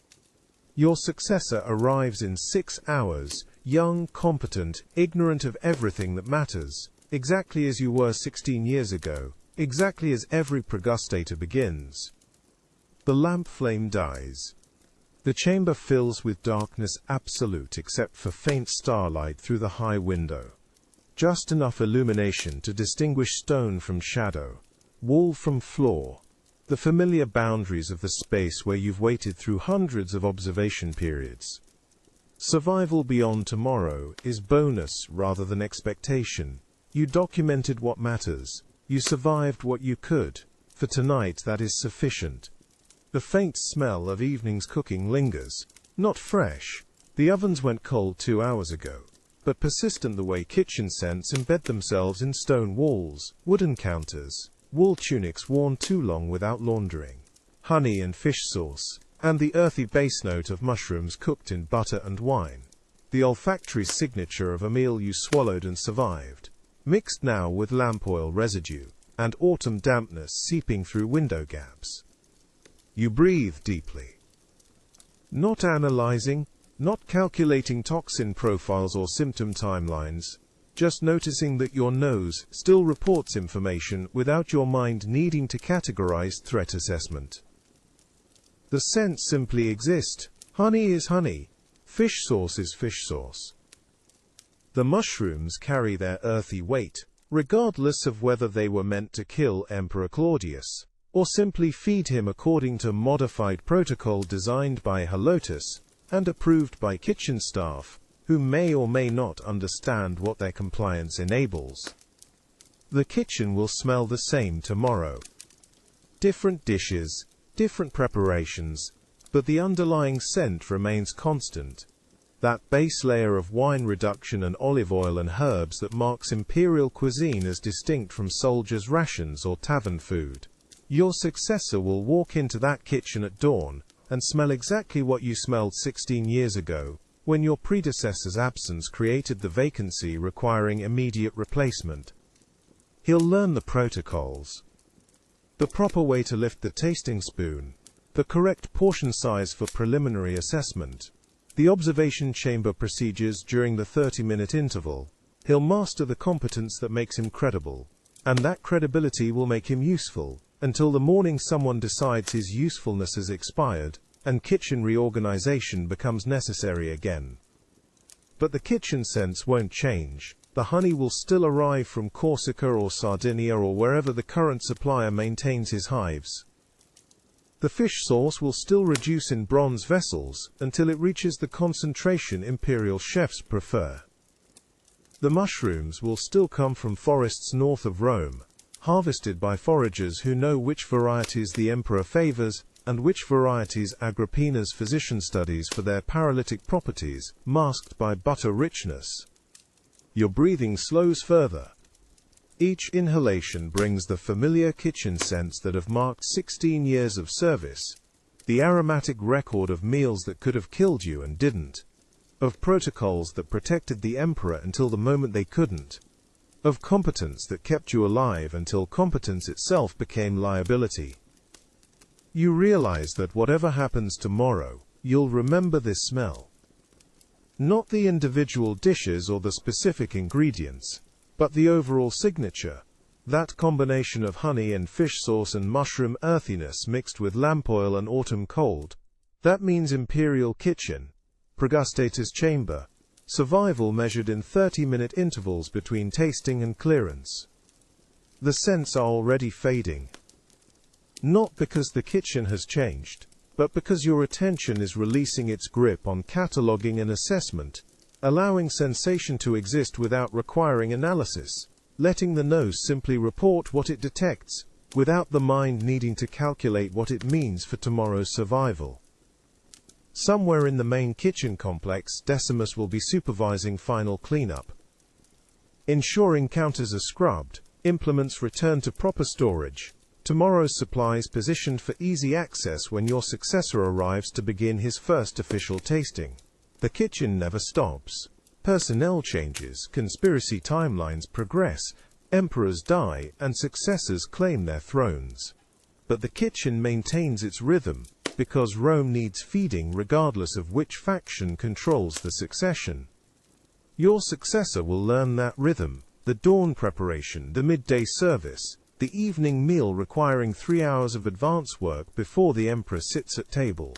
Your successor arrives in 6 hours, young, competent, ignorant of everything that matters, exactly as you were 16 years ago, exactly as every Pragustator begins. The lamp flame dies. The chamber fills with darkness absolute except for faint starlight through the high window. Just enough illumination to distinguish stone from shadow, wall from floor, the familiar boundaries of the space where you've waited through hundreds of observation periods. Survival beyond tomorrow is bonus rather than expectation. You documented what matters. You survived what you could. For tonight that is sufficient. The faint smell of evening's cooking lingers. Not fresh. The ovens went cold 2 hours ago. But persistent the way kitchen scents embed themselves in stone walls, wooden counters, wool tunics worn too long without laundering, honey and fish sauce, and the earthy bass note of mushrooms cooked in butter and wine. The olfactory signature of a meal you swallowed and survived, mixed now with lamp oil residue, and autumn dampness seeping through window gaps. You breathe deeply. Not analyzing, not calculating toxin profiles or symptom timelines, just noticing that your nose still reports information without your mind needing to categorize threat assessment. The scents simply exist. Honey is honey. Fish sauce is fish sauce. The mushrooms carry their earthy weight, regardless of whether they were meant to kill Emperor Claudius, or simply feed him according to modified protocol designed by Helotus and approved by kitchen staff, who may or may not understand what their compliance enables. The kitchen will smell the same tomorrow. Different dishes, different preparations, but the underlying scent remains constant. That base layer of wine reduction and olive oil and herbs that marks imperial cuisine as distinct from soldiers' rations or tavern food. Your successor will walk into that kitchen at dawn and smell exactly what you smelled 16 years ago, when your predecessor's absence created the vacancy requiring immediate replacement. He'll learn the protocols. The proper way to lift the tasting spoon, the correct portion size for preliminary assessment, the observation chamber procedures during the 30-minute interval. He'll master the competence that makes him credible, and that credibility will make him useful, until the morning someone decides his usefulness has expired, and kitchen reorganization becomes necessary again. But the kitchen scents won't change. The honey will still arrive from Corsica or Sardinia or wherever the current supplier maintains his hives. The fish sauce will still reduce in bronze vessels until it reaches the concentration imperial chefs prefer. The mushrooms will still come from forests north of Rome, harvested by foragers who know which varieties the emperor favors and which varieties Agrippina's physician studies for their paralytic properties, masked by butter richness. Your breathing slows further. Each inhalation brings the familiar kitchen scents that have marked 16 years of service, the aromatic record of meals that could have killed you and didn't, of protocols that protected the emperor until the moment they couldn't, of competence that kept you alive until competence itself became liability. You realize that whatever happens tomorrow, you'll remember this smell. Not the individual dishes or the specific ingredients, but the overall signature, that combination of honey and fish sauce and mushroom earthiness mixed with lamp oil and autumn cold. That means imperial kitchen, Pregustatus chamber, survival measured in 30-minute intervals between tasting and clearance. The scents are already fading. Not because the kitchen has changed, but because your attention is releasing its grip on cataloging and assessment, allowing sensation to exist without requiring analysis, letting the nose simply report what it detects, without the mind needing to calculate what it means for tomorrow's survival. Somewhere in the main kitchen complex, Decimus will be supervising final cleanup, ensuring counters are scrubbed, implements returned to proper storage, tomorrow's supplies positioned for easy access when your successor arrives to begin his first official tasting. The kitchen never stops. Personnel changes, conspiracy timelines progress, emperors die, and successors claim their thrones. But the kitchen maintains its rhythm, because Rome needs feeding regardless of which faction controls the succession. Your successor will learn that rhythm, the dawn preparation, the midday service, the evening meal requiring 3 hours of advance work before the emperor sits at table.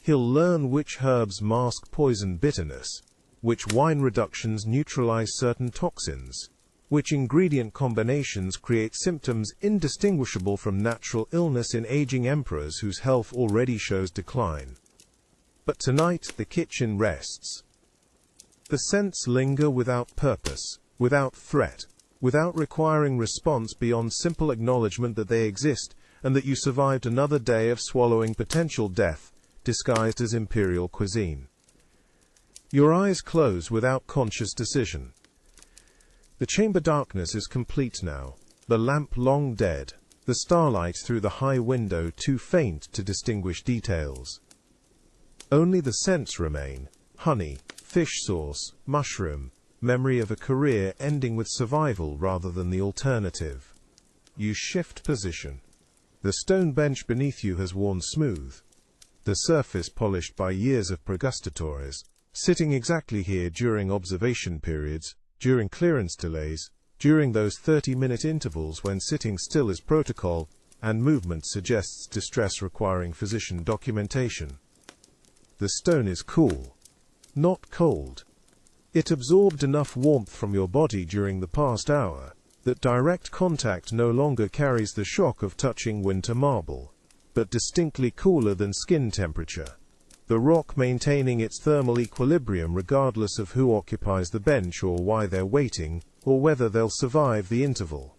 He'll learn which herbs mask poison bitterness, which wine reductions neutralize certain toxins, which ingredient combinations create symptoms indistinguishable from natural illness in aging emperors whose health already shows decline. But tonight the kitchen rests. The scents linger without purpose, without threat, without requiring response beyond simple acknowledgement that they exist and that you survived another day of swallowing potential death, disguised as imperial cuisine. Your eyes close without conscious decision. The chamber darkness is complete now, the lamp long dead, the starlight through the high window too faint to distinguish details. Only the scents remain: honey, fish sauce, mushroom, memory of a career ending with survival rather than the alternative. You shift position. The stone bench beneath you has worn smooth, the surface polished by years of pregustatories, sitting exactly here during observation periods, during clearance delays, during those 30-minute intervals when sitting still is protocol, and movement suggests distress requiring physician documentation. The stone is cool, not cold. It absorbed enough warmth from your body during the past hour that direct contact no longer carries the shock of touching winter marble, but distinctly cooler than skin temperature, the rock maintaining its thermal equilibrium regardless of who occupies the bench or why they're waiting, or whether they'll survive the interval.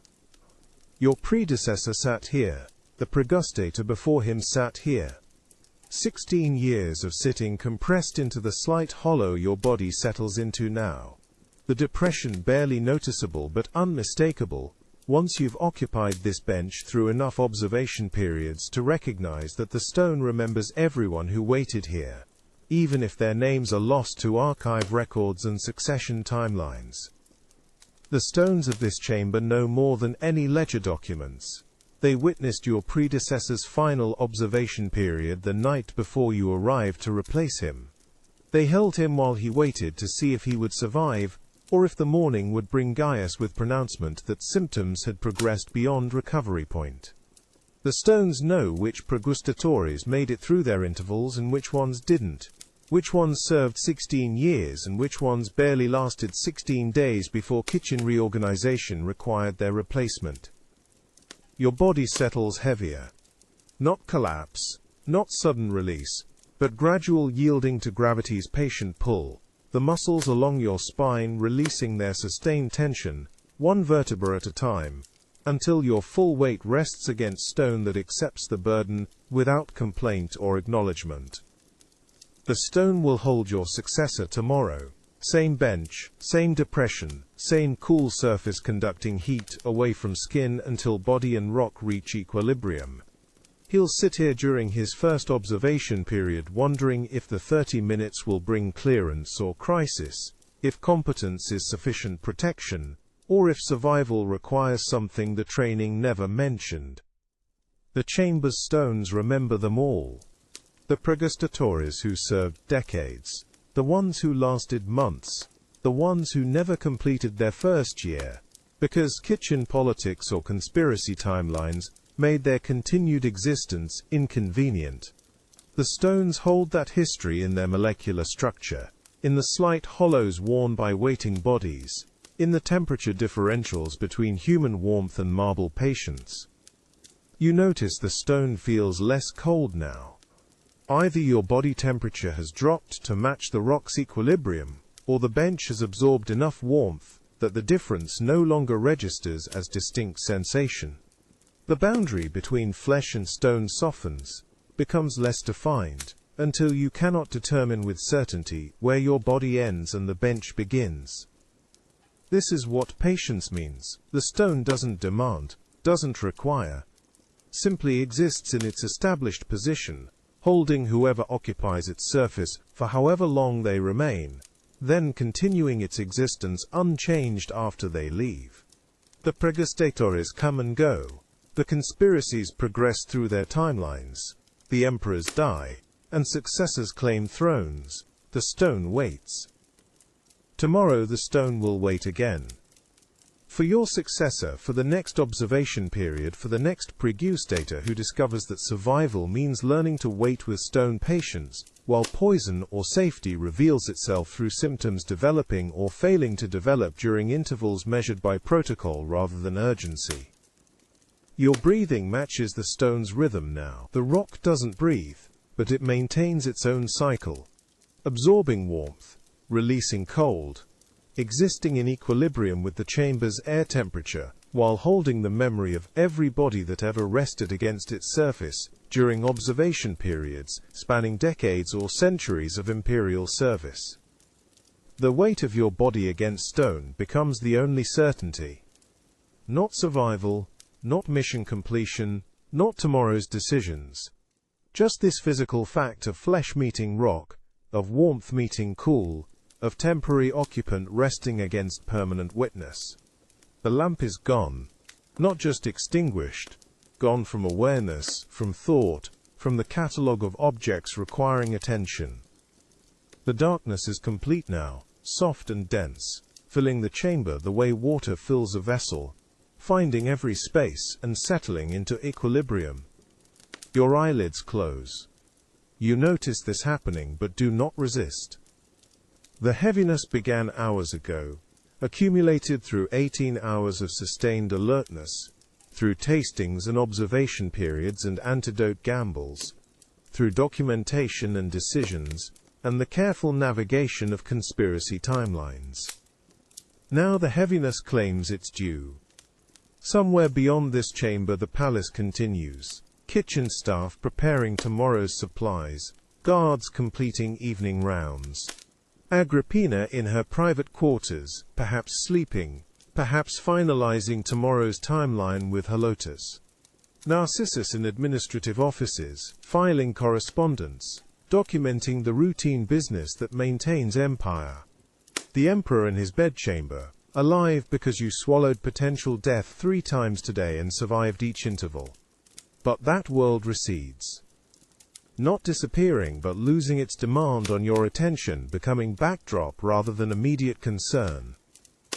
Your predecessor sat here, the pregustator before him sat here. 16 years of sitting compressed into the slight hollow your body settles into now. The depression barely noticeable but unmistakable, once you've occupied this bench through enough observation periods to recognize that the stone remembers everyone who waited here, even if their names are lost to archive records and succession timelines. The stones of this chamber know more than any ledger documents. They witnessed your predecessor's final observation period the night before you arrived to replace him. They held him while he waited to see if he would survive, or if the morning would bring Gaius with pronouncement that symptoms had progressed beyond recovery point. The stones know which pregustatories made it through their intervals and which ones didn't, which ones served 16 years and which ones barely lasted 16 days before kitchen reorganization required their replacement. Your body settles heavier. Not collapse, not sudden release, but gradual yielding to gravity's patient pull, the muscles along your spine releasing their sustained tension, one vertebra at a time, until your full weight rests against stone that accepts the burden without complaint or acknowledgement. The stone will hold your successor tomorrow. Same bench, same depression, same cool surface conducting heat away from skin until body and rock reach equilibrium. He'll sit here during his first observation period wondering if the 30 minutes will bring clearance or crisis, if competence is sufficient protection, or if survival requires something the training never mentioned. The chamber's stones remember them all. The pregustatories who served decades, the ones who lasted months, the ones who never completed their first year, because kitchen politics or conspiracy timelines made their continued existence inconvenient. The stones hold that history in their molecular structure, in the slight hollows worn by waiting bodies, in the temperature differentials between human warmth and marble patience. You notice the stone feels less cold now. Either your body temperature has dropped to match the rock's equilibrium, or the bench has absorbed enough warmth that the difference no longer registers as distinct sensation. The boundary between flesh and stone softens, becomes less defined, until you cannot determine with certainty where your body ends and the bench begins. This is what patience means. The stone doesn't demand, doesn't require, simply exists in its established position, holding whoever occupies its surface for however long they remain, then continuing its existence unchanged after they leave. The pregustatores come and go. The conspiracies progress through their timelines. The emperors die, and successors claim thrones. The stone waits. Tomorrow the stone will wait again. For your successor, for the next observation period, for the next pregustator who discovers that survival means learning to wait with stone patience, while poison or safety reveals itself through symptoms developing or failing to develop during intervals measured by protocol rather than urgency. Your breathing matches the stone's rhythm now. The rock doesn't breathe, but it maintains its own cycle, absorbing warmth, releasing cold, existing in equilibrium with the chamber's air temperature, while holding the memory of every body that ever rested against its surface during observation periods spanning decades or centuries of imperial service. The weight of your body against stone becomes the only certainty. Not survival, not mission completion, not tomorrow's decisions. Just this physical fact of flesh meeting rock, of warmth meeting cool, of temporary occupant resting against permanent witness. The lamp is gone, not just extinguished, gone from awareness, from thought, from the catalogue of objects requiring attention. The darkness is complete now, soft and dense, filling the chamber the way water fills a vessel, finding every space and settling into equilibrium. Your eyelids close. You notice this happening but do not resist. The heaviness began hours ago, accumulated through 18 hours of sustained alertness, through tastings and observation periods and antidote gambles, through documentation and decisions, and the careful navigation of conspiracy timelines. Now the heaviness claims its due. Somewhere beyond this chamber the palace continues, kitchen staff preparing tomorrow's supplies, guards completing evening rounds. Agrippina in her private quarters, perhaps sleeping, perhaps finalizing tomorrow's timeline with Helotus. Narcissus in administrative offices, filing correspondence, documenting the routine business that maintains empire. The emperor in his bedchamber, alive because you swallowed potential death 3 times today and survived each interval. But that world recedes. Not disappearing but losing its demand on your attention, becoming backdrop rather than immediate concern.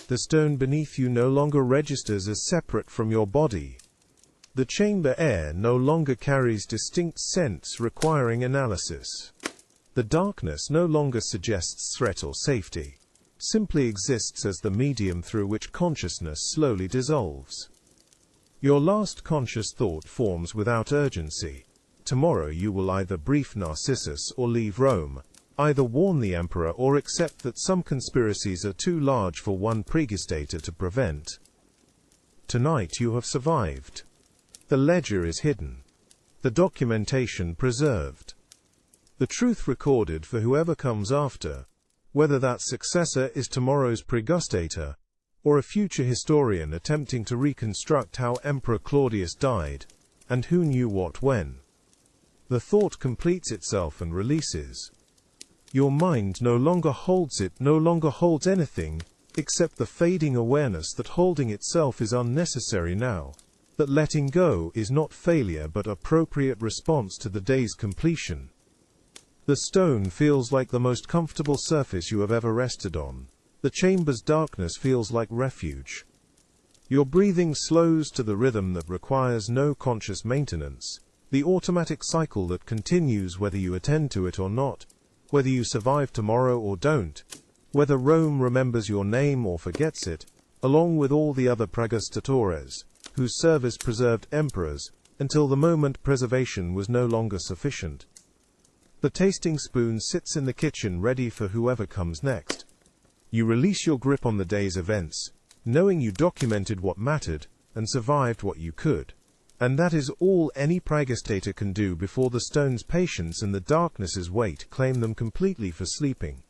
The stone beneath you no longer registers as separate from your body. The chamber air no longer carries distinct scents requiring analysis. The darkness no longer suggests threat or safety, simply exists as the medium through which consciousness slowly dissolves. Your last conscious thought forms without urgency. Tomorrow you will either brief Narcissus or leave Rome, either warn the emperor or accept that some conspiracies are too large for one pregustator to prevent. Tonight you have survived. The ledger is hidden. The documentation preserved. The truth recorded for whoever comes after, whether that successor is tomorrow's pregustator, or a future historian attempting to reconstruct how Emperor Claudius died, and who knew what when. The thought completes itself and releases. Your mind no longer holds it, no longer holds anything, except the fading awareness that holding itself is unnecessary now, that letting go is not failure but appropriate response to the day's completion. The stone feels like the most comfortable surface you have ever rested on. The chamber's darkness feels like refuge. Your breathing slows to the rhythm that requires no conscious maintenance, the automatic cycle that continues whether you attend to it or not, whether you survive tomorrow or don't, whether Rome remembers your name or forgets it, along with all the other pregustatores, whose service preserved emperors, until the moment preservation was no longer sufficient. The tasting spoon sits in the kitchen ready for whoever comes next. You release your grip on the day's events, knowing you documented what mattered, and survived what you could. And that is all any pregustator can do before the stone's patience and the darkness's weight claim them completely for sleeping.